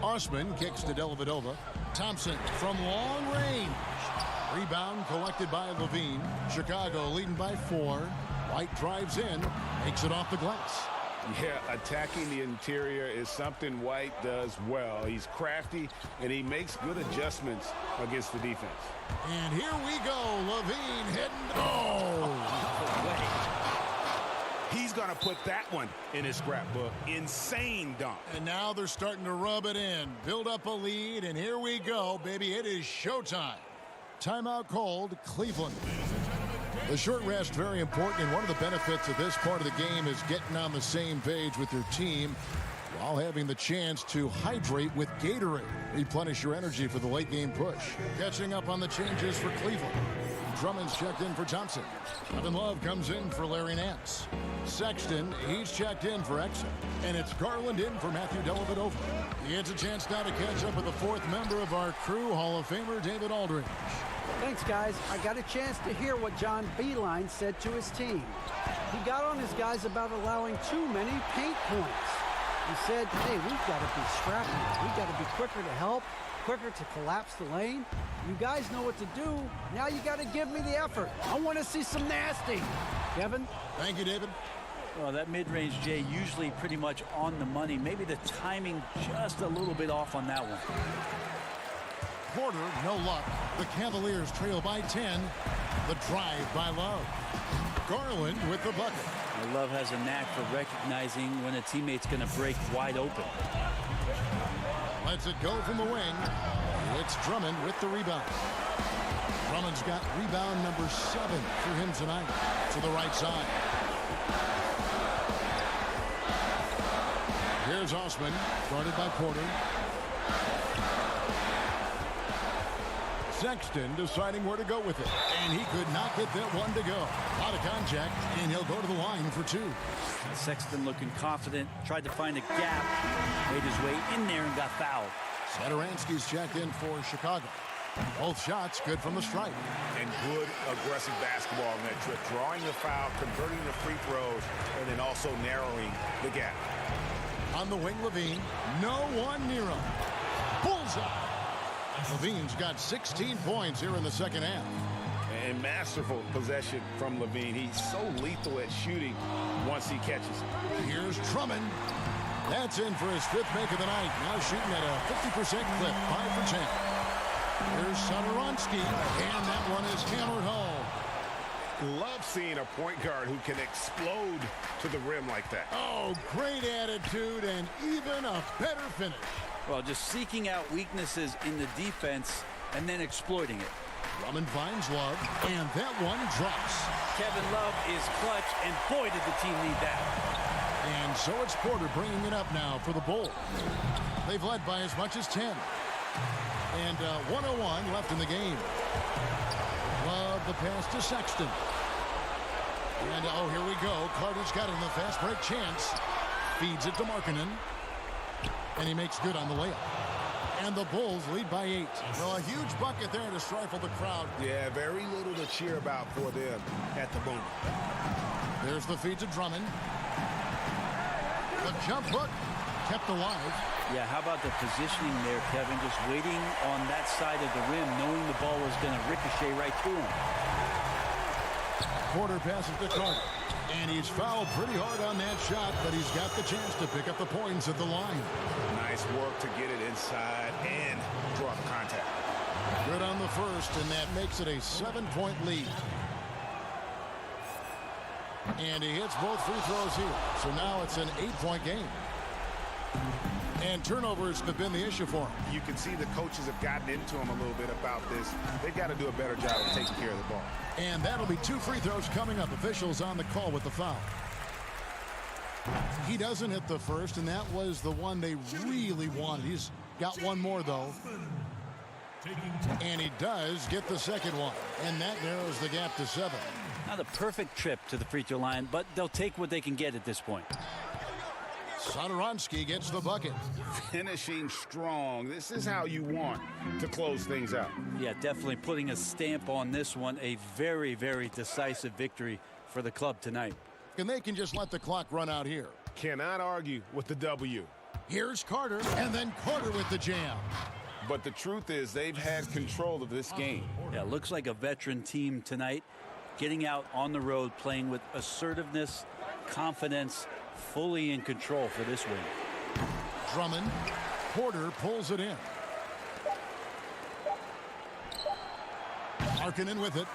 Osman kicks to Dellavedova. Thompson from long range. Rebound collected by Levine. Chicago leading by 4. White drives in, makes it off the glass.
Yeah, attacking the interior is something White does well. He's crafty, and he makes good adjustments against the defense.
And here we go. Levine hitting. Oh!
He's going to put that one in his scrapbook. Insane dunk.
And now they're starting to rub it in. Build up a lead, and here we go, baby. It is showtime. Timeout called, Cleveland. The short rest, very important, and one of the benefits of this part of the game is getting on the same page with your team while having the chance to hydrate with Gatorade. Replenish your energy for the late game push. Catching up on the changes for Cleveland. Drummond's checked in for Thompson. Kevin Love comes in for Larry Nance. Sexton, he's checked in for Exum. And it's Garland in for Matthew Dellavedova. He gets a chance now to catch up with the 4th member of our crew, Hall of Famer David Aldridge.
Thanks, guys. I got a chance to hear what John Beilein said to his team. He got on his guys about allowing too many paint points. He said, hey, we've got to be scrappier. We've got to be quicker to help, quicker to collapse the lane. You guys know what to do. Now you got to give me the effort. I want to see some nasty. Kevin?
Thank you, David.
Well, that mid-range, Jay, usually pretty much on the money. Maybe the timing just a little bit off on that one.
Porter, no luck. The Cavaliers trail by 10. The drive by Love. Garland with the bucket.
Love has a knack for recognizing when a teammate's going to break wide open.
Lets it go from the wing. It's Drummond with the rebound. Drummond's got rebound number 7 for him tonight. To the right side. Here's Osman, guarded by Porter. Sexton deciding where to go with it. And he could not get that one to go. Out of contact, and he'll go to the line for 2.
Sexton looking confident, tried to find a gap, made his way in there and got fouled.
Satoransky's checked in for Chicago. Both shots good from the stripe.
And good aggressive basketball on that trip. Drawing the foul, converting the free throws, and then also narrowing the gap.
On the wing, Levine. No one near him. Bullseye. Levine's got 16 points here in the second half.
And masterful possession from Levine. He's so lethal at shooting once he catches it.
Here's Drummond. That's in for his 5th make of the night. Now shooting at a 50% clip, 5 for 10. Here's Satoransky, and that one is hammered home.
Love seeing a point guard who can explode to the rim like that.
Oh, great attitude and even a better finish.
Well, just seeking out weaknesses in the defense and then exploiting it.
Drummond finds Love, and that one drops.
Kevin Love is clutch, and boy, did the team need that.
And so it's Porter bringing it up now for the Bulls. They've led by as much as 10. And 1:01 left in the game. Love the pass to Sexton. And oh, here we go. Carter's got it in the fast break chance. Feeds it to Markkanen. And he makes good on the layup. And the Bulls lead by 8. Well, a huge bucket there to stifle the crowd.
Yeah, very little to cheer about for them at the moment.
There's the feed to Drummond. The jump hook kept alive.
Yeah, how about the positioning there, Kevin? Just waiting on that side of the rim, knowing the ball was going to ricochet right through him.
Porter passes to Carter. And he's fouled pretty hard on that shot, but he's got the chance to pick up the points at the line.
Nice work to get it inside and draw the contact.
Good on the first, and that makes it a 7-point lead. And he hits both free throws here. So now it's an 8-point game. And turnovers have been the issue for him.
You can see the coaches have gotten into him a little bit about this. They've got to do a better job of taking care of the ball.
And that'll be 2 free throws coming up. Officials on the call with the foul. He doesn't hit the first, and that was the one they really wanted. He's got one more, though. And he does get the second one. And that narrows the gap to 7.
Not a perfect trip to the free throw line, but they'll take what they can get at this point.
Satoransky gets the bucket.
Finishing strong. This is how you want to close things out.
Yeah, definitely putting a stamp on this one. A very, very decisive victory for the club tonight.
And they can just let the clock run out here.
Cannot argue with the W.
Here's Carter, and then Carter with the jam.
But the truth is they've had control of this game.
Yeah, looks like a veteran team tonight. Getting out on the road, playing with assertiveness, confidence, fully in control for this win.
Drummond. Porter pulls it in. Markkanen with it.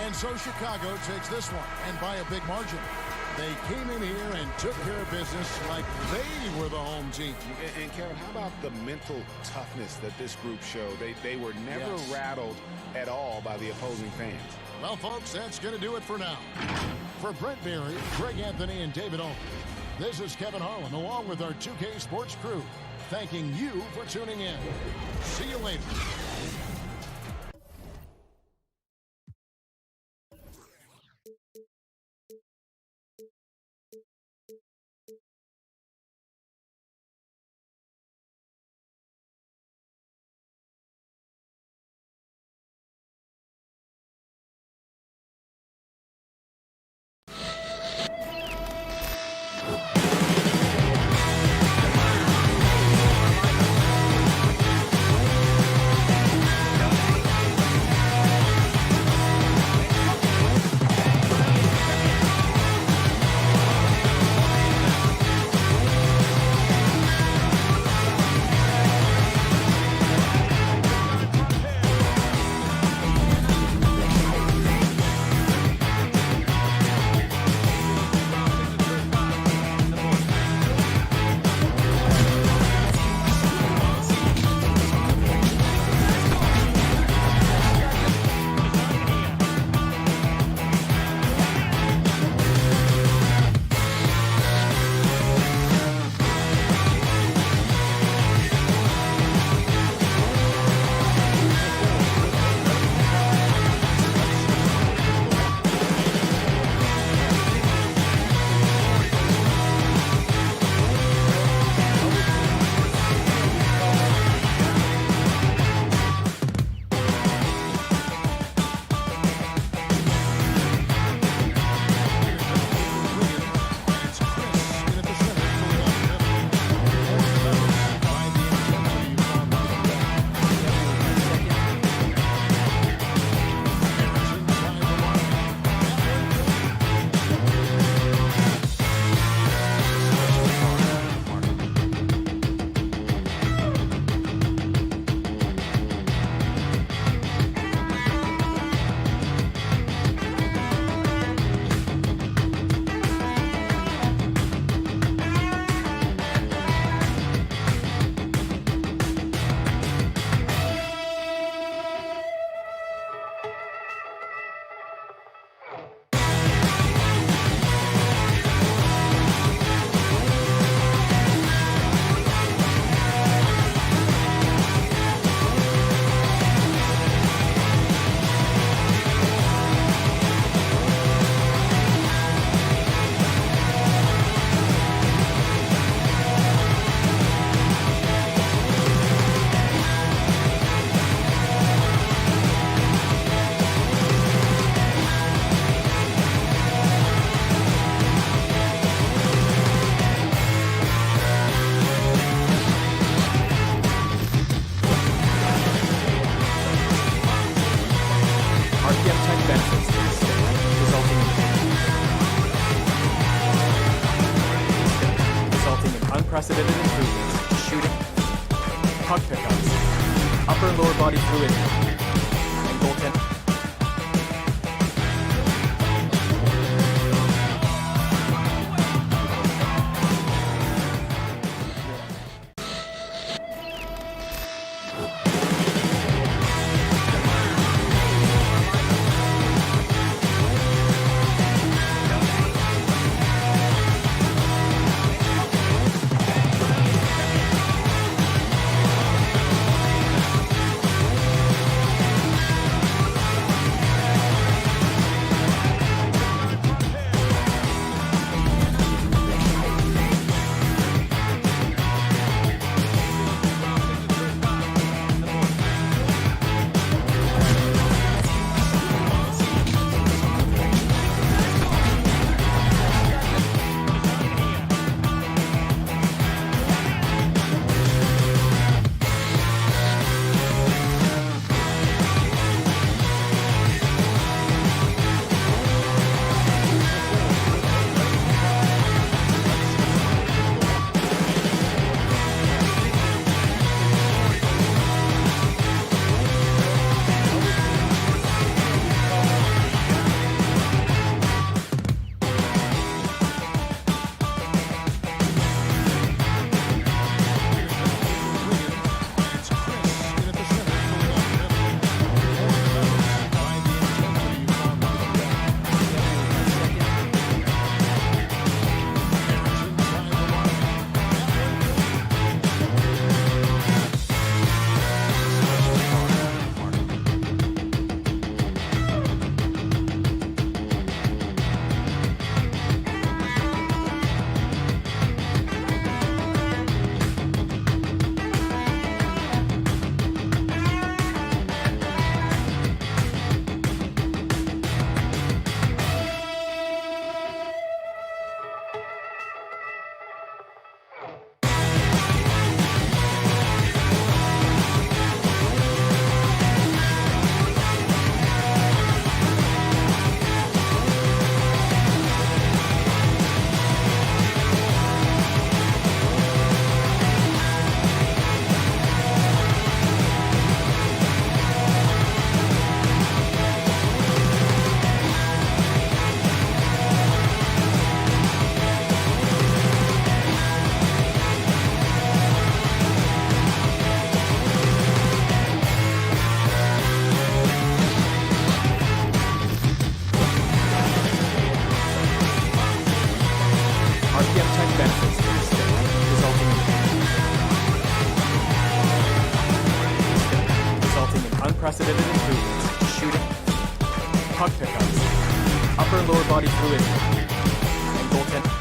And so Chicago takes this one, and by a big margin. They came in here and took care of business like they were the home team.
And Kevin, how about the mental toughness that this group showed? They were never rattled at all by the opposing fans.
Well, folks, that's going to do it for now. For Brent Berry, Greg Anthony, and David Olin, this is Kevin Harlan, along with our 2K Sports crew, thanking you for tuning in. See you later.
unprecedented improvements to shooting, puck pickups, upper and lower body fluidity, and goaltending. Unprecedented improvements to shooting, puck pickups, upper and lower body fluidity, and goaltending.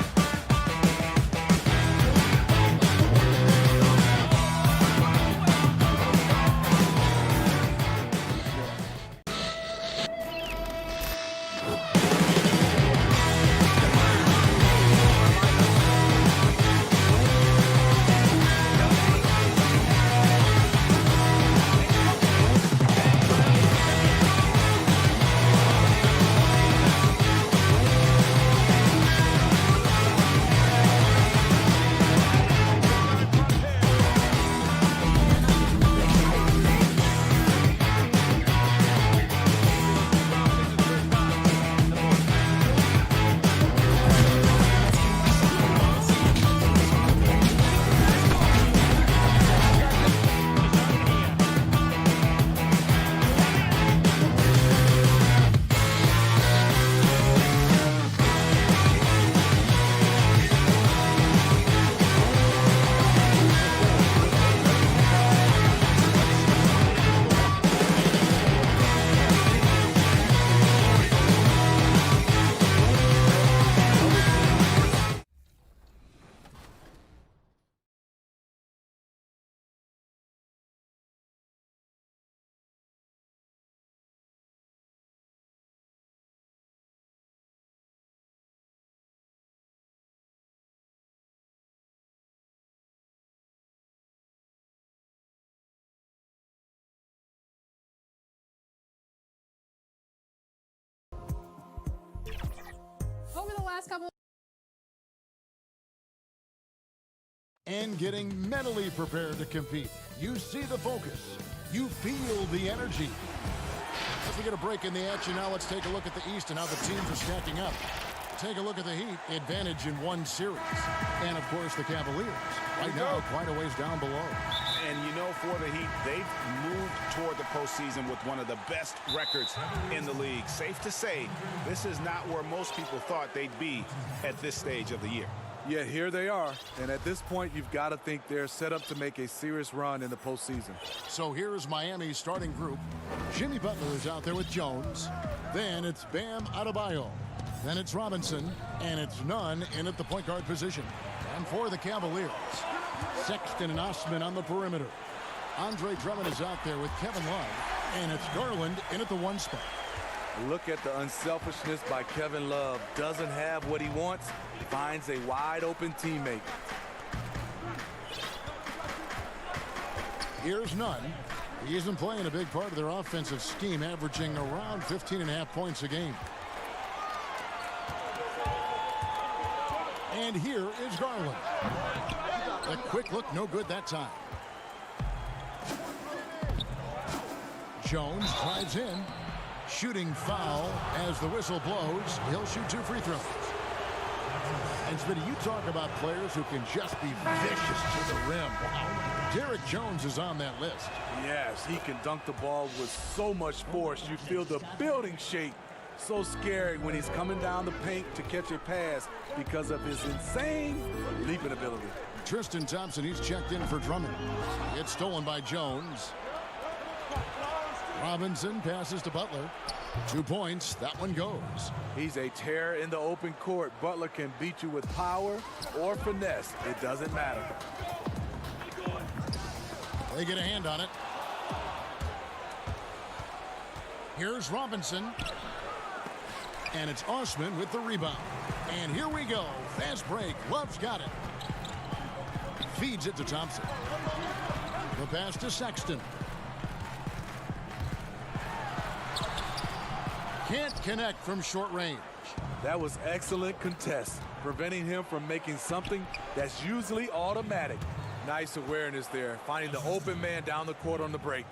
Over the last couple
and getting mentally prepared to compete. You see the focus. You feel the energy. As we get a break in the action now, let's take a look at the East and how the teams are stacking up. Take a look at the Heat, advantage in one series. And, of course, the Cavaliers. Right now, quite a ways down below.
And, you know, for the Heat, they've moved toward the postseason with one of the best records in the league. Safe to say, this is not where most people thought they'd be at this stage of the year.
Yet here they are, and at this point, you've got to think they're set up to make a serious run in the postseason.
So here's Miami's starting group. Jimmy Butler is out there with Jones. Then it's Bam Adebayo. Then it's Robinson, and it's Nunn in at the point guard position. And for the Cavaliers, Sexton and Osman on the perimeter. Andre Drummond is out there with Kevin Love, and it's Garland in at the 1 spot.
Look at the unselfishness by Kevin Love. Doesn't have what he wants, finds a wide open teammate.
Here's Nunn. He isn't playing a big part of their offensive scheme, averaging around 15.5 points a game. And here is Garland. A quick look, no good that time. Jones drives in. Shooting foul as the whistle blows. He'll shoot 2 free throws. And Smitty, you talk about players who can just be vicious to the rim. Wow. Derek Jones is on that list.
Yes, he can dunk the ball with so much force. You feel the building shake. So scary when he's coming down the paint to catch a pass because of his insane leaping ability.
Tristan Thompson, he's checked in for Drummond. It's stolen by Jones. Robinson passes to Butler. 2 points. That one goes.
He's a terror in the open court. Butler can beat you with power or finesse. It doesn't matter.
They get a hand on it. Here's Robinson. And it's Osman with the rebound. And here we go. Fast break. Love's got it. Feeds it to Thompson. The pass to Sexton. Can't connect from short range.
That was excellent contest, preventing him from making something that's usually automatic. Nice awareness there, finding the open man down the court on the break.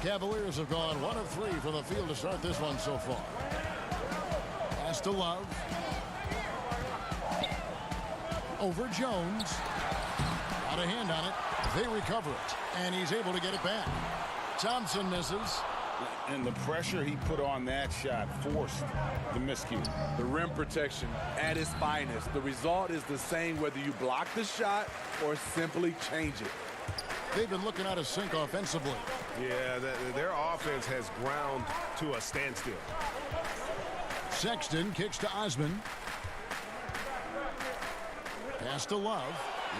Cavaliers have gone 1 of 3 from the field to start this one so far. Pass to Love. Over Jones. Got a hand on it. They recover it, and he's able to get it back. Thompson misses.
And the pressure he put on that shot forced the miscue.
The rim protection at its finest. The result is the same whether you block the shot or simply change it.
They've been looking out of sync offensively.
Yeah, their offense has ground to a standstill.
Sexton kicks to Osman. Pass to Love.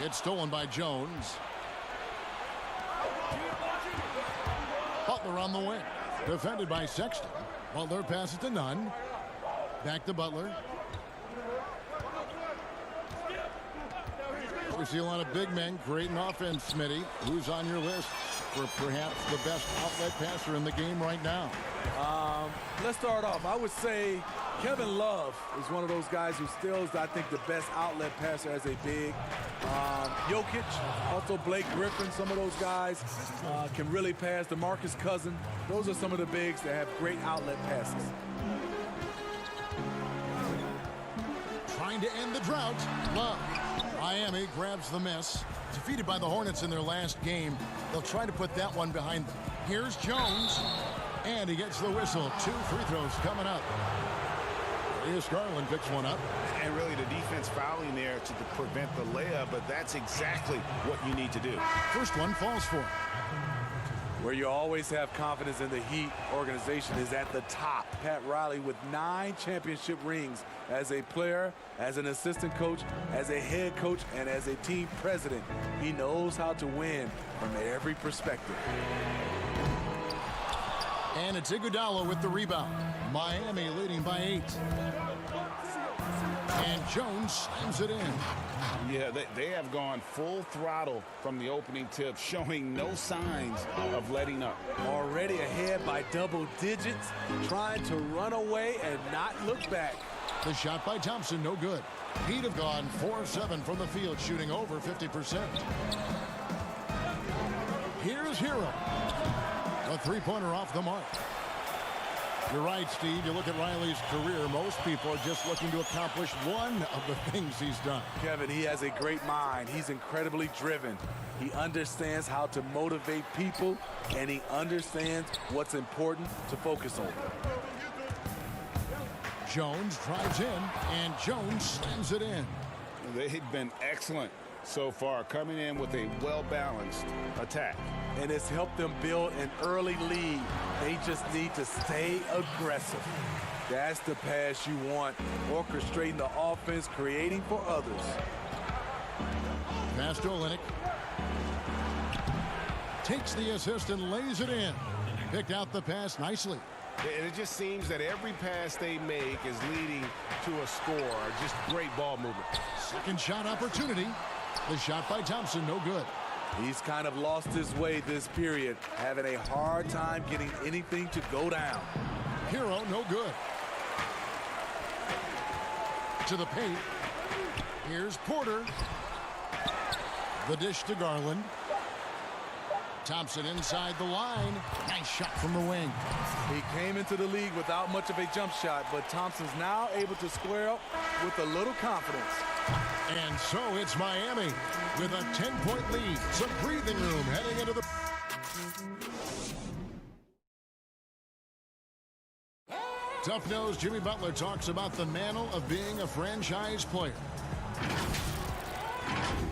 It's stolen by Jones. Butler on the wing. Defended by Sexton. Butler passes to Nunn. Back to Butler. We see a lot of big men creating offense, Smitty. Who's on your list for perhaps the best outlet passer in the game right now?
Let's start off. I would say Kevin Love is one of those guys who still is, I think, the best outlet passer as a big. Jokic, also Blake Griffin, some of those guys can really pass. DeMarcus Cousins, those are some of the bigs that have great outlet passes.
Trying to end the drought. Love. Miami grabs the miss. Defeated by the Hornets in their last game. They'll try to put that one behind them. Here's Jones. And he gets the whistle. 2 free throws coming up. Here's Garland picks one up.
And really the defense fouling there to prevent the layup, but that's exactly what you need to do.
First one falls for him.
Where you always have confidence in the Heat organization is at the top. Pat Riley with 9 championship rings as a player, as an assistant coach, as a head coach, and as a team president. He knows how to win from every perspective.
And it's Iguodala with the rebound. Miami leading by 8. And Jones slams it in.
Yeah, they have gone full throttle from the opening tip, showing no signs of letting up.
Already ahead by double digits, trying to run away and not look back.
The shot by Thompson, no good. He'd have gone 4-7 from the field, shooting over 50%. Here's Hero. A three-pointer off the mark. You're right, Steve. You look at Riley's career, most people are just looking to accomplish one of the things he's done.
Kevin, he has a great mind. He's incredibly driven. He understands how to motivate people, and he understands what's important to focus on.
Jones drives in, and Jones slams it in.
They've been excellent so far, coming in with a well-balanced attack.
And it's helped them build an early lead. They just need to stay aggressive. That's the pass you want, orchestrating the offense, creating for others.
Pass to Olynyk. Takes the assist and lays it in. Picked out the pass nicely.
And it just seems that every pass they make is leading to a score. Just great ball movement.
Second shot opportunity. The shot by Thompson, no good.
He's kind of lost his way this period, having a hard time getting anything to go down.
Hero, no good. To the paint. Here's Porter. The dish to Garland. Thompson inside the line. Nice shot from the wing.
He came into the league without much of a jump shot, but Thompson's now able to square up with a little confidence.
And so it's Miami with a 10-point lead. Some breathing room heading into the... Tough-nosed Jimmy Butler talks about the mantle of being a franchise player.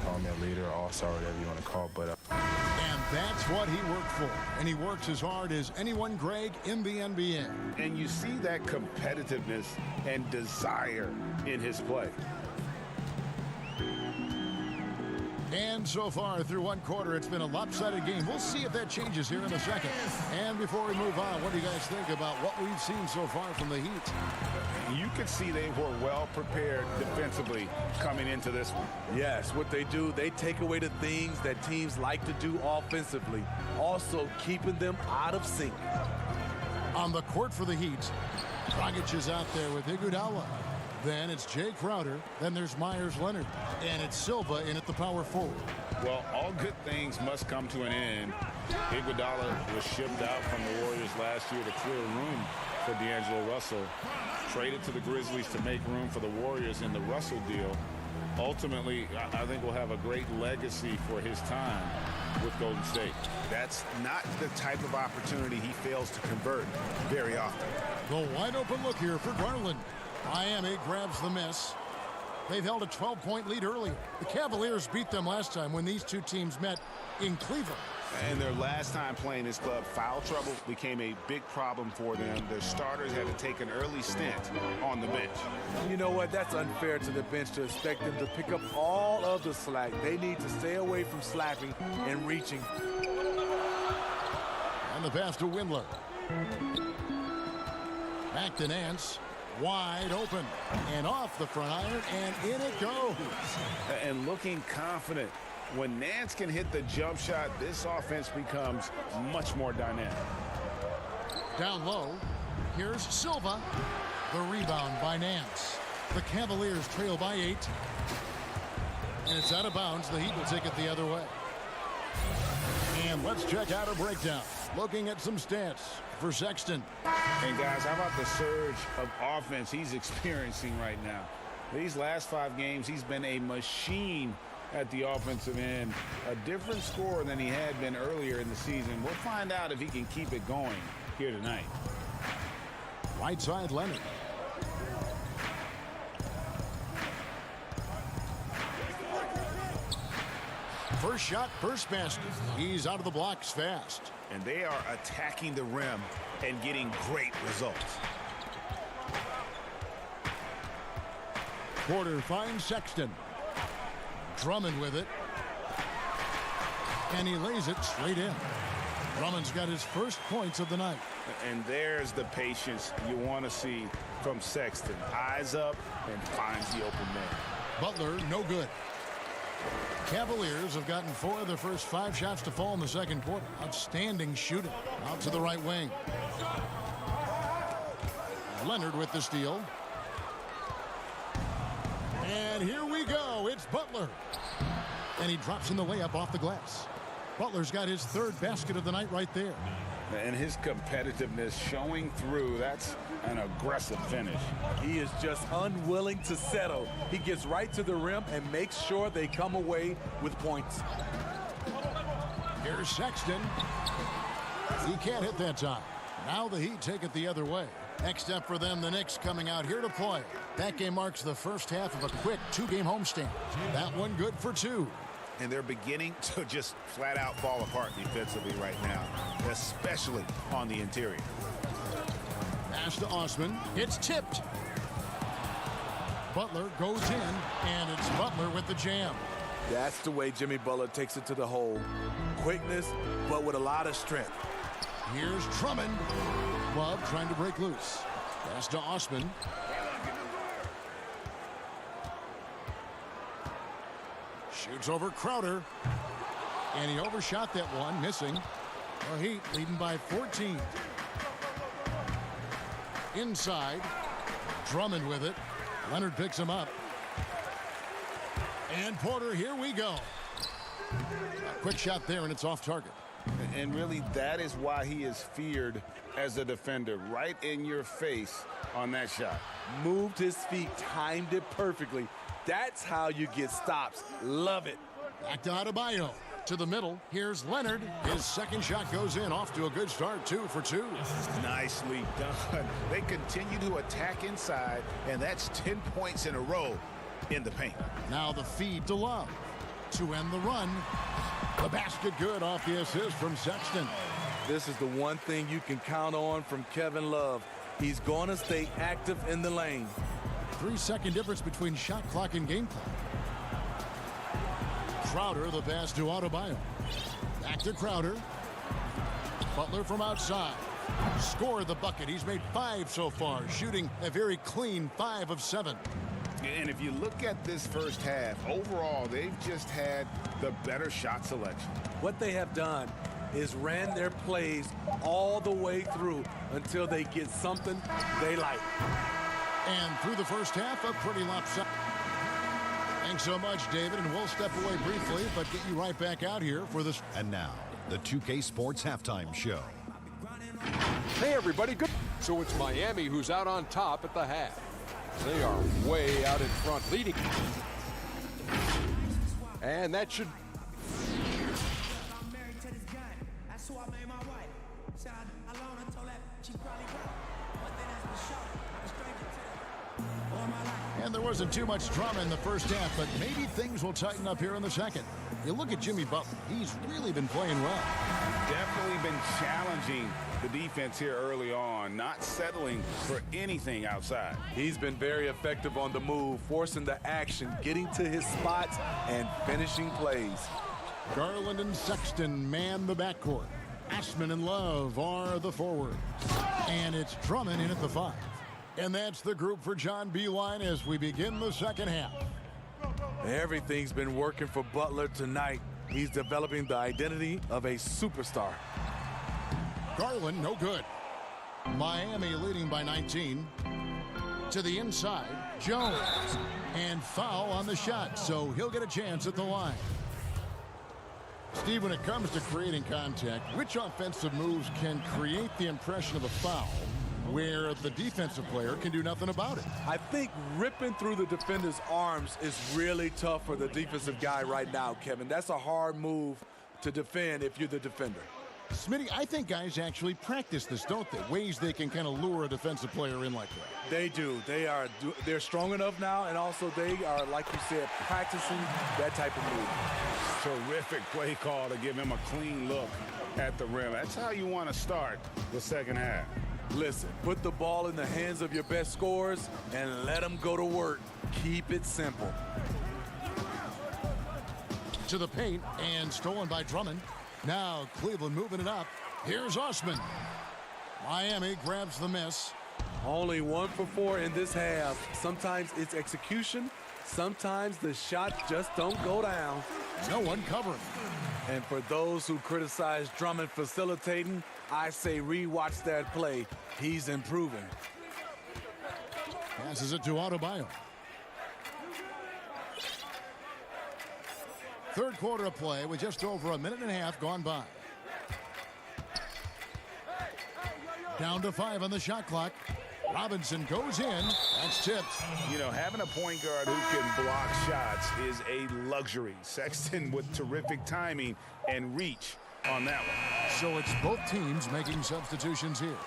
Call me a leader, all-star, whatever you want to call, but...
And that's what he worked for. And he works as hard as anyone, Greg, in the NBA.
And you see that competitiveness and desire in his play.
And so far through one quarter, it's been a lopsided game. We'll see if that changes here in a second. And before we move on, what do you guys think about what we've seen so far from the Heat?
You could see they were well prepared defensively coming into this one.
Yes, what they do, they take away the things that teams like to do offensively, also keeping them out of sync.
On the court for the Heat, Dragic is out there with Iguodala. Then it's Jay Crowder. Then there's Myers Leonard. And it's Silva in at the power forward.
Well, all good things must come to an end. Iguodala was shipped out from the Warriors last year to clear room for D'Angelo Russell. Traded to the Grizzlies to make room for the Warriors in the Russell deal. Ultimately, I think we'll have a great legacy for his time with Golden State.
That's not the type of opportunity he fails to convert very often.
The wide open look here for Garland. Miami grabs the miss. They've held a 12-point lead earlier. The Cavaliers beat them last time when these two teams met in Cleveland.
And their last time playing this club, foul trouble became a big problem for them. Their starters had to take an early stint on the bench.
You know what? That's unfair to the bench to expect them to pick up all of the slack. They need to stay away from slapping and reaching.
And the pass to Windler. Back to Nance. Wide open and off the front iron, and in it goes.
And looking confident. When Nance can hit the jump shot, this offense becomes much more dynamic.
Down low, here's Silva. The rebound by Nance. The Cavaliers trail by 8. And it's out of bounds. The Heat will take it the other way. And let's check out a breakdown. Looking at some stats for Sexton.
And guys, how about the surge of offense he's experiencing right now? These last 5 games, he's been a machine at the offensive end. A different score than he had been earlier in the season. We'll find out if he can keep it going here tonight.
Right side, Leonard. First shot, first basket. He's out of the blocks fast.
And they are attacking the rim and getting great results.
Porter finds Sexton. Drummond with it. And he lays it straight in. Drummond's got his first points of the night.
And there's the patience you want to see from Sexton. Eyes up and finds the open man.
Butler, no good. Cavaliers have gotten 4 of their first 5 shots to fall in the second quarter. Outstanding shooting. Out to the right wing. Leonard with the steal. And here we go. It's Butler. And he drops in the layup off the glass. Butler's got his third basket of the night right there.
And his competitiveness showing through. That's an aggressive finish.
He is just unwilling to settle. He gets right to the rim and makes sure they come away with points.
Here's Sexton. He can't hit that time. Now the Heat take it the other way. Next up for them, the Knicks coming out here to play. That game marks the first half of a quick two-game homestand. That one good for two.
And they're beginning to just flat out fall apart defensively right now, especially on the interior.
Pass to Osman. It's tipped. Butler goes in, and it's Butler with the jam.
That's the way Jimmy Butler takes it to the hole. Quickness, but with a lot of strength.
Here's Drummond. Love trying to break loose. Pass to Osman. Shoots over Crowder. And he overshot that one, missing. The Heat leading by 14. Inside. Drummond with it. Leonard picks him up. And Porter, here we go. A quick shot there, and it's off target.
And really, that is why he is feared as a defender. Right in your face on that shot.
Moved his feet, timed it perfectly. That's how you get stops. Love it.
Back to Adebayo. To the middle. Here's Leonard. His second shot goes in. Off to a good start. 2 for 2.
Nicely done. They continue to attack inside, and that's 10 points in a row in the paint.
Now the feed to Love. To end the run. The basket good off the assist from Sexton.
This is the one thing you can count on from Kevin Love. He's going to stay active in the lane.
3-second difference between shot clock and game clock. Crowder, the pass to Adebayo. Back to Crowder. Butler from outside. Scored the bucket. He's made 5 so far, shooting a very clean 5 of 7.
And if you look at this first half, overall, they've just had the better shot selection.
What they have done is ran their plays all the way through until they get something they like.
And through the first half, a pretty lopsided. Thanks so much, David, and we'll step away briefly, but get you right back out here for this.
And now, the 2K Sports Halftime Show.
Hey, everybody. Good. So it's Miami who's out on top at the half. They are way out in front, leading. And that should...
And there wasn't too much drama in the first half, but maybe things will tighten up here in the second. You look at Jimmy Butler. He's really been playing well.
Definitely been challenging the defense here early on, not settling for anything outside.
He's been very effective on the move, forcing the action, getting to his spots, and finishing plays.
Garland and Sexton man the backcourt. Ashman and Love are the forwards. And it's Drummond in at the 5. And that's the group for John Beilein as we begin the second half.
Everything's been working for Butler tonight. He's developing the identity of a superstar.
Garland, no good. Miami leading by 19. To the inside, Jones. And foul on the shot, so he'll get a chance at the line. Steve, when it comes to creating contact, which offensive moves can create the impression of a foul where the defensive player can do nothing about it?
I think ripping through the defender's arms is really tough for the defensive guy right now, Kevin. That's a hard move to defend if you're the defender.
Smitty, I think guys actually practice this, don't they? Ways they can kind of lure a defensive player in like that.
They do. They're strong enough now, and also they are, like you said, practicing that type of move.
Terrific play call to give him a clean look at the rim. That's how you want to start the second half.
Listen, put the ball in the hands of your best scorers and let them go to work. Keep it simple.
To the paint and stolen by Drummond. Now Cleveland moving it up. Here's Osman. Miami grabs the miss.
Only 1 for 4 in this half. Sometimes it's execution. Sometimes the shots just don't go down.
No one covering.
And for those who criticize Drummond facilitating, I say rewatch that play. He's improving.
Passes it to Adebayo. Third quarter of play with just over a minute and a half gone by. Down to 5 on the shot clock. Robinson goes in. That's tipped.
You know, having a point guard who can block shots is a luxury. Sexton with terrific timing and reach on that one.
So it's both teams making substitutions here.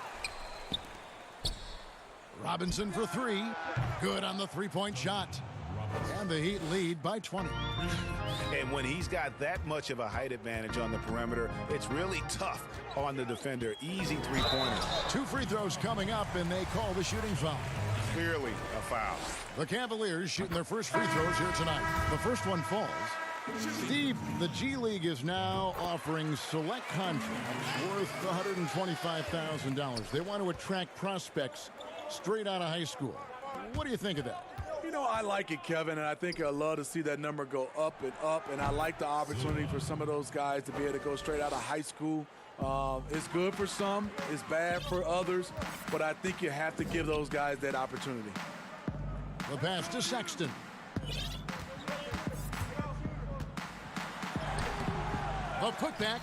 Robinson for 3. Good on the three-point shot. And the Heat lead by 20.
And when he's got that much of a height advantage on the perimeter, it's really tough on the defender. Easy three-pointer.
2 free throws coming up, and they call the shooting foul.
Clearly a foul.
The Cavaliers shooting their first free throws here tonight. The first one falls. Steve, the G League is now offering select contracts worth $125,000. They want to attract prospects straight out of high school. What do you think of that?
You know, I like it, Kevin, and I think I'd love to see that number go up and up, and I like the opportunity for some of those guys to be able to go straight out of high school. It's good for some, it's bad for others, but I think you have to give those guys that opportunity.
The pass to Sexton. The putback.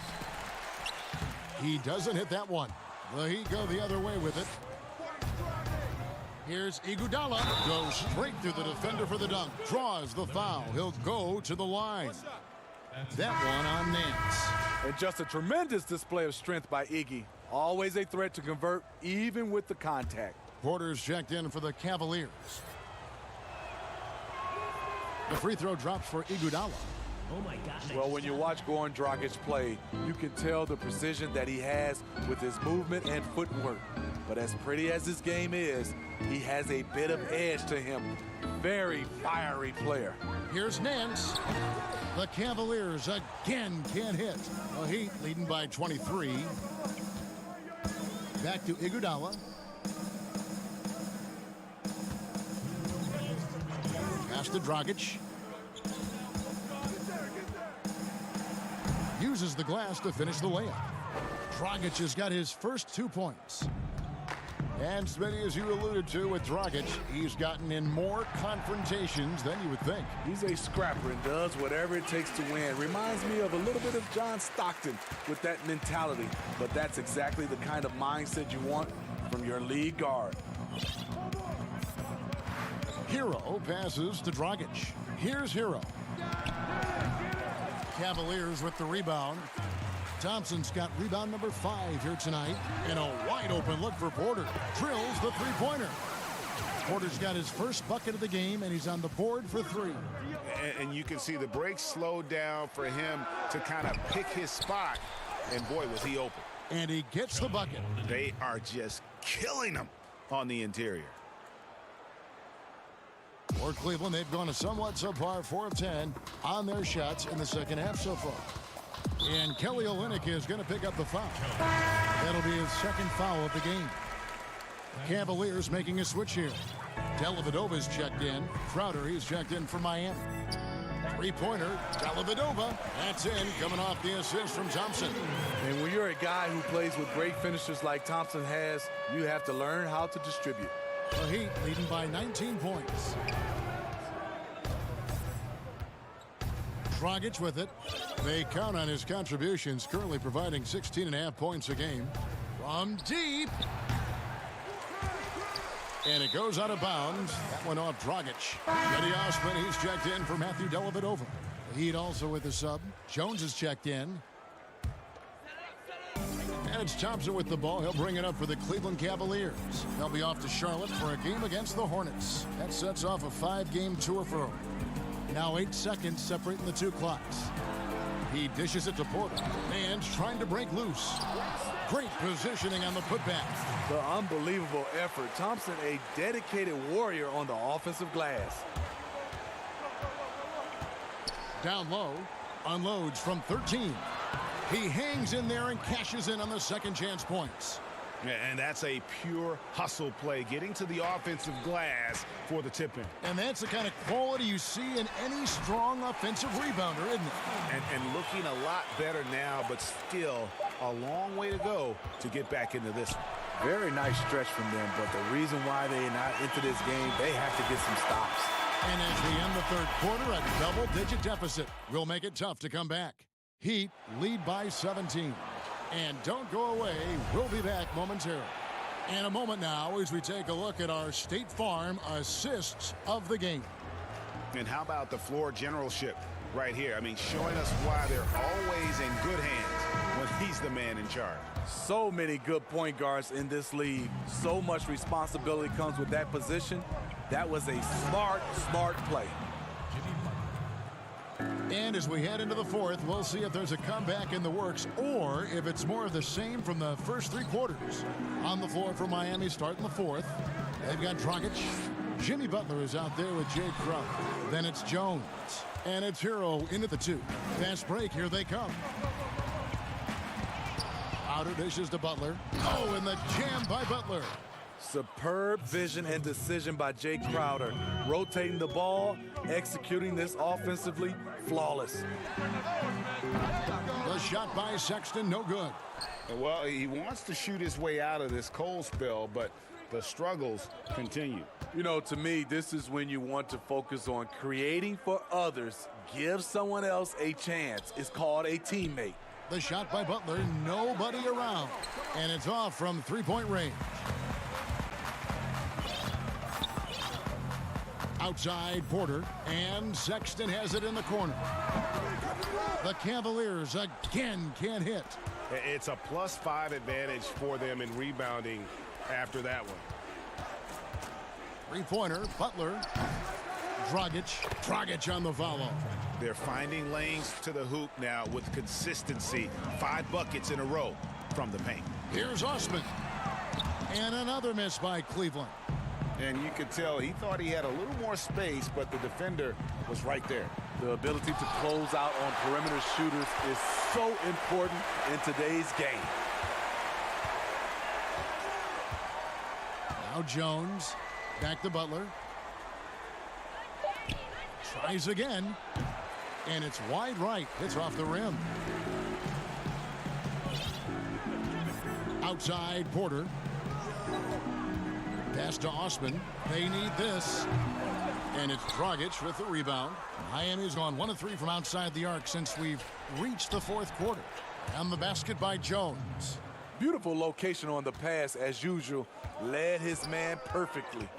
He doesn't hit that one. The Heat go the other way with it. Here's Iguodala. Goes straight through the defender for the dunk. Draws the foul. He'll go to the line. That one on Nance.
And just a tremendous display of strength by Iggy. Always a threat to convert, even with the contact.
Porter's checked in for the Cavaliers. The free throw drops for Iguodala.
Oh my God. Well, when you watch Goran Dragic play, you can tell the precision that he has with his movement and footwork. But as pretty as his game is, he has a bit of edge to him. Very fiery player.
Here's Nance. The Cavaliers again can't hit. The Heat leading by 23. Back to Iguodala. Pass to Dragic. Uses the glass to finish the layup. Dragic has got his first 2 points. And Smitty, as you alluded to with Dragic, he's gotten in more confrontations than you would think.
He's a scrapper and does whatever it takes to win. Reminds me of a little bit of John Stockton with that mentality. But that's exactly the kind of mindset you want from your lead guard.
Hero passes to Dragic. Here's Hero. Cavaliers with the rebound. Thompson's got rebound number 5 here tonight. And a wide open look for Porter. Drills the three-pointer. Porter's got his first bucket of the game, and he's on the board for 3.
And you can see the break slowed down for him to kind of pick his spot. And boy, was he open.
And he gets the bucket.
They are just killing him on the interior.
For Cleveland, they've gone a somewhat subpar 4 of 10 on their shots in the second half so far. And Kelly Olynyk is going to pick up the foul. That'll be his second foul of the game. Cavaliers making a switch here. Dellavedova's checked in. Crowder, he's checked in for Miami. Three-pointer, Dellavedova. That's in, coming off the assist from Thompson.
And when you're a guy who plays with great finishers like Thompson has, you have to learn how to distribute.
The Heat leading by 19 points. Dragic with it. They count on his contributions, currently providing 16.5 points a game. From deep. And it goes out of bounds. That went off Dragic. Eddie Osman, he's checked in for Matthew Dellavedova. The Heat also with the sub. Jones is checked in. And it's Thompson with the ball. He'll bring it up for the Cleveland Cavaliers. They'll be off to Charlotte for a game against the Hornets. That sets off a 5-game tour for him. Now 8 seconds separating the 2 clocks. He dishes it to Porter. Man's trying to break loose. Great positioning on the putback.
The unbelievable effort. Thompson, a dedicated warrior on the offensive glass.
Down low. Unloads from 13. He hangs in there and cashes in on the second chance points.
And that's a pure hustle play, getting to the offensive glass for the tip-in.
And that's the kind of quality you see in any strong offensive rebounder, isn't it?
And looking a lot better now, but still a long way to go to get back into this one.
Very nice stretch from them, but the reason why they're not into this game, they have to get some stops.
And as we end the third quarter, a double-digit deficit will make it tough to come back. Heat lead by 17. And don't go away. We'll be back momentarily. In a moment now as we take a look at our State Farm assists of the game.
And how about the floor generalship right here? I mean, showing us why they're always in good hands when he's the man in charge.
So many good point guards in this league. So much responsibility comes with that position. That was a smart play.
And as we head into the fourth, we'll see if there's a comeback in the works or if it's more of the same from the first three quarters. On the floor for Miami starting the fourth. They've got Dragic. Jimmy Butler is out there with Jay Crowder. Then it's Jones. And it's Hero into the two. Fast break, here they come. Outer dishes to Butler. Oh, and the jam by Butler.
Superb vision and decision by Jay Crowder. Rotating the ball, executing this offensively, flawless.
The shot by Sexton, no good.
Well, he wants to shoot his way out of this cold spell, but the struggles continue.
You know, to me, this is when you want to focus on creating for others. Give someone else a chance. It's called a teammate.
The shot by Butler, nobody around. And it's off from three-point range. Outside Porter, and Sexton has it in the corner. The Cavaliers again can't hit.
It's a +5 advantage for them in rebounding after that one.
Three-pointer, Butler. Dragic on the follow.
They're finding lanes to the hoop now with consistency. 5 buckets in a row from the paint.
Here's Osman. And another miss by Cleveland.
And you could tell he thought he had a little more space, but the defender was right there.
The ability to close out on perimeter shooters is so important in today's game.
Now Jones, back to Butler. Tries again, and it's wide right. It's off the rim. Outside Porter. Pass to Osman. They need this. And it's Dragic with the rebound. Miami's gone 1 of 3 from outside the arc since we've reached the fourth quarter. And the basket by Jones.
Beautiful location on the pass as usual. Led his man perfectly.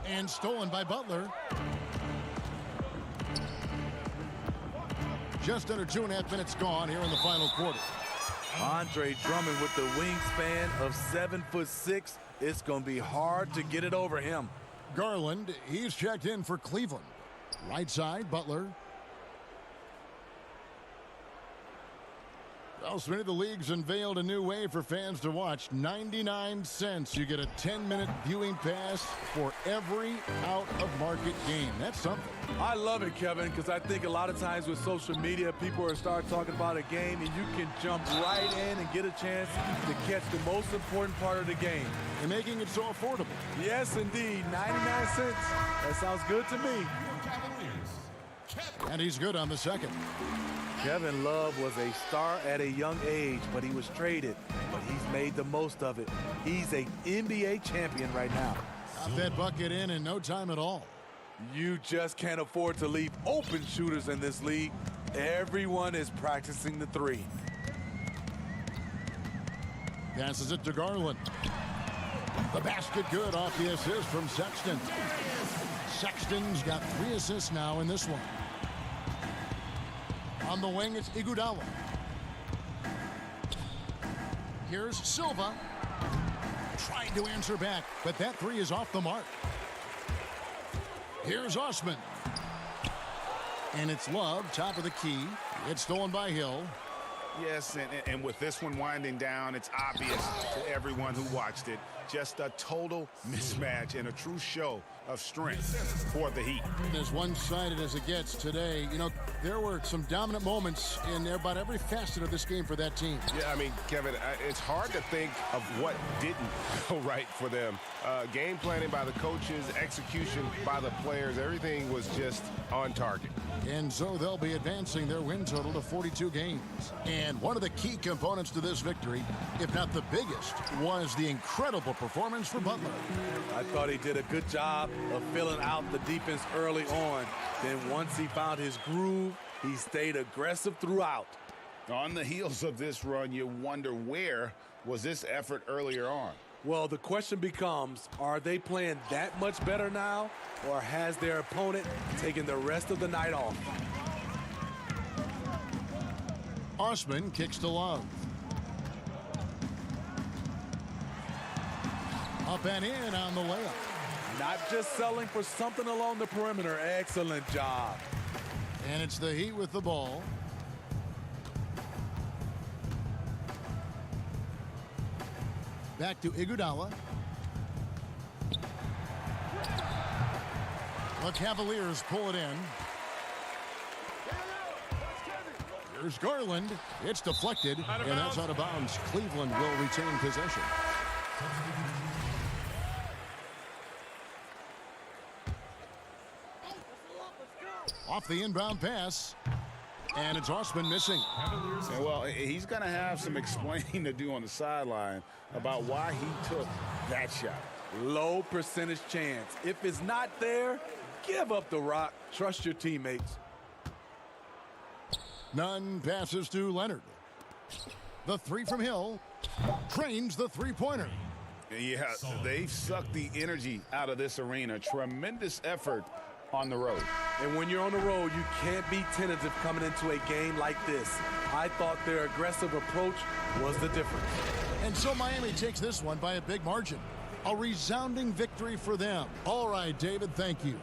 And stolen by Butler. Just under 2.5 minutes gone here in the final quarter.
Andre Drummond with the wingspan of 7'6". It's going to be hard to get it over him.
Garland, he's checked in for Cleveland. Right side, Butler. Well, Smitty, the league's unveiled a new way for fans to watch. 99 cents. You get a 10-minute viewing pass for every out-of-market game. That's something.
I love it, Kevin, because I think a lot of times with social media, people are start talking about a game, and you can jump right in and get a chance to catch the most important part of the game.
And making it so affordable.
Yes, indeed. 99 cents. That sounds good to me.
And he's good on the second.
Kevin Love was a star at a young age, but he was traded. But he's made the most of it. He's an NBA champion right now.
Got that bucket in no time at all.
You just can't afford to leave open shooters in this league. Everyone is practicing the three.
Passes it to Garland. The basket good off the assist from Sexton. Sexton's got 3 assists now in this one. On the wing, it's Iguodala. Here's Silva. Trying to answer back, but that 3 is off the mark. Here's Osman. And it's Love, top of the key. It's stolen by Hill.
Yes, and with this one winding down, it's obvious to everyone who watched it. Just a total mismatch and a true show of strength for the Heat.
As one-sided as it gets today, you know, there were some dominant moments in about every facet of this game for that team.
Yeah, I mean, Kevin, it's hard to think of what didn't go right for them. Game planning by the coaches, execution by the players, everything was just on target.
And so they'll be advancing their win total to 42 games. And one of the key components to this victory, if not the biggest, was the incredible a performance for Butler.
I thought he did a good job of filling out the defense early on. Then once he found his groove, he stayed aggressive throughout.
On the heels of this run, you wonder where was this effort earlier on?
Well, the question becomes, are they playing that much better now, or has their opponent taken the rest of the night off?
Osman kicks to Love. Up and in on the layup.
Not just selling for something along the perimeter. Excellent job.
And it's the Heat with the ball. Back to Iguodala. The Cavaliers pull it in. Here's Garland. It's deflected, and that's out of bounds. Cleveland will retain possession. Off the inbound pass, and it's Osman missing.
Well, he's going to have some explaining to do on the sideline about why he took that shot.
Low percentage chance. If it's not there, give up the rock. Trust your teammates.
Nunn passes to Leonard. The three from Hill drains the three-pointer.
Yeah, they've sucked the energy out of this arena. Tremendous effort on the road.
And when you're on the road, you can't be tentative coming into a game like this. I thought their aggressive approach was the difference.
And so Miami takes this one by a big margin. A resounding victory for them. All right, David, thank you.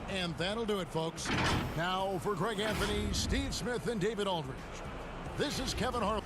And that'll do it, folks. Now for Greg Anthony, Steve Smith, and David Aldridge, this is Kevin Harlan.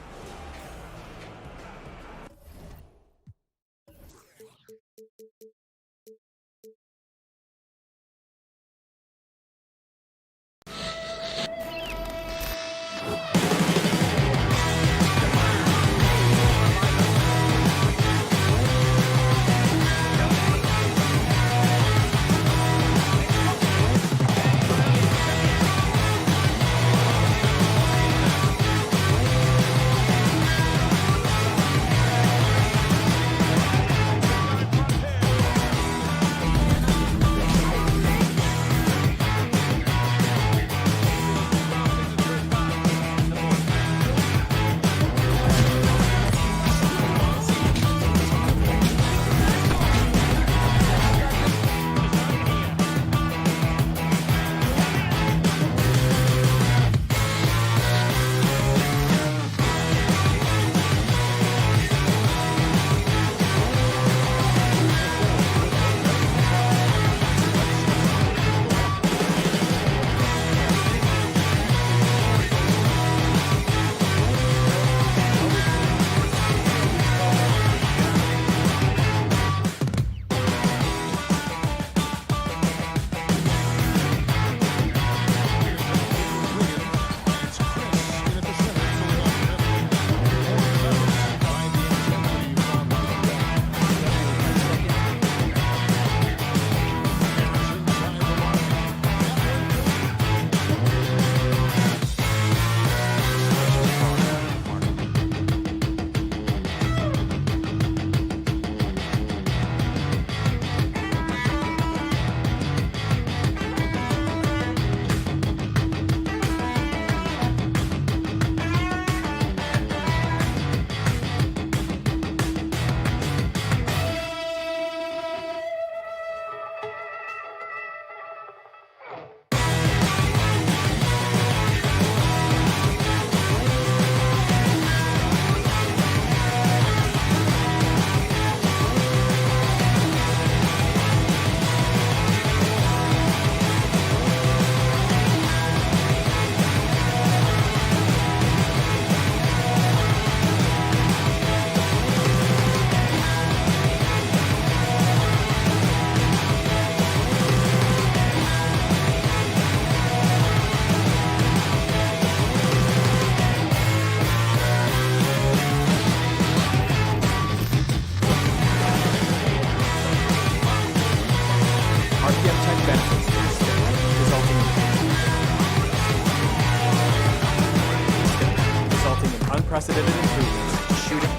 unprecedented improvements to shooting,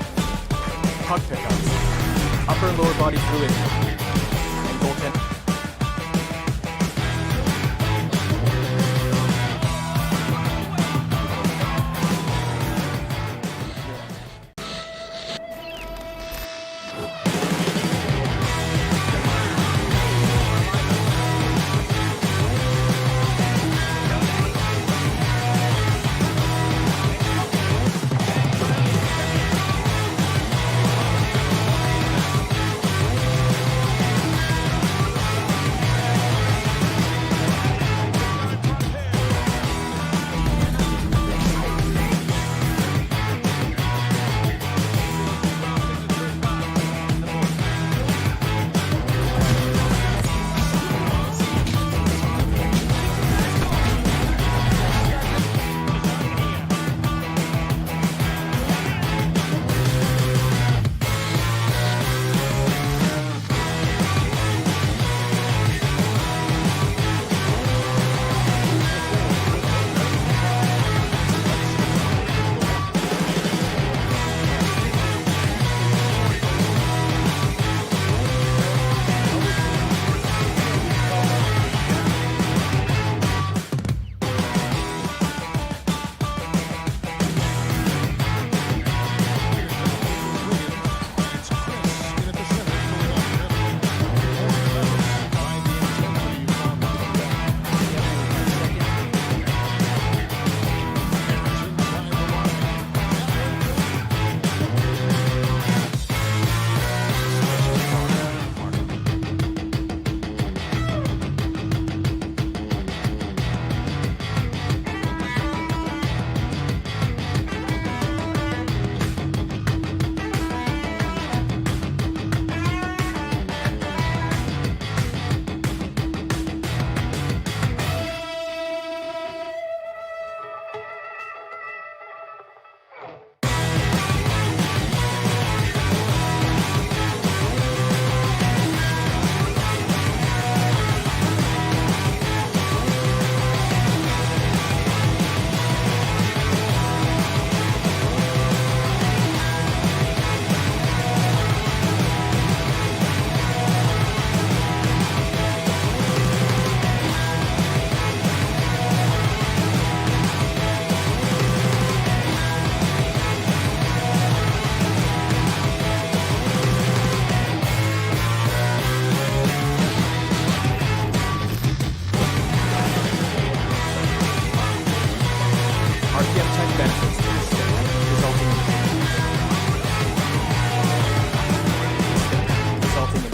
puck pickups, upper and lower body fluid, and goaltending.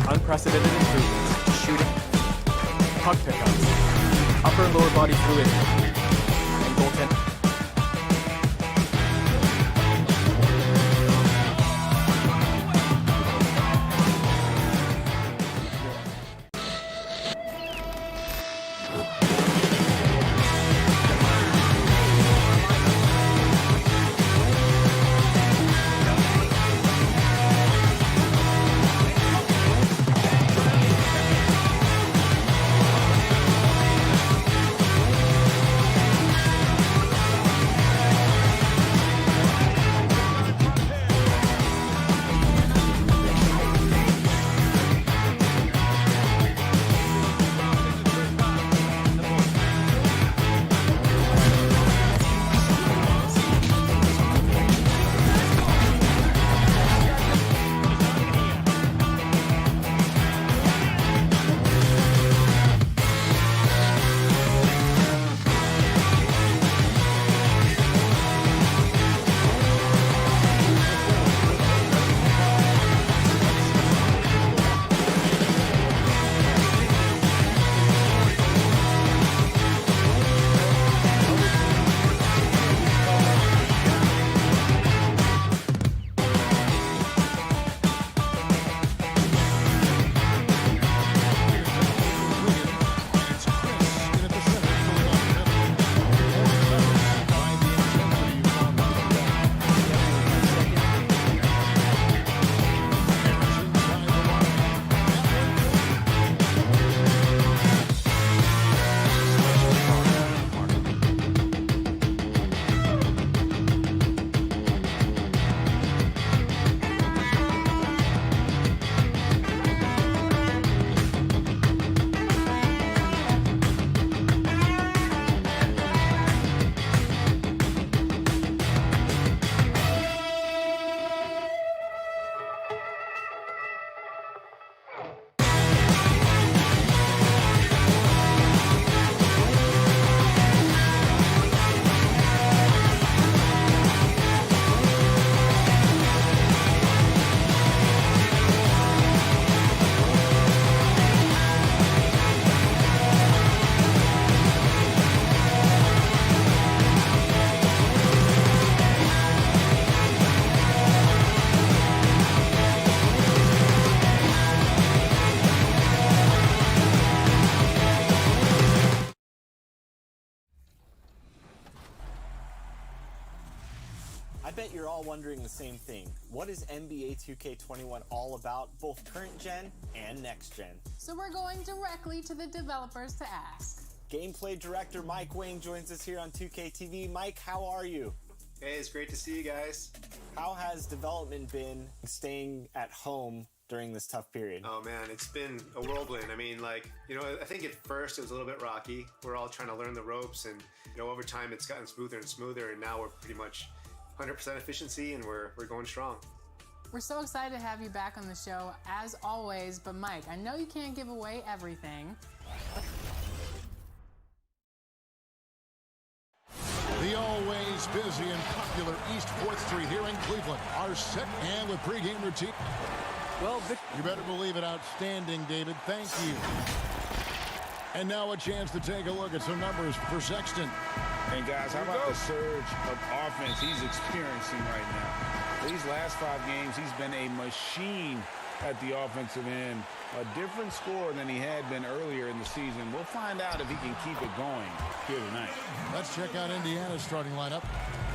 Unprecedented improvements to shooting, puck pickups, upper and lower body fluidity, and goaltending.
bet you're all wondering the same thing. What is NBA 2K21 all about, both current gen and next gen?
So we're going directly to the developers to ask.
Gameplay director Mike Wang joins us here on 2K TV. Mike, how are you?
Hey, it's great to see you guys.
How has development been staying at home during this tough period?
Oh man, it's been a whirlwind. I mean, I think at first it was a little bit rocky. We're all trying to learn the ropes, and over time it's gotten smoother and smoother, and now we're pretty much 100% efficiency, and we're going strong.
We're so excited to have you back on the show, as always. But Mike, I know you can't give away everything.
The always busy and popular East 4th Street here in Cleveland are set and with pregame routine.
Well,
you better believe it. Outstanding, David. Thank you. And now a chance to take a look at some numbers for Sexton.
And guys, how about the surge of offense he's experiencing right now? These last 5 games, he's been a machine at the offensive end. A different score than he had been earlier in the season. We'll find out if he can keep it going here tonight.
Let's check out Indiana's starting lineup.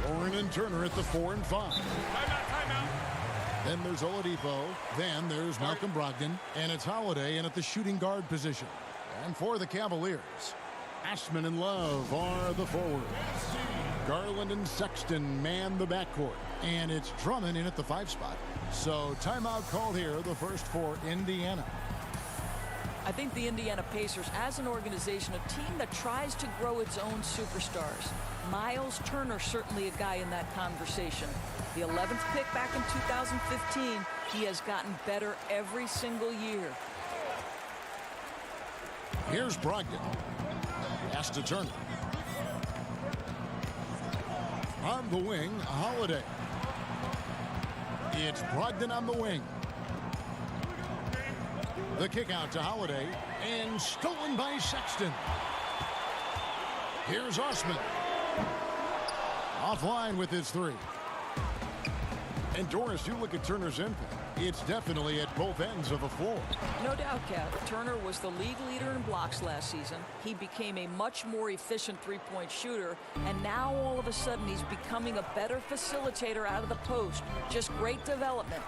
Warren and Turner at the 4 and 5.
Timeout.
Then there's Oladipo. Then there's Malcolm Brogdon. And it's Holiday in at the shooting guard position. And for the Cavaliers, Ashman and Love are the forwards. Garland and Sexton man the backcourt. And it's Drummond in at the 5 spot. So timeout called here, the first for Indiana.
I think the Indiana Pacers, as an organization, a team that tries to grow its own superstars. Miles Turner, certainly a guy in that conversation. The 11th pick back in 2015, he has gotten better every single year.
Here's Brogdon. Pass to Turner. On the wing, Holiday. It's Brogdon on the wing. The kick out to Holiday and stolen by Sexton. Here's Osman. Offline with his 3. And Doris, you look at Turner's impact. It's definitely at both ends of the floor.
No doubt, Kev. Turner was the league leader in blocks last season. He became a much more efficient three-point shooter, and now all of a sudden he's becoming a better facilitator out of the post. Just great development.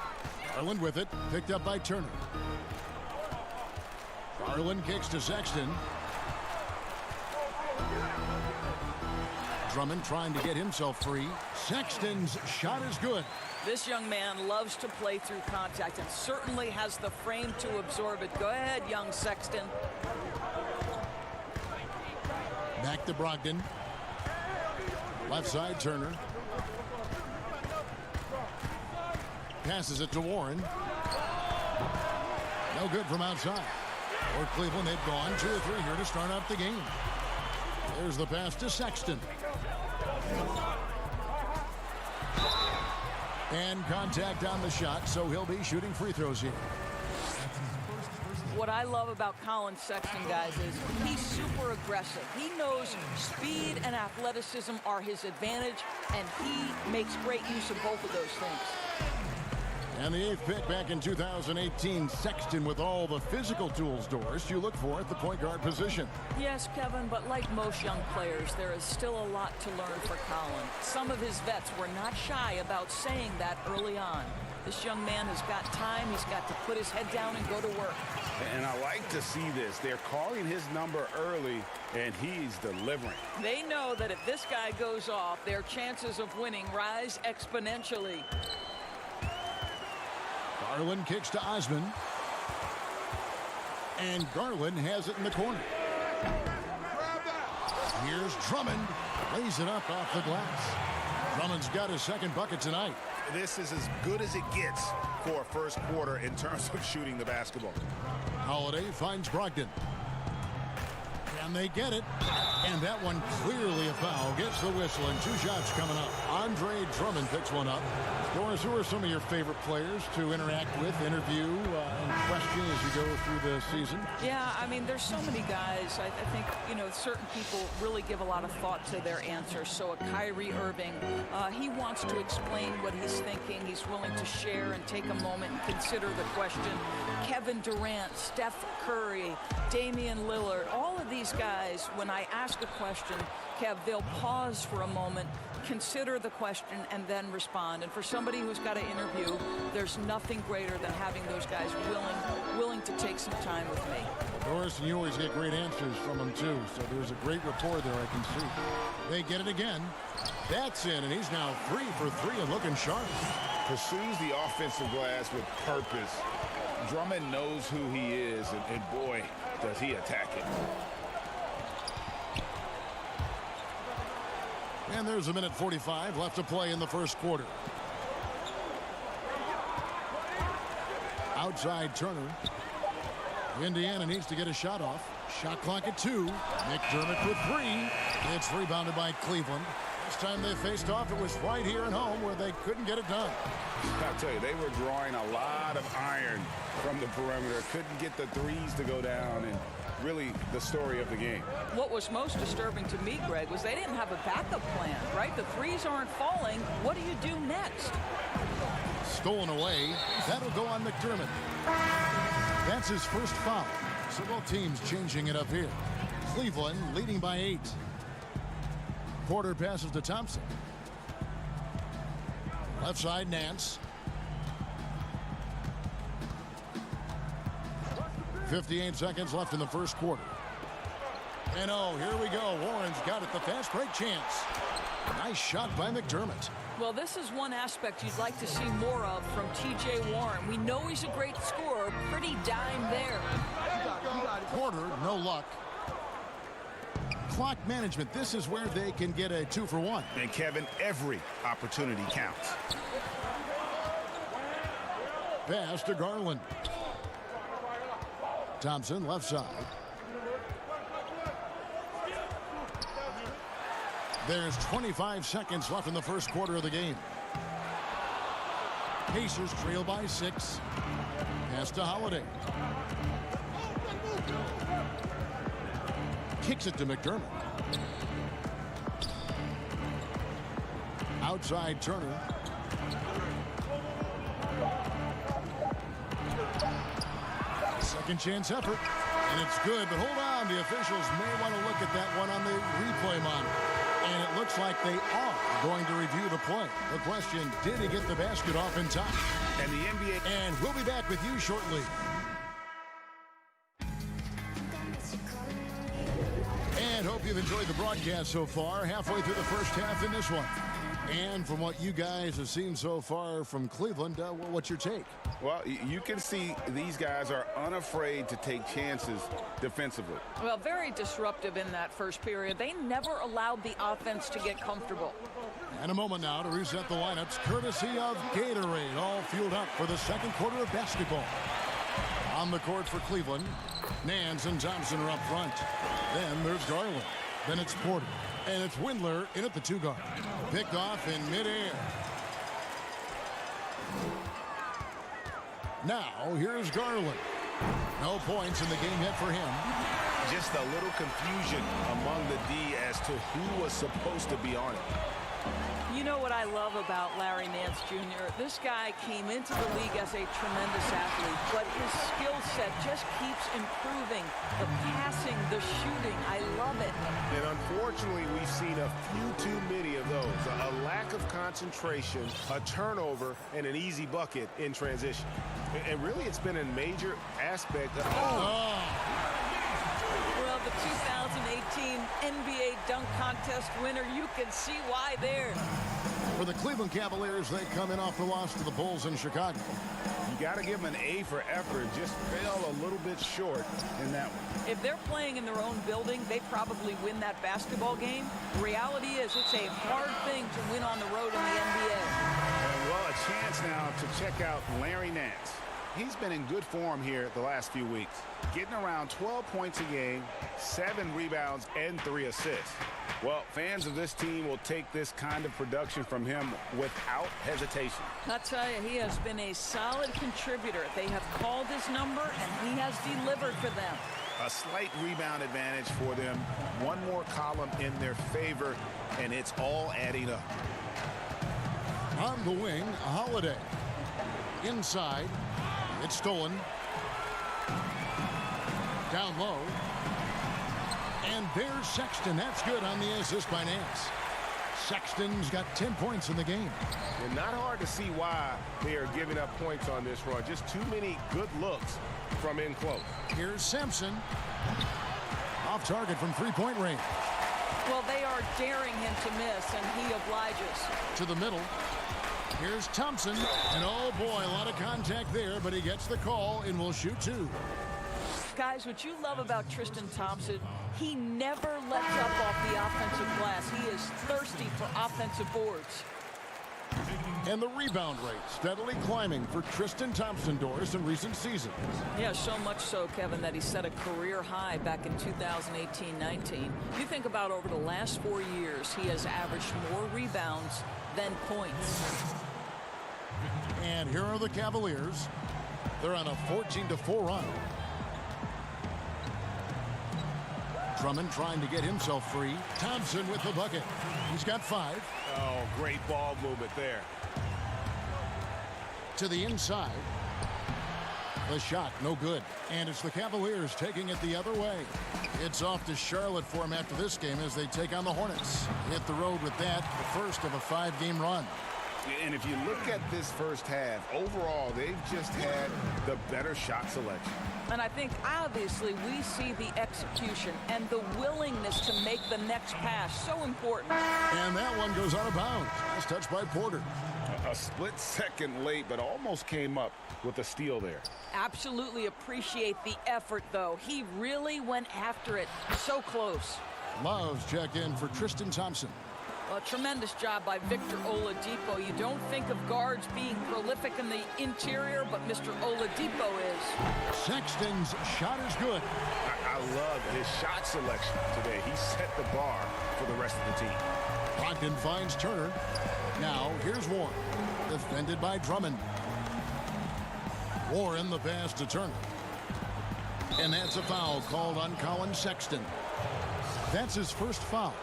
Garland with it, picked up by Turner. Garland kicks to Sexton. Drummond trying to get himself free. Sexton's shot is good.
This young man loves to play through contact and certainly has the frame to absorb it. Go ahead, young Sexton.
Back to Brogdon. Left side, Turner. Passes it to Warren. No good from outside. For Cleveland, they've gone 2 or 3 here to start out the game. There's the pass to Sexton. And contact on the shot, so he'll be shooting free throws here.
What I love about Colin Sexton, guys, is he's super aggressive. He knows speed and athleticism are his advantage, and he makes great use of both of those things.
And the 8th pick back in 2018, Sexton with all the physical tools, Doris, you look for at the point guard position.
Yes, Kevin, but like most young players, there is still a lot to learn for Colin. Some of his vets were not shy about saying that early on. This young man has got time. He's got to put his head down and go to work.
And I like to see this. They're calling his number early, and he's delivering.
They know that if this guy goes off, their chances of winning rise exponentially.
Garland kicks to Osman. And Garland has it in the corner. Here's Drummond. Lays it up off the glass. Drummond's got his 2nd bucket tonight.
This is as good as it gets for a first quarter in terms of shooting the basketball.
Holiday finds Brogdon. Can they get it? And that one clearly a foul. Gets the whistle, and 2 shots coming up. Andre Drummond picks one up. Doris, who are some of your favorite players to interact with, interview, and question as you go through the season?
Yeah, I mean, there's so many guys. I think, certain people really give a lot of thought to their answers. So a Kyrie Irving, he wants to explain what he's thinking. He's willing to share and take a moment and consider the question. Kevin Durant, Steph Curry, Damian Lillard, all of these guys, when I ask a question, Kev, they'll pause for a moment, consider the question, and then respond. And for somebody who's got to interview, there's nothing greater than having those guys willing to take some time with me.
Doris, and you always get great answers from them, too. So there's a great rapport there, I can see. They get it again. That's in, and he's now 3 for 3 and looking sharp.
Pursues the offensive glass with purpose. Drummond knows who he is, and boy, does he attack it.
And there's a minute 45 left to play in the first quarter. Outside Turner. Indiana needs to get a shot off. Shot clock at 2. McDermott with 3. It's rebounded by Cleveland. This time they faced off, it was right here at home where they couldn't get it done.
I'll tell you, they were drawing a lot of iron from the perimeter. Couldn't get the threes to go down, and really the story of the game.
What was most disturbing to me, Greg, was they didn't have a backup plan, right? The threes aren't falling. What do you do next?
Stolen away. That'll go on McDermott. That's his first foul. So both teams changing it up here. Cleveland leading by 8. Porter passes to Thompson. Left side, Nance. 58 seconds left in the first quarter. And oh, here we go. Warren's got it. The fast break chance. Nice shot by McDermott.
Well, this is one aspect you'd like to see more of from T.J. Warren. We know he's a great scorer. Pretty dime there.
Porter, no luck. Clock management. This is where they can get a 2 for 1.
And Kevin, every opportunity counts.
Pass to Garland. Thompson, left side. There's 25 seconds left in the first quarter of the game. Pacers trail by 6. Pass to Holiday. Kicks it to McDermott. Outside Turner. Second chance effort. And it's good, but hold on. The officials may want to look at that one on the replay monitor. And it looks like they are going to review the play. The question, did he get the basket off in time?
And the NBA.
And we'll be back with you shortly. And hope you've enjoyed the broadcast so far. Halfway through the first half in this one. And from what you guys have seen so far from Cleveland, what's your take?
Well, you can see these guys are unafraid to take chances defensively.
Well, very disruptive in that first period. They never allowed the offense to get comfortable.
And a moment now to reset the lineups, courtesy of Gatorade, all fueled up for the second quarter of basketball. On the court for Cleveland, Nance and Thompson are up front. Then there's Garland. Then it's Porter. And it's Windler in at the 2 guard. Picked off in midair. Now, here's Garland. No points in the game yet for him.
Just a little confusion among the D as to who was supposed to be on it.
You know what I love about Larry Nance Jr.? This guy came into the league as a tremendous athlete, but his skill set just keeps improving. The passing, the shooting, I love it.
And unfortunately, we've seen a few too many of those. A lack of concentration, a turnover, and an easy bucket in transition. And really, it's been a major aspect of...
Well, the 2018 NBA dunk contest winner, you can see why there.
For the Cleveland Cavaliers, they come in off the loss to the Bulls in Chicago.
You got to give them an A for effort. Just fell a little bit short in that one.
If they're playing in their own building, they probably win that basketball game. The reality is it's a hard thing to win on the road in the NBA.
Well, a chance now to check out Larry Nance. He's been in good form here the last few weeks. Getting around 12 points a game, 7 rebounds, and 3 assists. Well, fans of this team will take this kind of production from him without hesitation.
I'll tell you, he has been a solid contributor. They have called his number, and he has delivered for them.
A slight rebound advantage for them. One more column in their favor, and it's all adding up.
On the wing, Holiday. Inside. It's stolen. Down low. there's Sexton. That's good on the assist by Nance. Sexton's got 10 points in the game.
And not hard to see why they are giving up points on this run. Just too many good looks from in close.
Here's Sampson. Off target from three-point range.
Well, they are daring him to miss, and he obliges.
To the middle. Here's Thompson. And oh boy, a lot of contact there, but he gets the call and will shoot two.
Guys, what you love about Tristan Thompson, he never lets up off the offensive glass. He is thirsty for offensive boards.
And the rebound rate steadily climbing for Tristan Thompson, Doris, in recent seasons.
Yeah, so much so, Kevin, that he set a career high back in 2018-19. You think about over the last 4 years, he has averaged more rebounds than points.
And here are the Cavaliers. They're on a 14-4 run. Drummond trying to get himself free. Thompson with the bucket. He's got 5.
Oh, great ball movement there.
To the inside. The shot, no good. And it's the Cavaliers taking it the other way. It's off to Charlotte for him after this game as they take on the Hornets. Hit the road with that, the first of a 5-game run.
And if you look at this first half, overall, they've just had the better shot selection.
And I think, obviously, we see the execution and the willingness to make the next pass so important.
And that one goes out of bounds. It's touched by Porter.
A split second late, but almost came up with a steal there.
Absolutely appreciate the effort, though. He really went after it. So close.
Love's checked in for Tristan Thompson.
A tremendous job by Victor Oladipo. You don't think of guards being prolific in the interior, but Mr. Oladipo is.
Sexton's shot is good.
I love his shot selection today. He set the bar for the rest of the team.
Brogdon finds Turner. Now, here's Warren. Defended by Drummond. Warren the pass to Turner. And that's a foul called on Colin Sexton. That's his first foul.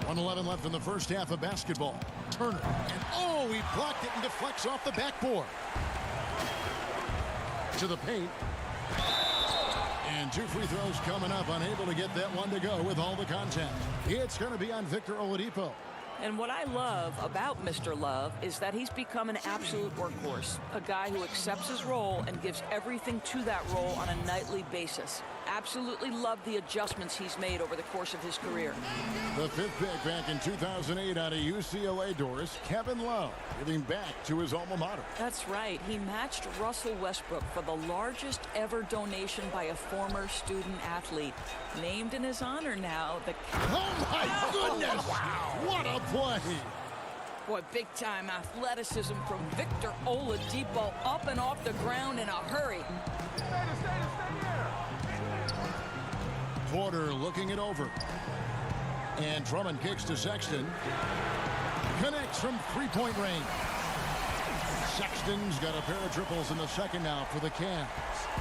1:11 left in the first half of basketball. Turner. And oh, he blocked it and deflects off the backboard. To the paint. And 2 free throws coming up. Unable to get that one to go with all the contact. It's going to be on Victor Oladipo.
And what I love about Mr. Love is that he's become an absolute workhorse. A guy who accepts his role and gives everything to that role on a nightly basis. Absolutely love the adjustments he's made over the course of his career.
The 5th pick back in 2008 out of UCLA, Doris. Kevin Love giving back to his alma mater.
That's right. He matched Russell Westbrook for the largest ever donation by a former student athlete. Named in his honor now, the...
Oh, my goodness! Wow. What a play!
Boy, big-time athleticism from Victor Oladipo, up and off the ground in a hurry.
Porter looking it over. And Drummond kicks to Sexton. Connects from three-point range. Sexton's got a pair of triples in the second now for the Cavs.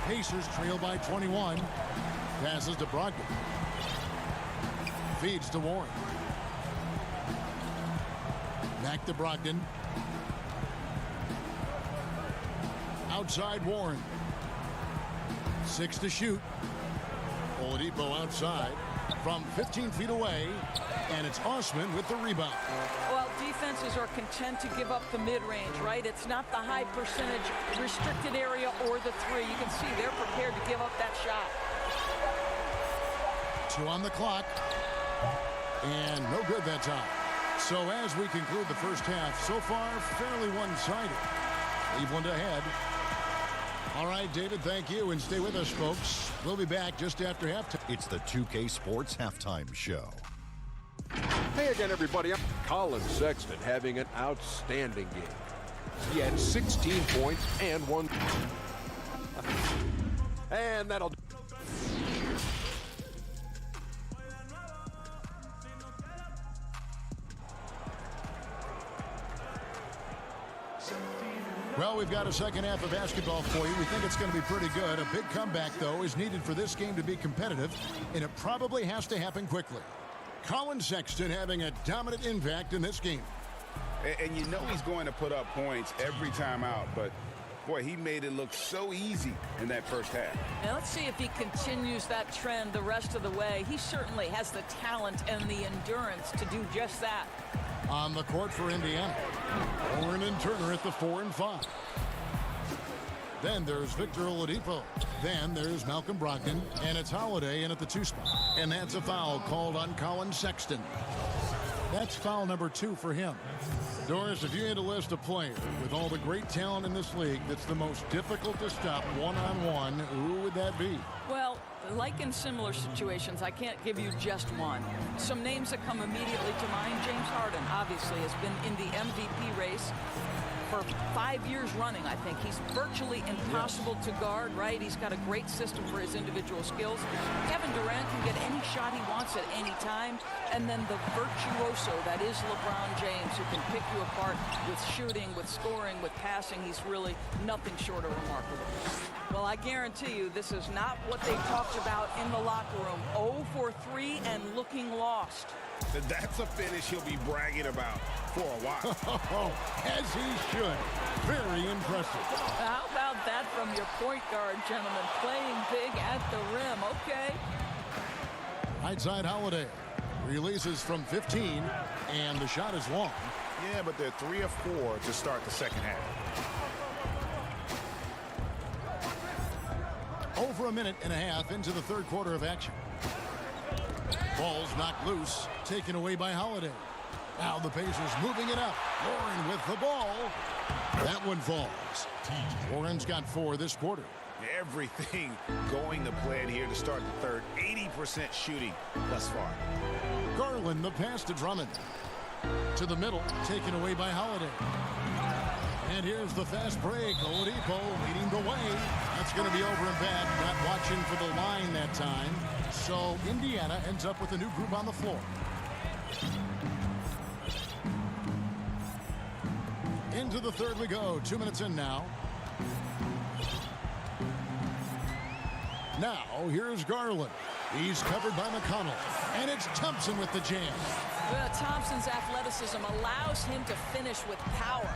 Pacers trail by 21. Passes to Brogdon. Feeds to Warren. Back to Brogdon. Outside Warren. 6 to shoot. Oladipo outside from 15 feet away, and it's Osman with the rebound.
Well, defenses are content to give up the mid-range, right? It's not the high percentage restricted area or the 3. You can see they're prepared to give up that shot.
2 on the clock, and no good that time. So as we conclude the first half, so far fairly one-sided. Cleveland ahead. All right, David, thank you, and stay with us, folks. We'll be back just after halftime.
It's the 2K Sports Halftime Show.
Hey again, everybody. I'm Colin Sexton having an outstanding game. He had 16 points and 1. And that'll...
Well, we've got a second half of basketball for you. We think it's going to be pretty good. A big comeback, though, is needed for this game to be competitive, and it probably has to happen quickly. Colin Sexton having a dominant impact in this game.
And you know he's going to put up points every time out, but
Boy, he made it look so easy in that first half.
Now let's see if he continues that trend the rest of the way. He certainly has the talent and the endurance to do just that.
On the court for Indiana, Oren and Turner at the 4 and 5. Then there's Victor Oladipo. Then there's Malcolm Brogdon, and it's Holiday in at the 2 spot. And that's a foul called on Colin Sexton. That's foul number 2 for him. Doris, if you had to list a player with all the great talent in this league that's the most difficult to stop one-on-one, who would that be?
Well, like in similar situations, I can't give you just one. Some names that come immediately to mind, James Harden obviously has been in the MVP race for 5 years running, I think. He's virtually impossible to guard, right? He's got a great system for his individual skills. Kevin Durant can get any shot he wants at any time. And then the virtuoso that is LeBron James, who can pick you apart with shooting, with scoring, with passing. He's really nothing short of remarkable. Well, I guarantee you this is not what they talked about in the locker room. 0 for 3 and looking lost.
That's a finish he'll be bragging about for a while.
As he should. Very impressive.
How about that from your point guard, gentlemen? Playing big at the rim. Okay.
Right side Holiday. Releases from 15, and the shot is long.
Yeah, but they're 3 of 4 to start the second half.
Over a minute and a half into the third quarter of action. Ball's knocked loose, taken away by Holiday. Now the Pacers moving it up. Warren with the ball. That one falls. Warren's got 4 this quarter.
Everything going to plan here to start the third. 80% shooting thus far.
Garland, the pass to Drummond. To the middle, taken away by Holiday. And here's the fast break. Oladipo leading the way. That's going to be over and bad. Not watching for the line that time. So Indiana ends up with a new group on the floor. Into the third we go. 2 minutes in now. Now, here's Garland. He's covered by McConnell. And it's Thompson with the jam.
Well, Thompson's athleticism allows him to finish with power.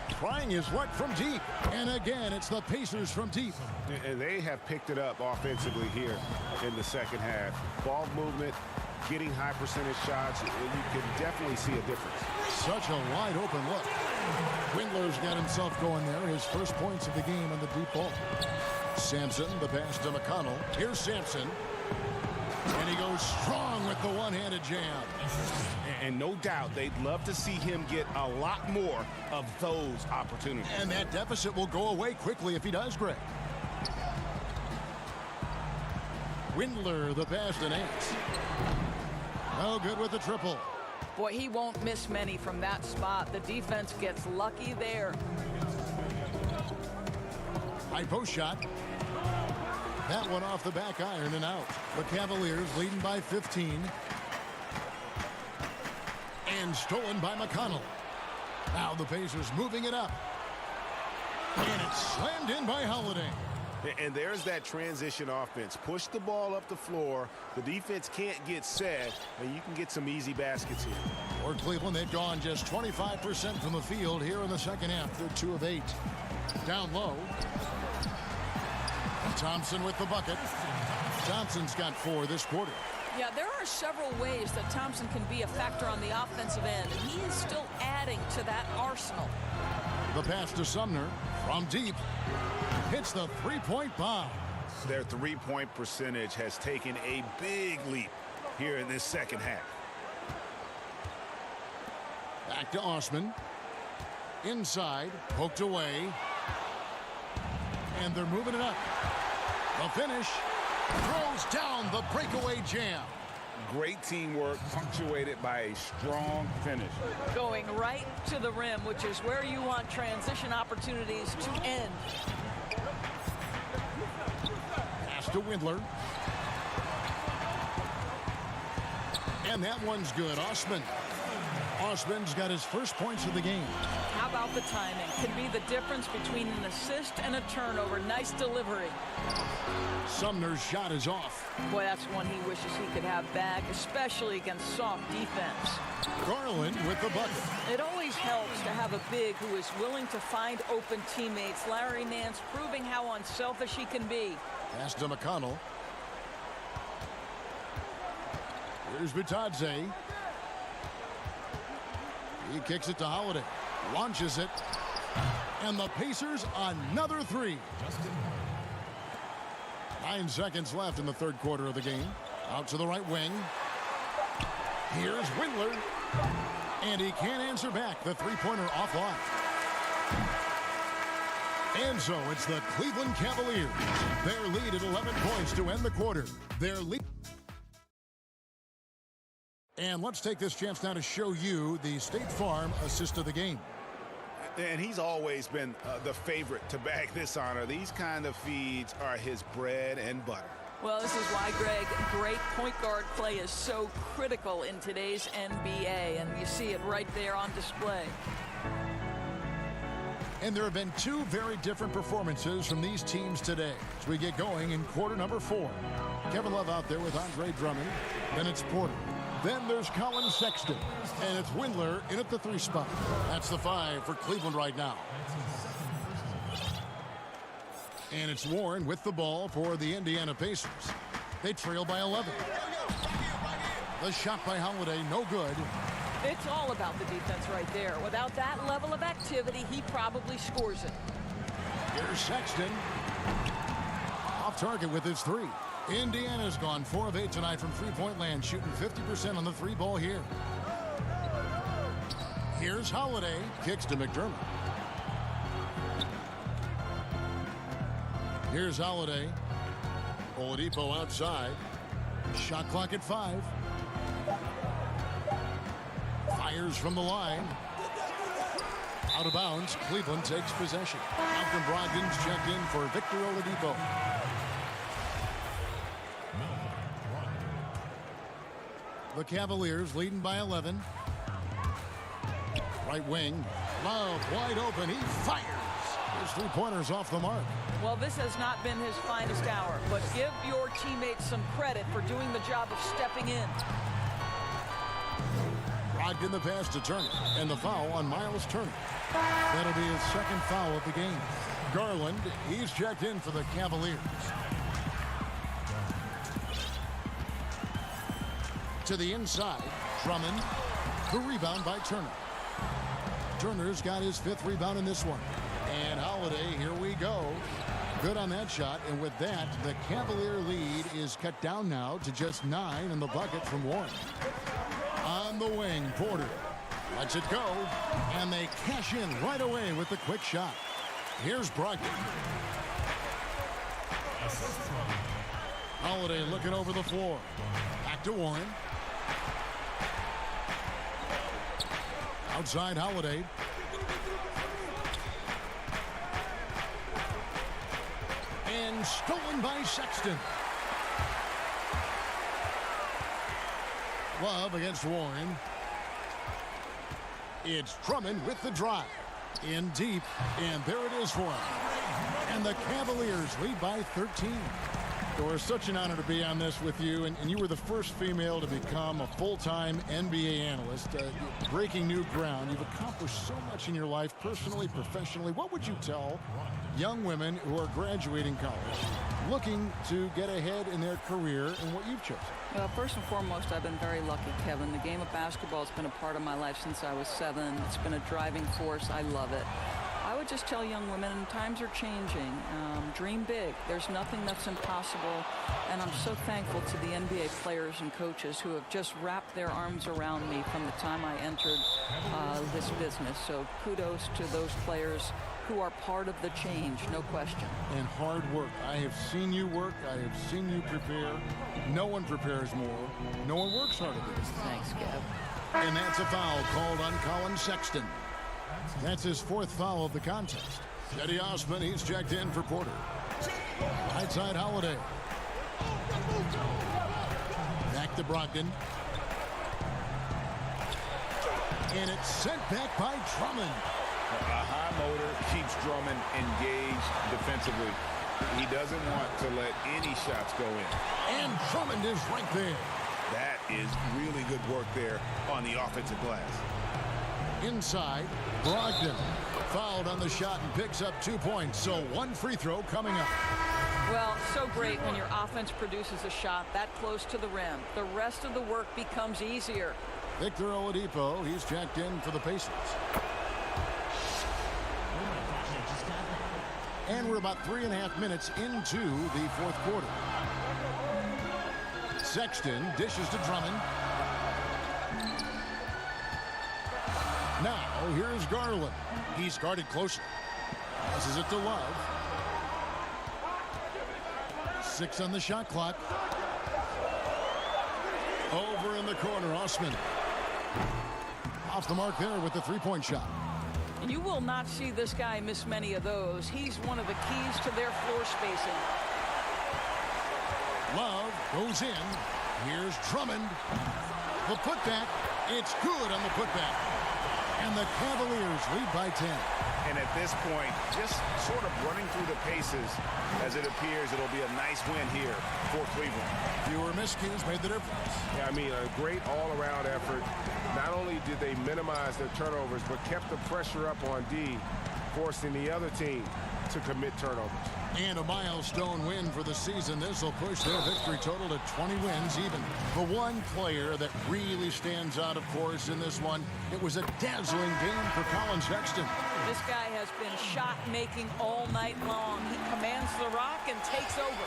Trying his luck from deep. And again, it's the Pacers from deep.
And they have picked it up offensively here in the second half. Ball movement, getting high percentage shots, and you can definitely see a difference.
Such a wide open look. Windler's got himself going there. His first points of the game on the deep ball. Sampson, the pass to McConnell. Here's Sampson. And he goes strong with the one-handed jam.
And no doubt they'd love to see him get a lot more of those opportunities.
And that deficit will go away quickly if he does, Greg. Windler, the pass to Nance. No good with the triple.
Boy, he won't miss many from that spot. The defense gets lucky there.
High post shot. That one off the back iron and out. The Cavaliers leading by 15. And stolen by McConnell. Now the Pacers moving it up. And it's slammed in by Holiday.
And there's that transition offense. Push the ball up the floor. The defense can't get set, and you can get some easy baskets here.
For Cleveland, they've gone just 25% from the field here in the second half. They're 2 of 8. Down low. Thompson with the bucket. Thompson's got 4 this quarter.
Yeah, there are several ways that Thompson can be a factor on the offensive end, and he is still adding to that arsenal.
The pass to Sumner from deep. Hits the three-point bomb.
Their three-point percentage has taken a big leap here in this second half.
Back to Osman. Inside, poked away. And they're moving it up. The finish. Throws down the breakaway jam.
Great teamwork punctuated by a strong finish.
Going right to the rim, which is where you want transition opportunities to end.
Pass to Windler. And that one's good. Osman Osman's got his first points of the game.
How about the timing? Could be the difference between an assist and a turnover. Nice delivery.
Sumner's shot is off.
Boy, that's one he wishes he could have back, especially against soft defense.
Garland with the bucket.
It always helps to have a big who is willing to find open teammates. Larry Nance proving how unselfish he can be.
Pass to McConnell. Here's Bitadze. He kicks it to Holiday. Launches it. And the Pacers another three. 9 seconds left in the third quarter of the game. Out to the right wing. Here's Windler. And he can't answer back. The three-pointer offline. And so it's the Cleveland Cavaliers. Their lead at 11 points to end the quarter. Their lead. And let's take this chance now to show you the State Farm assist of the game.
And he's always been the favorite to bag this honor. These kind of feeds are his bread and butter.
Well, this is why, Greg, great point guard play is so critical in today's NBA. And you see it right there on display.
And there have been two very different performances from these teams today as we get going in quarter number 4. Kevin Love out there with Andre Drummond. Then it's Porter. Then there's Colin Sexton. And it's Windler in at the 3 spot. That's the 5 for Cleveland right now. And it's Warren with the ball for the Indiana Pacers. They trail by 11. The shot by Holiday, no good.
It's all about the defense right there. Without that level of activity, he probably scores it.
Here's Sexton. Off target with his 3. Indiana's gone 4 of 8 tonight from three-point land, shooting 50% on the 3 ball here. Here's Holiday. Kicks to McDermott. Here's Holiday. Oladipo outside. Shot clock at 5. Fires from the line. Out of bounds. Cleveland takes possession. Malcolm Brogdon's checked in for Victor Oladipo. The Cavaliers leading by 11. Right wing. Love wide open. He fires. His 3-pointers off the mark.
Well, this has not been his finest hour, but give your teammates some credit for doing the job of stepping in.
Brogdon the pass to Turner. And the foul on Miles Turner. That'll be his second foul of the game. Garland, he's checked in for the Cavaliers. To the inside, Drummond. The rebound by Turner. Turner's got his 5th rebound in this one. And Holiday, here we go. Good on that shot. And with that, the Cavalier lead is cut down now to just 9 in the bucket from Warren. On the wing, Porter lets it go. And they cash in right away with the quick shot. Here's Brogdon. Holiday looking over the floor. Back to Warren. Outside Holiday. And stolen by Sexton. Love against Warren. It's Drummond with the drive. In deep, and there it is for him. And the Cavaliers lead by 13. It was such an honor to be on this with you, and you were the first female to become a full-time NBA analyst, breaking new ground. You've accomplished so much in your life, personally, professionally. What would you tell young women who are graduating college, looking to get ahead in their career in what you've chosen?
Well, first and foremost, I've been very lucky, Kevin. The game of basketball has been a part of my life since I was 7. It's been a driving force. I love it. I would just tell young women, times are changing. Dream big. There's nothing that's impossible. And I'm so thankful to the NBA players and coaches who have just wrapped their arms around me from the time I entered this business. So kudos to those players who are part of the change, no question.
And hard work. I have seen you work. I have seen you prepare. No one prepares more. No one works harder than you.
Thanks, Kev.
And that's a foul called on Colin Sexton. That's his 4th foul of the contest. Cedi Osman, he's checked in for Porter. Right side Holiday. Back to Brogdon. And it's sent back by Drummond.
A high motor keeps Drummond engaged defensively. He doesn't want to let any shots go in.
And Drummond is right there.
That is really good work there on the offensive glass.
Inside, Brogdon fouled on the shot and picks up 2 points. So 1 free throw coming up.
Well, so great when your offense produces a shot that close to the rim. The rest of the work becomes easier.
Victor Oladipo, he's checked in for the Pacers. And we're about 3.5 minutes into the fourth quarter. Sexton dishes to Drummond. Now, here's Garland. He's guarded closer. Passes it to Love. 6 on the shot clock. Over in the corner, Osman. Off the mark there with the three-point shot.
And you will not see this guy miss many of those. He's one of the keys to their floor spacing.
Love goes in. Here's Drummond. The putback. It's good on the putback. And the Cavaliers lead by 10.
And at this point, just sort of running through the paces, as it appears it'll be a nice win here for Cleveland.
Fewer miscues made the difference.
Yeah, I mean, a great all-around effort. Not only did they minimize their turnovers, but kept the pressure up on D, forcing the other team to commit turnovers.
And a milestone win for the season. This will push their victory total to 20 wins even. The one player that really stands out, of course, in this one, it was a dazzling game for Colin Sexton.
This guy has been shot-making all night long. He commands the rock and takes over.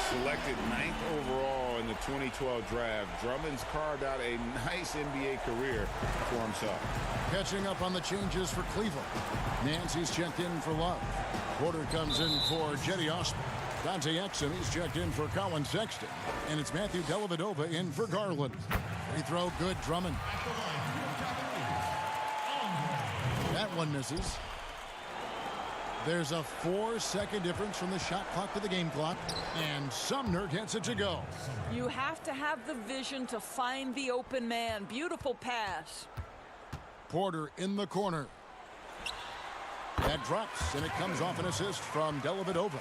Selected 9th overall in the 2012 draft, Drummond's carved out a nice NBA career for himself.
Catching up on the changes for Cleveland. Nancy's checked in for Love. Porter comes in for Jetty Osman. Dante Exum, he's checked in for Colin Sexton. And it's Matthew Dellavedova in for Garland. Free throw, good, Drummond. That one misses. There's a 4-second difference from the shot clock to the game clock. And Sumner gets it to go.
You have to have the vision to find the open man. Beautiful pass.
Porter in the corner. That drops, and it comes off an assist from Dellavedova.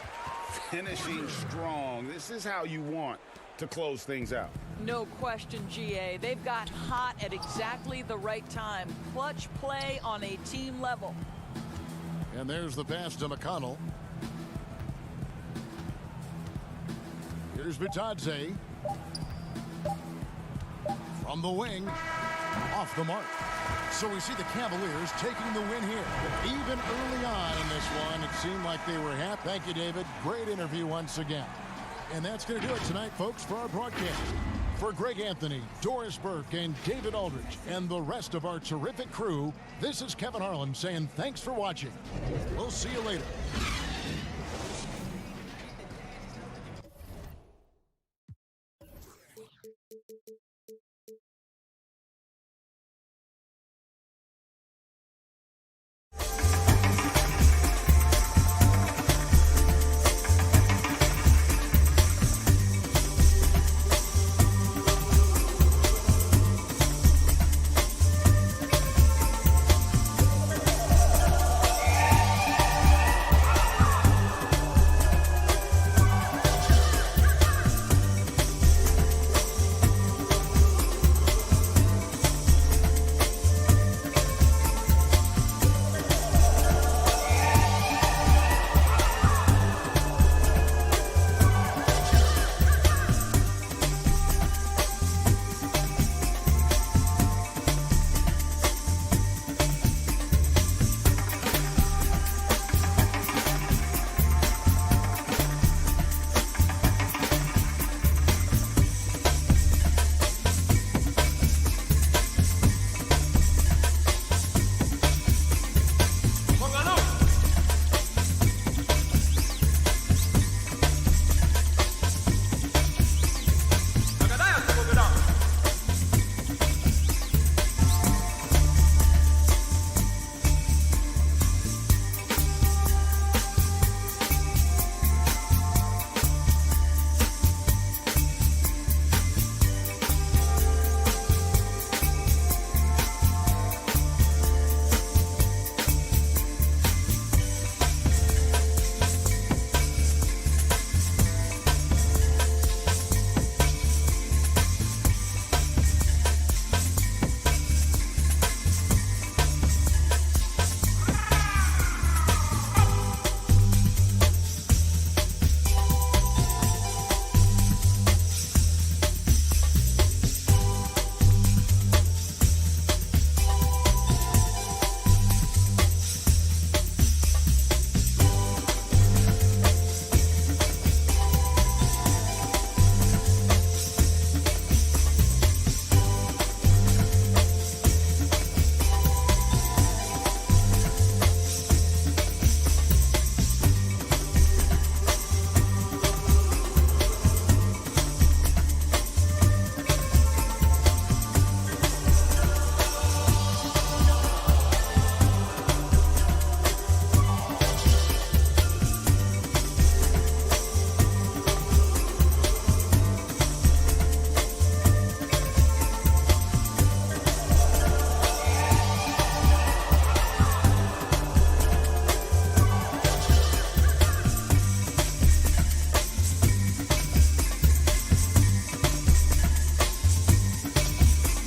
Finishing strong. This is how you want to close things out.
No question, GA. They've got hot at exactly the right time. Clutch play on a team level.
And there's the pass to McConnell. Here's Bitadze. From the wing. Off the mark. So we see the Cavaliers taking the win here. Even early on in this one, it seemed like they were happy. Thank you, David. Great interview once again. And that's going to do it tonight, folks, for our broadcast. For Greg Anthony, Doris Burke, and David Aldridge, and the rest of our terrific crew, this is Kevin Harlan saying thanks for watching. We'll see you later.